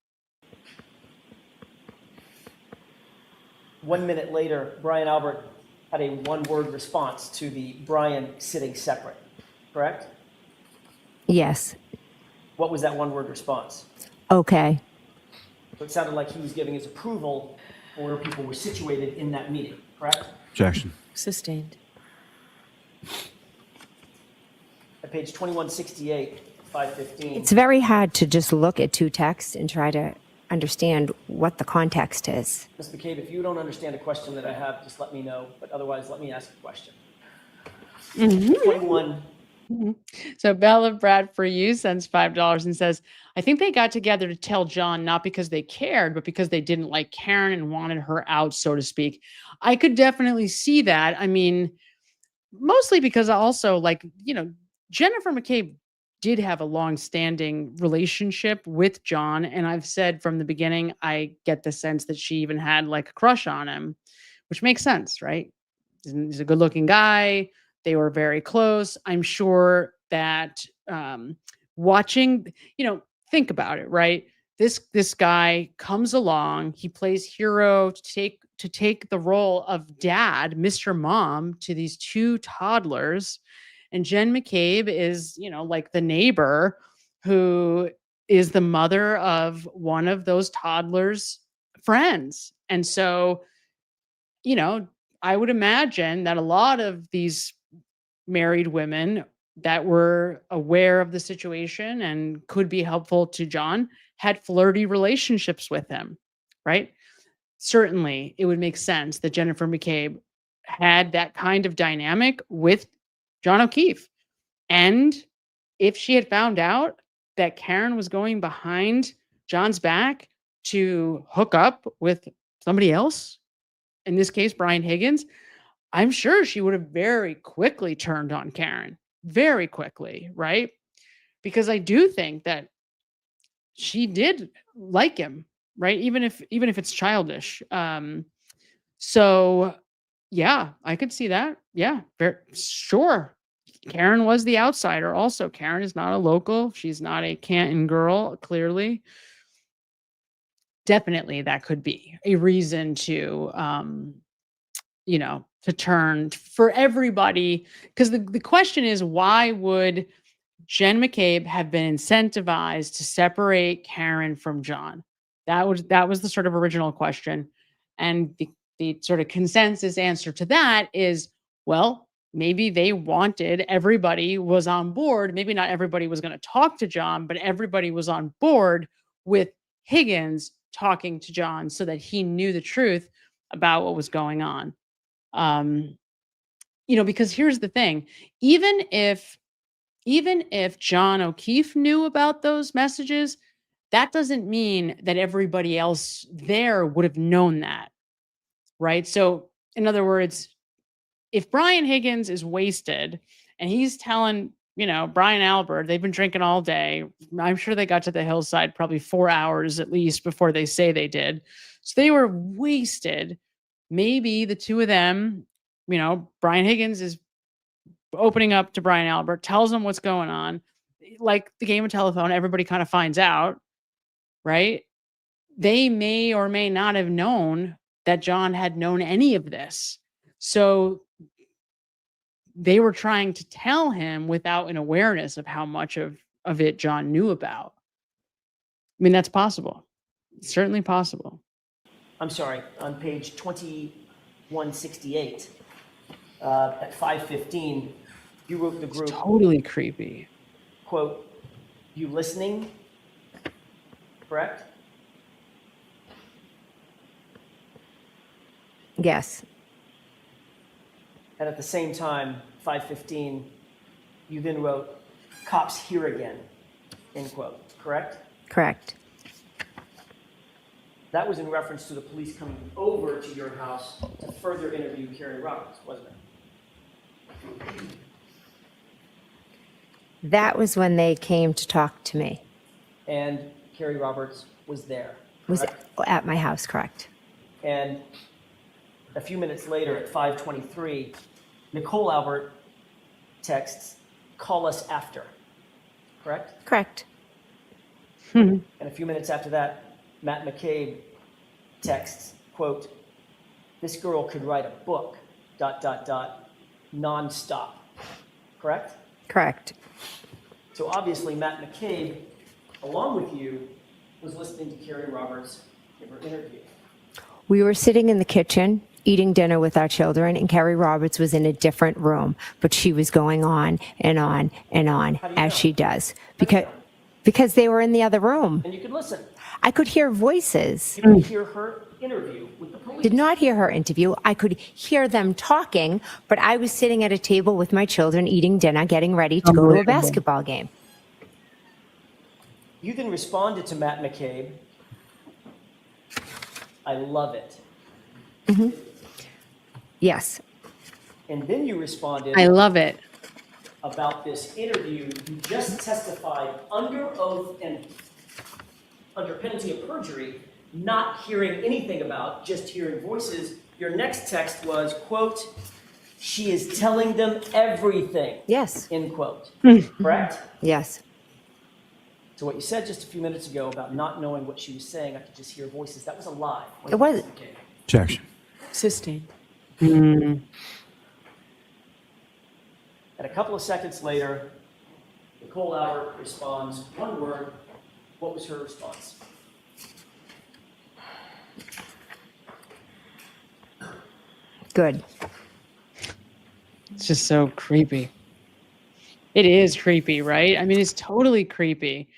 1 minute later, Brian Albert had a one-word response to the Brian sitting separate, correct? Yes. What was that one-word response? Okay. So it sounded like he was giving his approval for where people were situated in that meeting, correct? Objection. Sustained. At page 2168, 515. It's very hard to just look at two texts and try to understand what the context is. Ms. McCabe, if you don't understand a question that I have, just let me know. But otherwise, let me ask a question. 21. So Bella Brad for you sends $5 and says, I think they got together to tell John not because they cared, but because they didn't like Karen and wanted her out, so to speak. I could definitely see that. I mean, mostly because also, like, Jennifer Mccabe did have a long-standing relationship with John. And I've said from the beginning, I get the sense that she even had like a crush on him, which makes sense, right? He's a good-looking guy. They were very close. I'm sure that watching, think about it, right? This guy comes along, he plays hero to take the role of dad, Mr. Mom, to these two toddlers. And Jen McCabe is, like the neighbor who is the mother of one of those toddlers' friends. And so, I would imagine that a lot of these married women that were aware of the situation and could be helpful to John had flirty relationships with him, right? Certainly, it would make sense that Jennifer McCabe had that kind of dynamic with John O'Keefe. And if she had found out that Karen was going behind John's back to hook up with somebody else, in this case, Brian Higgins, I'm sure she would have very quickly turned on Karen, very quickly, right? Because I do think that she did like him, right? Even if it's childish. So yeah, I could see that. Yeah, sure. Karen was the outsider. Also, Karen is not a local. She's not a Canton girl, clearly. Definitely, that could be a reason to, to turn for everybody. Because the question is, why would Jen McCabe have been incentivized to separate Karen from John? That was the sort of original question. And the sort of consensus answer to that is, well, maybe they wanted, everybody was on board. Maybe not everybody was going to talk to John, but everybody was on board with Higgins talking to John so that he knew the truth about what was going on. Because here's the thing, even if John O'Keefe knew about those messages, that doesn't mean that everybody else there would have known that, right? So in other words, if Brian Higgins is wasted and he's telling, Brian Albert, they've been drinking all day. I'm sure they got to the hillside probably 4 hours at least before they say they did. So they were wasted. Maybe the two of them, Brian Higgins is opening up to Brian Albert, tells him what's going on. Like the game of telephone, everybody kind of finds out, right? They may or may not have known that John had known any of this. So they were trying to tell him without an awareness of how much of it John knew about. I mean, that's possible. It's certainly possible. I'm sorry, on page 2168, at 5:15, you wrote the group. It's totally creepy. Quote, "You listening?" Correct? Yes. And at the same time, 5:15, you then wrote, "Cops here again," end quote, correct? Correct. That was in reference to the police coming over to your house to further interview Carrie Roberts, wasn't it? That was when they came to talk to me. And Carrie Roberts was there. Was correct? at my house, correct. And a few minutes later at 5:23, Nicole Albert texts, "Call us after," correct? Correct. And a few minutes after that, Matt McCabe texts, quote, "This girl could write a book, ... nonstop," correct? Correct. So obviously Matt McCabe, along with you, was listening to Carrie Roberts in her interview. We were sitting in the kitchen eating dinner with our children, and Carrie Roberts was in a different room, but she was going on and on and on as she does because they were in the other room. And you could listen. I could hear voices. You could hear her interview with the police. Did not hear her interview. I could hear them talking, but I was sitting at a table with my children eating dinner, getting ready to go to a basketball game. You then responded to Matt McCabe, "I love it." Mm-hmm. Yes. And then you responded, I love it, about this interview you just testified under oath and under penalty of perjury, not hearing anything about, just hearing voices. Your next text was, quote, She is telling them everything. Yes. End quote. Correct? Yes. So what you said just a few minutes ago about not knowing what she was saying, I could just hear voices. That was a lie. It was. Objection. Sustained. And a couple of seconds later, Nicole Albert responds, one word. What was her response? Good. It's just so creepy. It is creepy, right? I mean, it's totally creepy.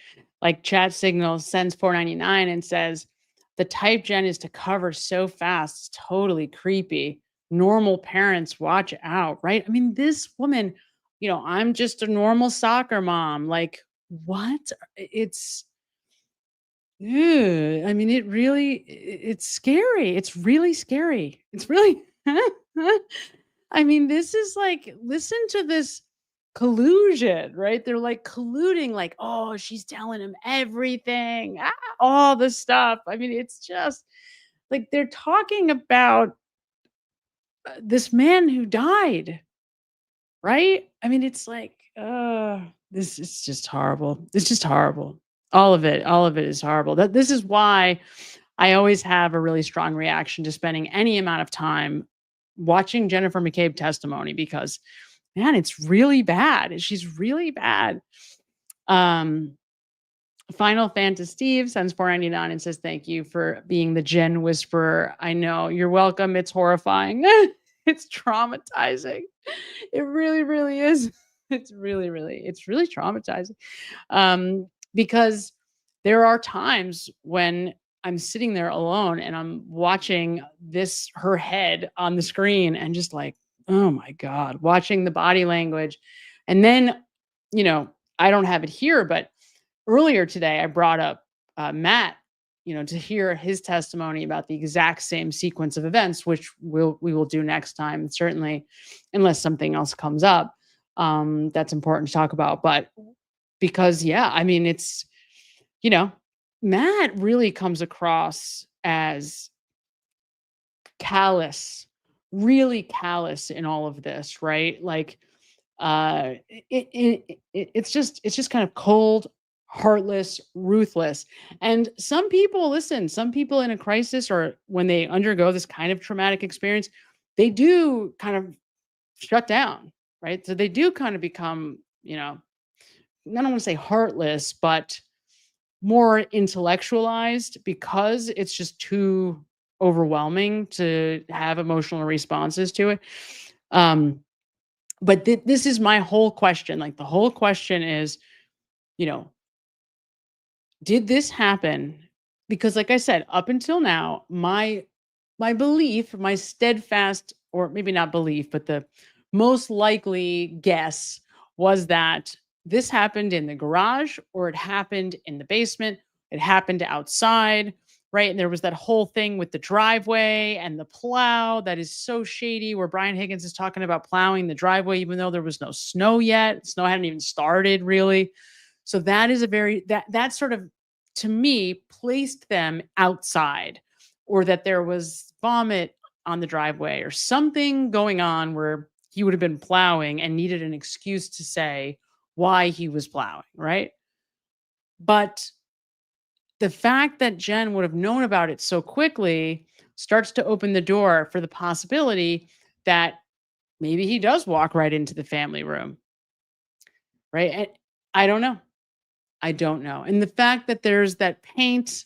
Like Chat Signal sends 499 and says, the type Jen is to cover so fast. It's totally creepy. Normal parents, watch out, right? I mean, this woman, I'm just a normal soccer mom. Like, what? It's, I mean, it's scary. It's really scary. It's really, I mean, this is like, listen to this collusion, right? They're like colluding, like, oh, she's telling him everything, all the stuff. I mean, it's just like they're talking about this man who died, right? I mean, it's like, this is just horrible. It's just horrible. All of it is horrible. This is why I always have a really strong reaction to spending any amount of time watching Jennifer Mccabe testimony, because man, it's really bad. She's really bad. Final Fantasy Steve sends 499 and says, thank you for being the Jen whisperer. I know. You're welcome. It's horrifying. It's traumatizing. It really, really is. It's really traumatizing. Because there are times when I'm sitting there alone and I'm watching her head on the screen and just like, oh my God, watching the body language. And then, I don't have it here, but earlier today I brought up Matt, to hear his testimony about the exact same sequence of events, which we will do next time, certainly, unless something else comes up that's important to talk about. But because, yeah, I mean, it's, Matt really comes across as callous, really callous in all of this, right? Like, it's just kind of cold, heartless, ruthless. And some people in a crisis, or when they undergo this kind of traumatic experience, they do kind of shut down, right? So they do kind of become, I don't want to say heartless, but more intellectualized, because it's just too overwhelming to have emotional responses to it. But this is my whole question. Like, the whole question is, did this happen? Because like I said, up until now, my belief, my steadfast, or maybe not belief, but the most likely guess was that this happened in the garage, or it happened in the basement. It happened outside, right? And there was that whole thing with the driveway and the plow that is so shady, where Brian Higgins is talking about plowing the driveway, even though there was no snow yet. Snow hadn't even started, really. So that is that sort of, to me, placed them outside, or that there was vomit on the driveway or something going on where he would have been plowing and needed an excuse to say why he was plowing, right? But the fact that Jen would have known about it so quickly starts to open the door for the possibility that maybe he does walk right into the family room, right? And I don't know. And the fact that there's that paint,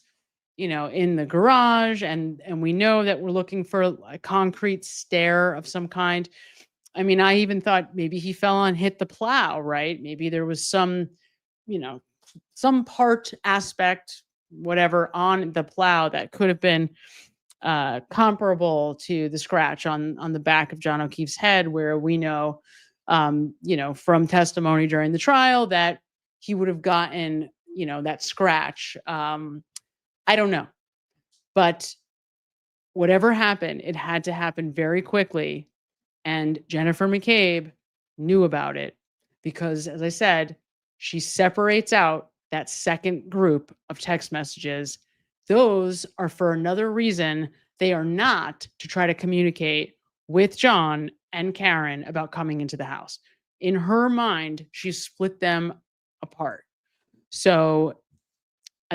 in the garage, and we know that we're looking for a concrete stair of some kind. I mean, I even thought maybe he fell and hit the plow, right? Maybe there was some, some part, aspect, whatever, on the plow that could have been comparable to the scratch on the back of John O'Keefe's head, where we know, from testimony during the trial, that he would have gotten, that scratch. I don't know. But whatever happened, it had to happen very quickly. And Jennifer Mccabe knew about it, because, as I said, she separates out that second group of text messages. Those are for another reason. They are not to try to communicate with John and Karen about coming into the house. In her mind, she split them apart. So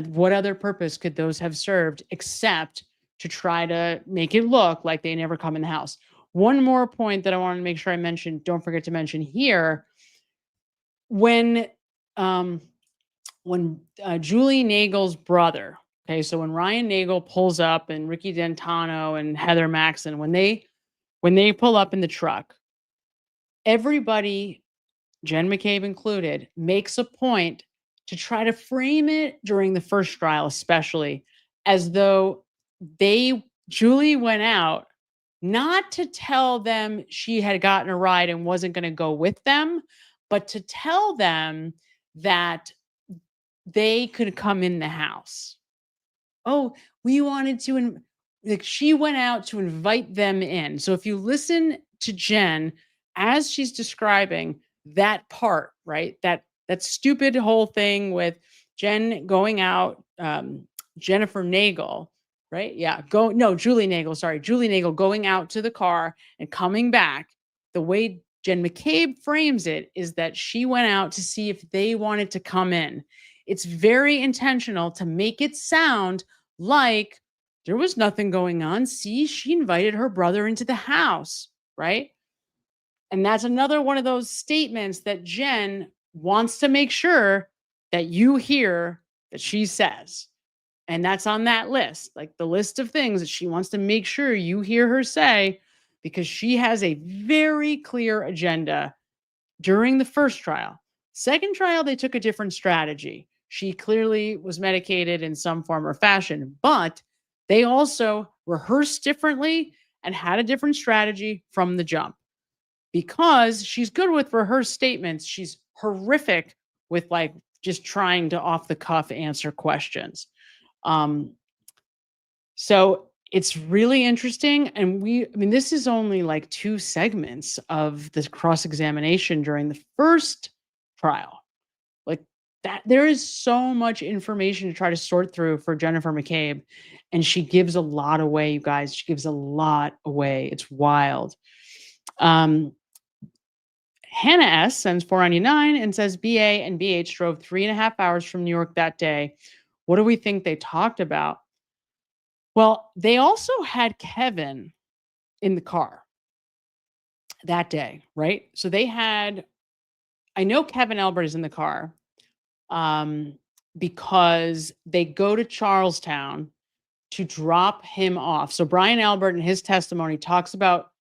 what other purpose could those have served except to try to make it look like they never come in the house? One more point that I want to make sure I mention, don't forget to mention here, when Julie Nagel's brother, okay, so when Ryan Nagel pulls up and Ricky Dentano and Heather Maxson, when they pull up in the truck, everybody, Jen McCabe included, makes a point to try to frame it during the first trial, especially as though Julie went out not to tell them she had gotten a ride and wasn't going to go with them, but to tell them that they could come in the house. Oh, we wanted to, like, she went out to invite them in. So if you listen to Jen as she's describing that part, right? That stupid whole thing with Jen going out, Jennifer Nagel, right? Yeah, Julie Nagel, sorry. Julie Nagel going out to the car and coming back. The way Jen McCabe frames it is that she went out to see if they wanted to come in. It's very intentional to make it sound like there was nothing going on. See, she invited her brother into the house, right? And that's another one of those statements that Jen wants to make sure that you hear that she says. And that's on that list, like the list of things that she wants to make sure you hear her say, because she has a very clear agenda during the first trial. Second trial, they took a different strategy. She clearly was medicated in some form or fashion, but they also rehearsed differently and had a different strategy from the jump. Because she's good with rehearsed statements, she's horrific with like just trying to off the cuff answer questions. So it's really interesting. And this is only like 2 segments of the cross-examination during the first trial. Like that, there is so much information to try to sort through for Jennifer McCabe. And she gives a lot away, you guys. She gives a lot away. It's wild. Hannah S. sends 499 and says BA and BH drove 3.5 hours from New York that day. What do we think they talked about? Well, they also had Kevin in the car that day, right? So they had, I know Kevin Albert is in the car because they go to Charlestown to drop him off. So Brian Albert in his testimony talks about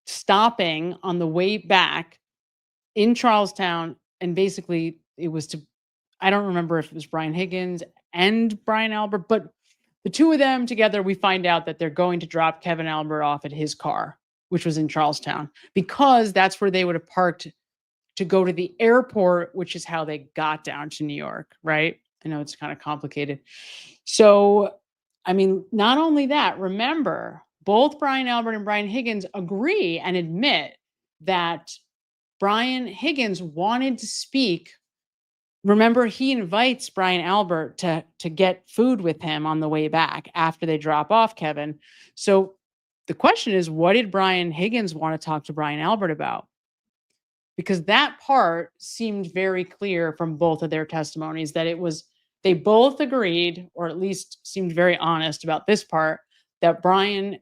stopping on the way back in Charlestown, and basically it was to, I don't remember if it was Brian Higgins and Brian Albert, but the two of them together, we find out that they're going to drop Kevin Albert off at his car, which was in Charlestown, because that's where they would have parked to go to the airport, which is how they got down to New York, right? I know it's kind of complicated. So, I mean, not only that, remember, both Brian Albert and Brian Higgins agree and admit that Brian Higgins wanted to speak. Remember, he invites Brian Albert to get food with him on the way back after they drop off Kevin. So the question is, what did Brian Higgins want to talk to Brian Albert about? Because that part seemed very clear from both of their testimonies that it was, they both agreed, or at least seemed very honest about this part, that Brian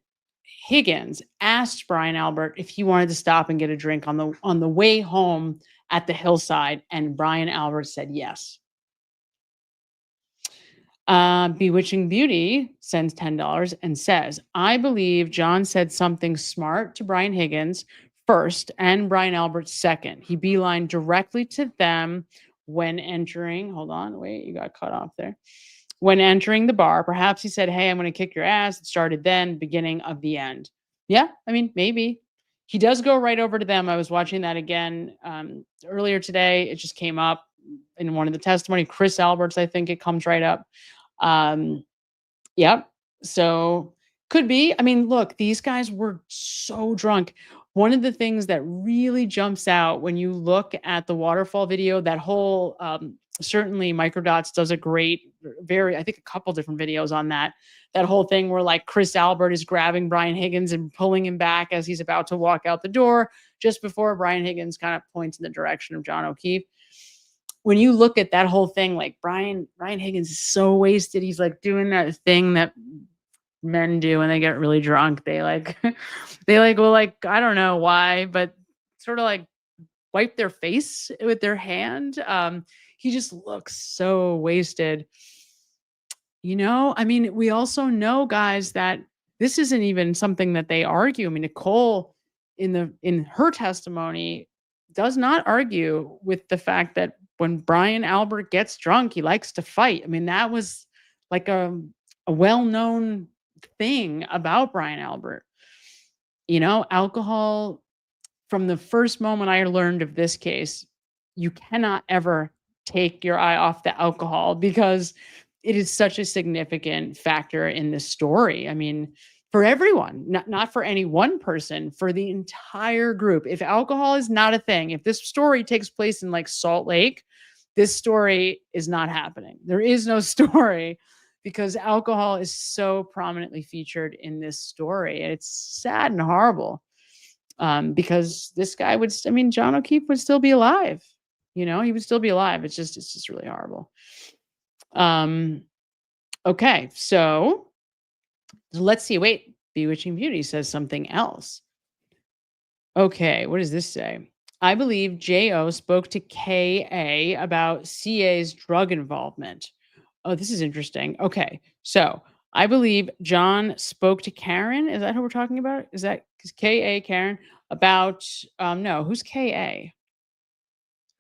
Higgins asked Brian Albert if he wanted to stop and get a drink on the way home at the hillside, and Brian Albert said yes. Bewitching Beauty sends $10 and says, I believe John said something smart to Brian Higgins first and Brian Albert second. He beelined directly to them when entering. Hold on, wait, you got cut off there. When entering the bar, perhaps he said, hey, I'm going to kick your ass. It started then, beginning of the end. Yeah, I mean, maybe. He does go right over to them. I was watching that again earlier today. It just came up in one of the testimony. Chris Alberts, I think it comes right up. Yep. So could be. I mean, look, these guys were so drunk. One of the things that really jumps out when you look at the waterfall video, that whole certainly Microdots does a great, I think a couple different videos on that whole thing where like Chris Albert is grabbing Brian Higgins and pulling him back as he's about to walk out the door, just before Brian Higgins kind of points in the direction of John O'Keefe. When you look at that whole thing, like Brian Higgins is so wasted. He's like doing that thing that men do when they get really drunk. They like, will like, I don't know why, but sort of like wipe their face with their hand. He just looks so wasted. I mean, we also know, guys, that this isn't even something that they argue. I mean, Nicole in her testimony does not argue with the fact that when Brian Albert gets drunk, he likes to fight. I mean, that was like a well-known thing about Brian Albert. Alcohol, from the first moment I learned of this case, you cannot ever take your eye off the alcohol because it is such a significant factor in this story. I mean, for everyone, not for any one person, for the entire group. If alcohol is not a thing, if this story takes place in like Salt Lake, this story is not happening. There is no story because alcohol is so prominently featured in this story. And it's sad and horrible because this guy John O'Keefe would still be alive. He would still be alive. It's just really horrible. Okay, so let's see. Wait, Bewitching Beauty says something else. Okay, what does this say? I believe J.O. spoke to K.A. about C.A.'s drug involvement. Oh, this is interesting. Okay, so I believe John spoke to Karen. Is that who we're talking about? Is K.A. Karen about, no, who's K.A.?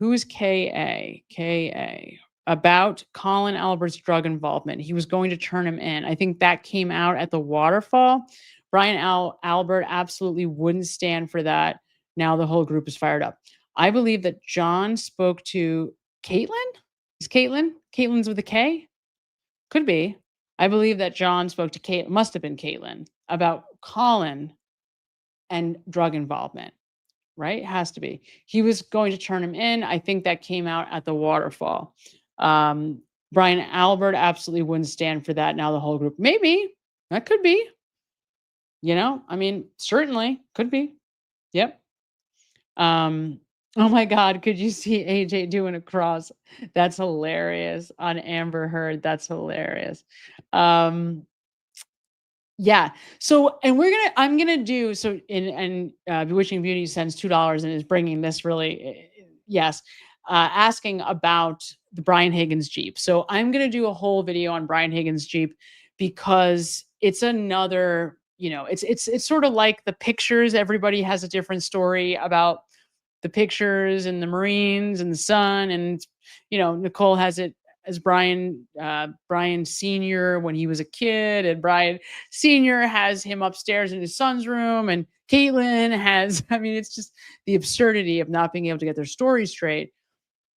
Who is K.A.? K.A. About Colin Albert's drug involvement. He was going to turn him in. I think that came out at the waterfall. Brian Albert absolutely wouldn't stand for that. Now the whole group is fired up. I believe that John spoke to Caitlin. Is Caitlin? Caitlin's with a K? Could be. I believe that John spoke to Kate. Must have been Caitlin about Colin and drug involvement. Right? Has to be. He was going to turn him in. I think that came out at the waterfall. Brian Albert absolutely wouldn't stand for that. Now the whole group, maybe that could be, I mean, certainly could be. Yep. Oh my God. Could you see AJ doing a cross? That's hilarious on Amber Heard. That's hilarious. Yeah. So, and I'm going to do, so Bewitching Beauty sends $2 and is bringing this really, yes, asking about the Brian Higgins Jeep. So I'm going to do a whole video on Brian Higgins Jeep because it's another, it's sort of like the pictures. Everybody has a different story about the pictures and the Marines and the sun. And, Nicole has it as Brian Sr. when he was a kid, and Brian Sr. has him upstairs in his son's room, and Caitlin has, it's just the absurdity of not being able to get their story straight.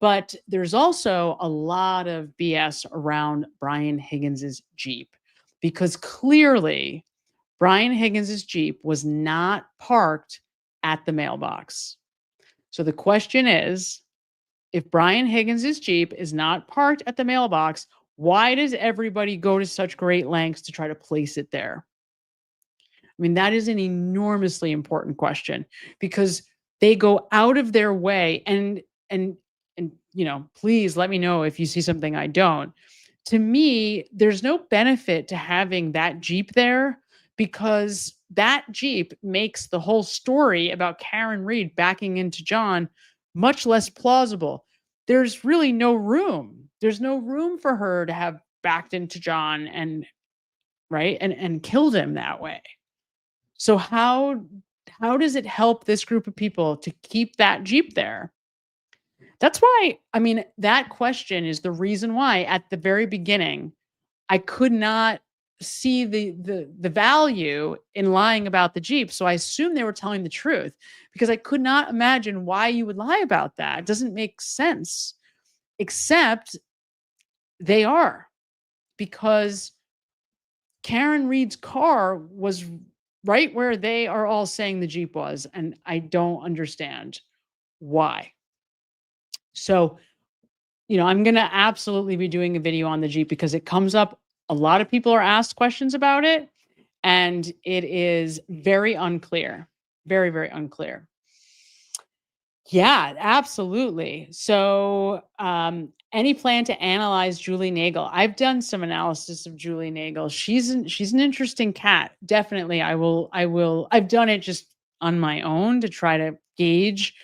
But there's also a lot of BS around Brian Higgins's Jeep, because clearly Brian Higgins's Jeep was not parked at the mailbox. So the question is, if Brian Higgins's Jeep is not parked at the mailbox, why does everybody go to such great lengths to try to place it there? That is an enormously important question, because they go out of their way, and please let me know if you see something I don't. To me, there's no benefit to having that Jeep there, because that Jeep makes the whole story about Karen Read backing into John much less plausible. There's really no room. There's no room for her to have backed into John and killed him that way. So how does it help this group of people to keep that Jeep there? That's why, that question is the reason why at the very beginning, I could not see the value in lying about the Jeep. So I assumed they were telling the truth, because I could not imagine why you would lie about that. It doesn't make sense, except they are, because Karen Read's car was right where they are all saying the Jeep was. And I don't understand why. So, I'm going to absolutely be doing a video on the Jeep because it comes up. A lot of people are asked questions about it, and it is very unclear. Very, very unclear. Yeah, absolutely. So, any plan to analyze Julie Nagel? I've done some analysis of Julie Nagel. She's an interesting cat. Definitely, I will. I've done it just on my own to try to gauge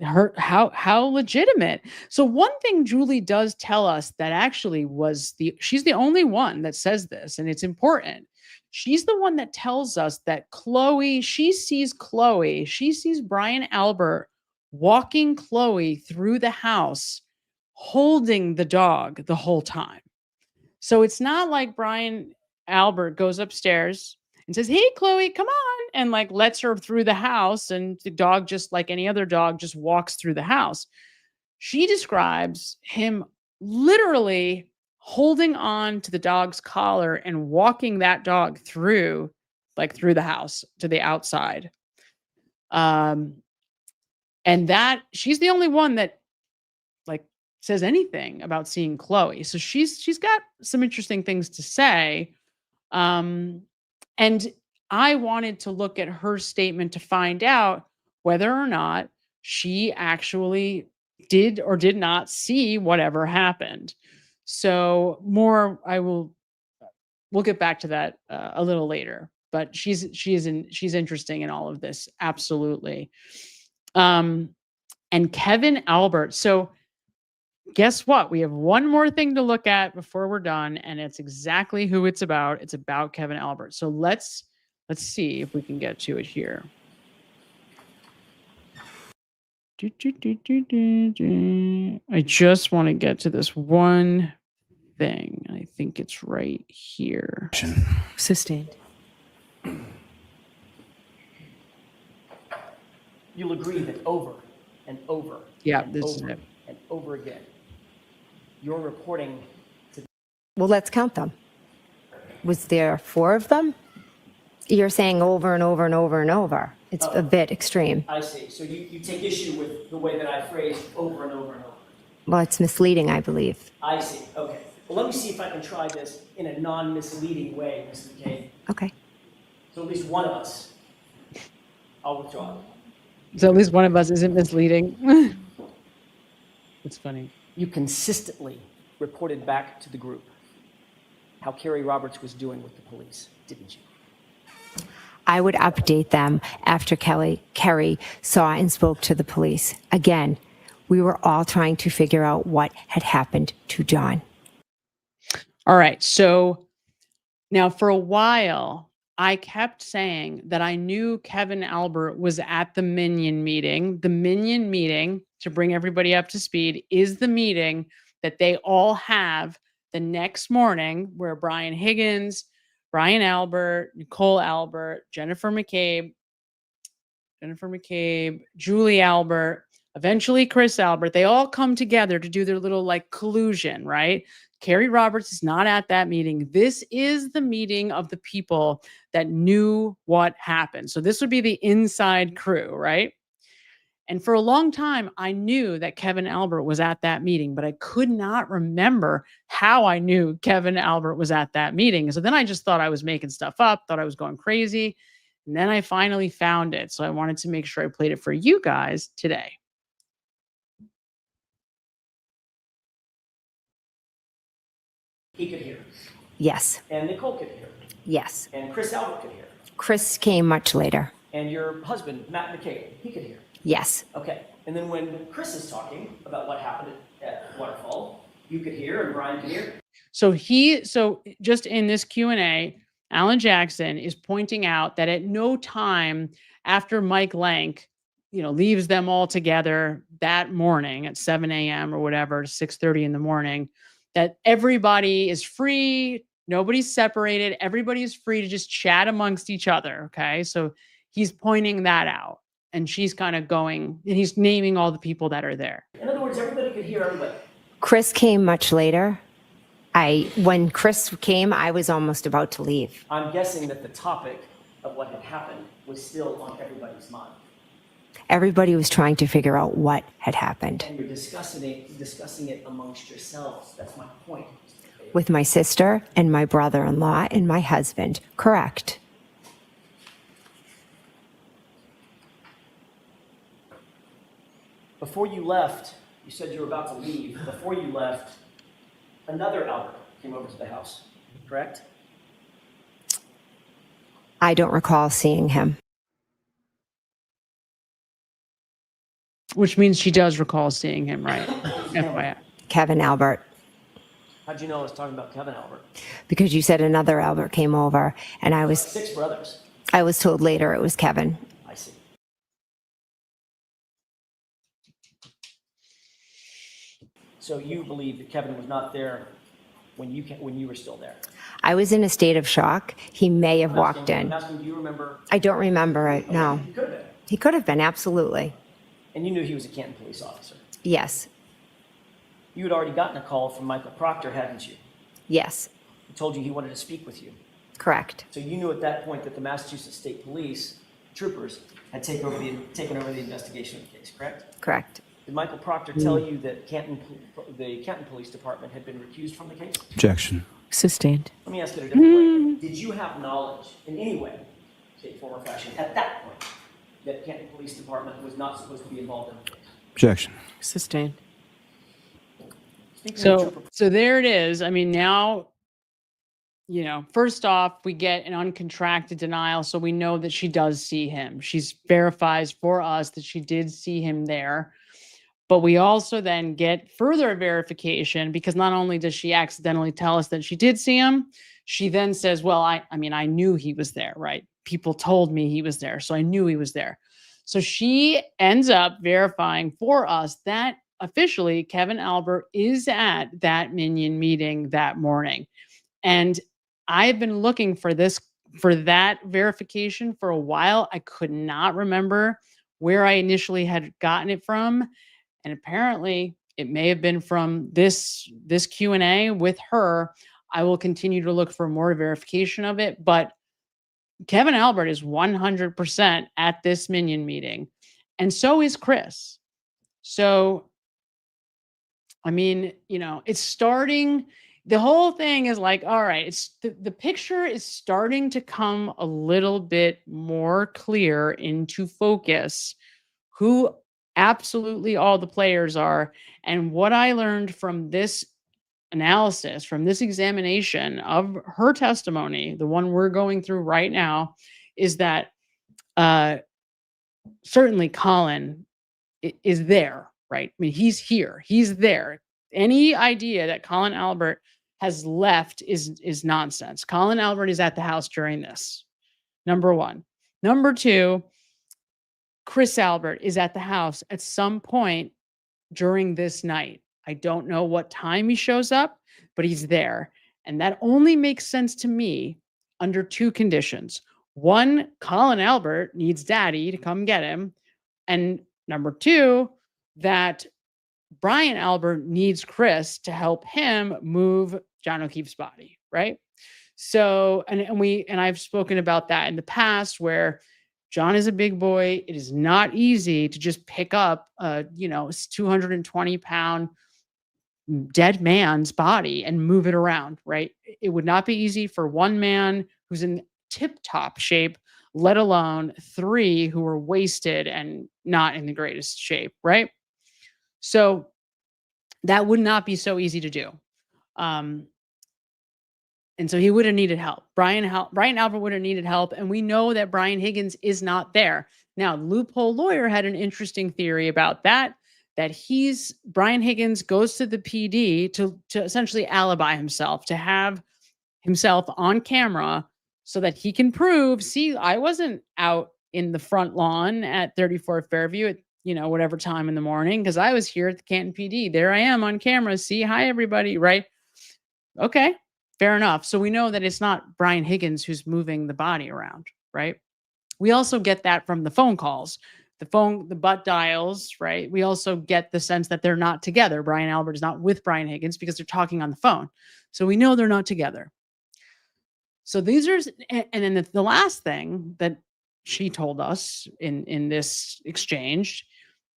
her how legitimate. So one thing Julie does tell us that actually she's the only one that says this, and it's important. She's the one that tells us that she sees Brian Albert walking Chloe through the house holding the dog the whole time. So it's not like Brian Albert goes upstairs and says, "Hey, Chloe, come on," and like lets her through the house, and the dog, just like any other dog, just walks through the house. She describes him literally holding on to the dog's collar and walking that dog through the house to the outside. And that she's the only one that like says anything about seeing Chloe. So she's got some interesting things to say. And I wanted to look at her statement to find out whether or not she actually did or did not see whatever happened. So we'll get back to that a little later, but she's interesting in all of this. Absolutely. And Kevin Albert. So guess what? We have one more thing to look at before we're done, and it's exactly who it's about. It's about Kevin Albert. So let's see if we can get to it here. I just want to get to this one thing. I think it's right here. Sustained. You'll agree that over and over this is it. and over again, you're reporting to... Well, let's count them. Was there 4 of them? You're saying over and over and over and over. It's a bit extreme. I see. So you take issue with the way that I phrased over and over and over. Well, it's misleading, I believe. I see. Okay. Well, let me see if I can try this in a non-misleading way, Ms. McCabe. Okay. So at least one of us, I'll withdraw. So at least one of us isn't misleading. It's funny. You consistently reported back to the group how Carrie Roberts was doing with the police, didn't you? I would update them after Kerry saw and spoke to the police. Again, we were all trying to figure out what had happened to John. All right. So now for a while, I kept saying that I knew Kevin Albert was at the Minion meeting. The Minion meeting, to bring everybody up to speed, is the meeting that they all have the next morning where Brian Higgins, Brian Albert, Nicole Albert, Jennifer Mccabe, Julie Albert, eventually Chris Albert, they all come together to do their little like collusion, right? Carrie Roberts is not at that meeting. This is the meeting of the people that knew what happened. So this would be the inside crew, right? And for a long time, I knew that Kevin Albert was at that meeting, but I could not remember how I knew Kevin Albert was at that meeting. So then I just thought I was making stuff up, thought I was going crazy. And then I finally found it. So I wanted to make sure I played it for you guys today. He could hear. Yes. And Nicole could hear. Yes. And Chris Albert could hear. Chris came much later. And your husband, Matt McCabe, he could hear. Yes. Okay. And then when Chris is talking about what happened at Waterfall, you could hear and Brian could hear. So just in this Q&A, Alan Jackson is pointing out that at no time after Mike Lank, leaves them all together that morning at 7 a.m. or whatever, 6:30 in the morning, that everybody is free. Nobody's separated. Everybody's free to just chat amongst each other. Okay. So he's pointing that out. And she's kind of going, and he's naming all the people that are there. In other words, everybody could hear everybody. Chris came much later. When Chris came, I was almost about to leave. I'm guessing that the topic of what had happened was still on everybody's mind. Everybody was trying to figure out what had happened. And you're discussing it amongst yourselves. That's my point. With my sister and my brother-in-law and my husband. Correct. Before you left, you said you were about to leave. Before you left, another Albert came over to the house, correct? I don't recall seeing him. Which means she does recall seeing him, right? FYI. Kevin Albert. How'd you know I was talking about Kevin Albert? Because you said another Albert came over, and I was 6 brothers. I was told later it was Kevin. I see. So you believe that Kevin was not there when you were still there? I was in a state of shock. He may have walked I'm in. asking, do you remember? I don't remember it, no. He could have been. He could have been, absolutely. And you knew he was a Canton police officer. Yes. You had already gotten a call from Michael Proctor, hadn't you? Yes. He told you he wanted to speak with you. Correct. So you knew at that point that the Massachusetts State Police troopers had taken over the investigation of the case, correct? Correct. Did Michael Proctor tell you that the Canton Police Department had been recused from the case? Objection. Sustained. Let me ask it a different way. Did you have knowledge in any way, shape, form, or fashion, at that point, that Canton Police Department was not supposed to be involved in the case? Objection. Sustained. So there it is. I mean, now, first off, we get an uncontracted denial. So we know that she does see him. She's verifies for us that she did see him there. But we also then get further verification because not only does she accidentally tell us that she did see him, she then says, well, I knew he was there, right? People told me he was there. So I knew he was there. So she ends up verifying for us that officially Kevin Albert is at that Minion meeting that morning. And I've been looking for that verification for a while. I could not remember where I initially had gotten it from. And apparently it may have been from this Q&A with her. I will continue to look for more verification of it, but Kevin Albert is 100% at this Minion meeting. And so is Chris. So, it's starting, the whole thing is like, all right, it's the picture is starting to come a little bit more clear into focus who absolutely all the players are. And what I learned from this analysis, from this examination of her testimony, the one we're going through right now, is that certainly Colin is there, right? I mean, he's here, he's there. Any idea that Colin Albert has left is nonsense. Colin Albert is at the house during this, number one. Number two, Chris Albert is at the house at some point during this night. I don't know what time he shows up, but he's there. And that only makes sense to me under 2 conditions. One, Colin Albert needs daddy to come get him. And number 2, that Brian Albert needs Chris to help him move John O'Keefe's body, right? So, and I've spoken about that in the past where John is a big boy. It is not easy to just pick up a 220-pound dead man's body and move it around, right? It would not be easy for one man who's in tip-top shape, let alone 3 who are wasted and not in the greatest shape, right? So that would not be so easy to do. And so he would have needed help. Brian Albert would have needed help. And we know that Brian Higgins is not there. Now, Loophole Lawyer had an interesting theory about that Brian Higgins goes to the PD to essentially alibi himself, to have himself on camera so that he can prove, see, I wasn't out in the front lawn at 34 Fairview at, whatever time in the morning, because I was here at the Canton PD. There I am on camera. See, hi, everybody, right? Okay. Fair enough. So we know that it's not Brian Higgins who's moving the body around, right? We also get that from the phone calls, the butt dials, right? We also get the sense that they're not together. Brian Albert is not with Brian Higgins because they're talking on the phone. So we know they're not together. So these are, and then the last thing that she told us in this exchange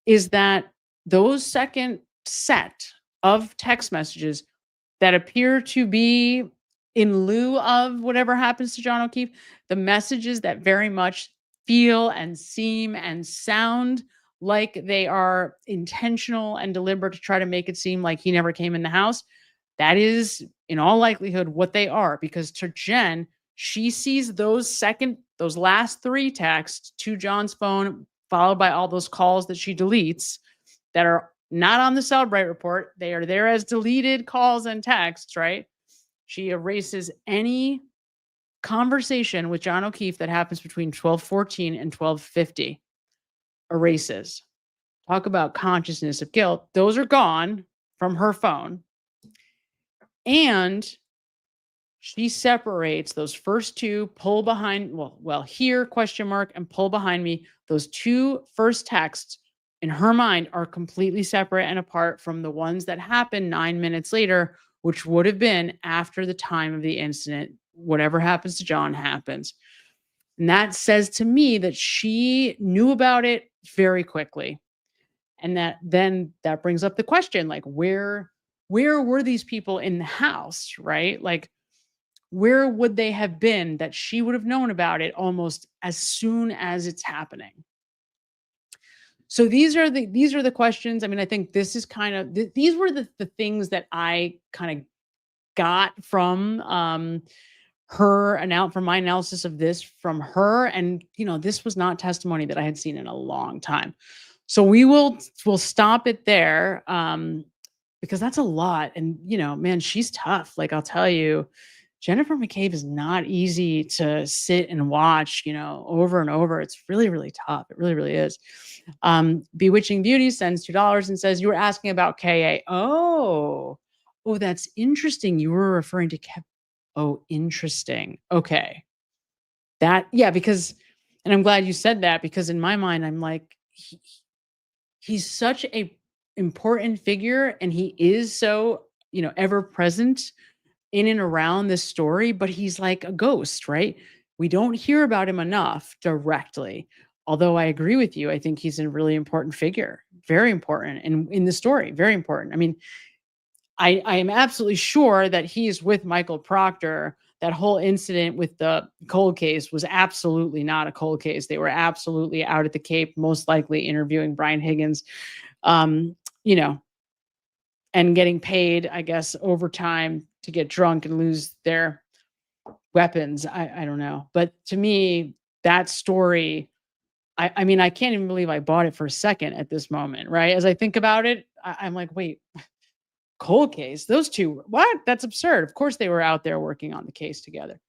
is that those second set of text messages that appear to be in lieu of whatever happens to John O'Keefe, the messages that very much feel and seem and sound like they are intentional and deliberate to try to make it seem like he never came in the house, that is in all likelihood what they are, because to Jen, she sees those last 3 texts to John's phone, followed by all those calls that she deletes that are not on the Cellbrite report. They are there as deleted calls and texts, right? She erases any conversation with John O'Keefe that happens between 12:14 and 12:50. Erases. Talk about consciousness of guilt. Those are gone from her phone. And she separates those first 2, pull behind, well, here, question mark, and pull behind me. Those 2 first texts in her mind are completely separate and apart from the ones that happen 9 minutes later, which would have been after the time of the incident. Whatever happens to John happens. And that says to me that she knew about it very quickly. And that brings up the question, like, where were these people in the house, right? Like, where would they have been that she would have known about it almost as soon as it's happening? So these are the questions. I mean, I think this is kind of, these were the things that I kind of got from from my analysis of this from her. And, this was not testimony that I had seen in a long time. So we'll stop it there because that's a lot. And, man, she's tough. Like, I'll tell you, Jennifer Mccabe is not easy to sit and watch, over and over. It's really, really tough. It really, really is. Bewitching Beauty sends $2 and says, you were asking about KA. Oh, that's interesting. You were referring to Oh, interesting. Okay. Because, and I'm glad you said that, because in my mind, I'm like, he's such a important figure, and he is so, ever present in and around this story, but he's like a ghost, right? We don't hear about him enough directly. Although I agree with you, I think he's a really important figure, very important, and in the story, very important. I mean, I am absolutely sure that he's with Michael Proctor. That whole incident with the cold case was absolutely not a cold case. They were absolutely out at the Cape, most likely interviewing Brian Higgins, and getting paid, I guess, overtime to get drunk and lose their weapons. I don't know. But to me, that story, I mean, I can't even believe I bought it for a second at this moment, right? As I think about it, I'm like, wait, cold case, those two, what? That's absurd. Of course they were out there working on the case together.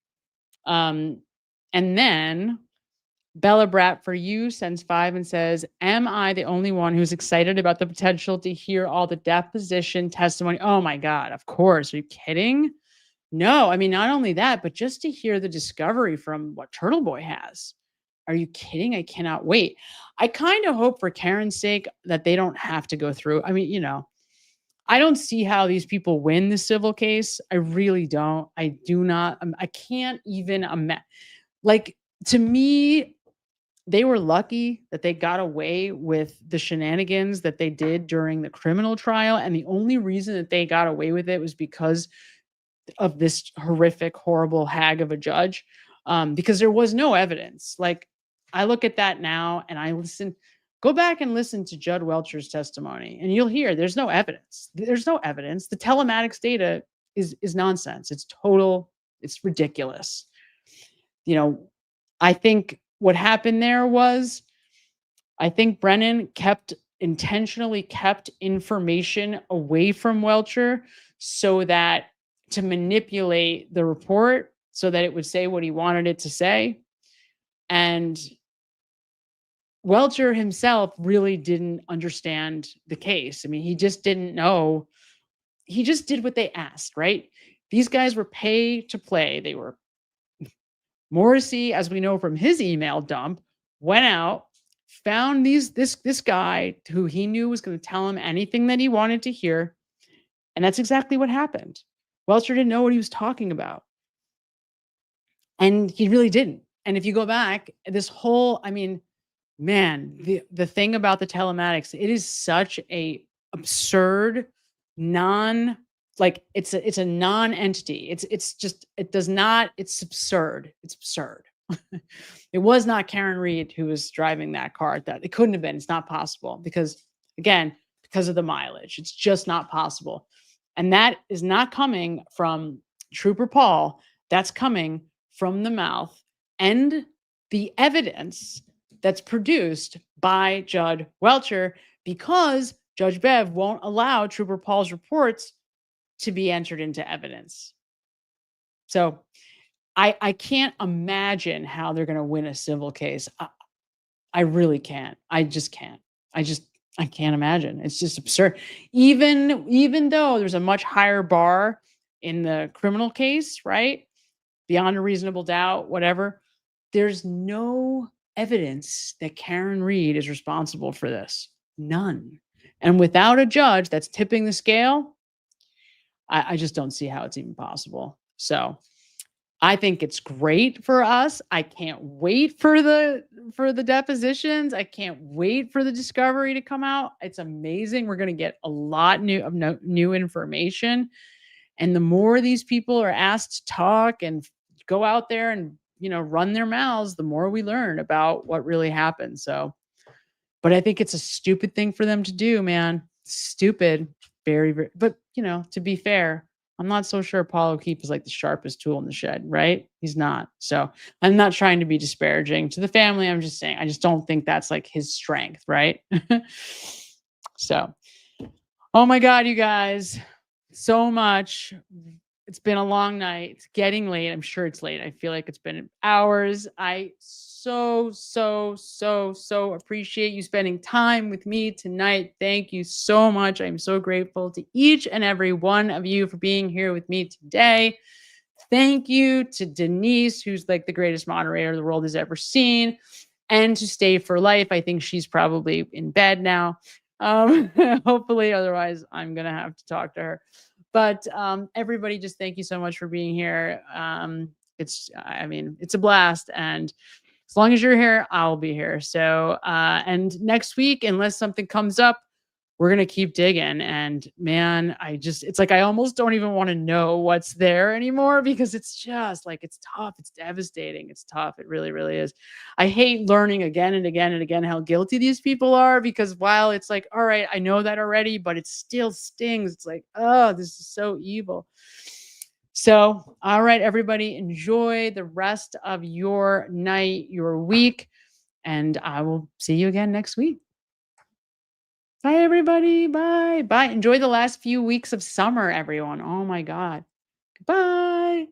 And then Bella Brat for You sends 5 and says, am I the only one who's excited about the potential to hear all the deposition testimony? Oh my God, of course. Are you kidding? No, I mean, not only that, but just to hear the discovery from what Turtle Boy has. Are you kidding? I cannot wait. I kind of hope for Karen's sake that they don't have to go through. I mean, I don't see how these people win the civil case. I really don't. I do not. I can't even imagine. Like, to me, they were lucky that they got away with the shenanigans that they did during the criminal trial. And the only reason that they got away with it was because of this horrific, horrible hag of a judge. Because there was no evidence. Like, I look at that now and go back and listen to Judd Welcher's testimony, and you'll hear there's no evidence. There's no evidence. The telematics data is nonsense. It's total. It's ridiculous. I think what happened there was, I think Brennan intentionally kept information away from Welcher so that to manipulate the report so that it would say what he wanted it to say. And Welcher himself really didn't understand the case. I mean, he just didn't know. He just did what they asked, right? These guys were pay to play. They were, Morrissey, as we know from his email dump, went out, found this guy who he knew was going to tell him anything that he wanted to hear. And that's exactly what happened. Welcher didn't know what he was talking about. And he really didn't. And if you go back, this whole, I mean, man, the thing about the telematics, it is such a absurd, it's a non-entity. It's just, it does not, it's absurd. It's absurd. It was not Karen Reed who was driving that car. That it couldn't have been. It's not possible because, again, because of the mileage, it's just not possible. And that is not coming from Trooper Paul. That's coming from the mouth and the evidence that's produced by Judge Welcher, because Judge Bev won't allow Trooper Paul's reports to be entered into evidence. So I can't imagine how they're going to win a civil case. I really can't. I just can't. I can't imagine. It's just absurd. Even though there's a much higher bar in the criminal case, right? Beyond a reasonable doubt, whatever. There's no evidence that Karen Reed is responsible for this. None. And without a judge that's tipping the scale, I just don't see how it's even possible. So I think it's great for us. I can't wait for the depositions. I can't wait for the discovery to come out. It's amazing. We're going to get a lot new information. And the more these people are asked to talk and go out there and, run their mouths, the more we learn about what really happened. So, but I think it's a stupid thing for them to do, man. Stupid. Very, very, but to be fair, I'm not so sure Paul O'Keefe is like the sharpest tool in the shed, right? He's not. So I'm not trying to be disparaging to the family. I'm just saying, I just don't think that's like his strength, right? So, oh my God, you guys, so much. It's been a long night. It's getting late. I'm sure it's late. I feel like it's been hours. I so appreciate you spending time with me tonight. Thank you so much. I'm so grateful to each and every one of you for being here with me today. Thank you to Denise, who's like the greatest moderator the world has ever seen, and to Stay for Life. I think she's probably in bed now. Hopefully, otherwise I'm going to have to talk to her. But everybody, just thank you so much for being here. It's a blast. And as long as you're here, I'll be here. So, and next week, unless something comes up, we're going to keep digging. And man, it's like, I almost don't even want to know what's there anymore, because it's just like, it's tough. It's devastating. It's tough. It really, really is. I hate learning again and again and again how guilty these people are, because while it's like, all right, I know that already, but it still stings. It's like, oh, this is so evil. So, all right, everybody, enjoy the rest of your night, your week, and I will see you again next week. Bye, everybody. Bye. Bye. Enjoy the last few weeks of summer, everyone. Oh, my God. Goodbye.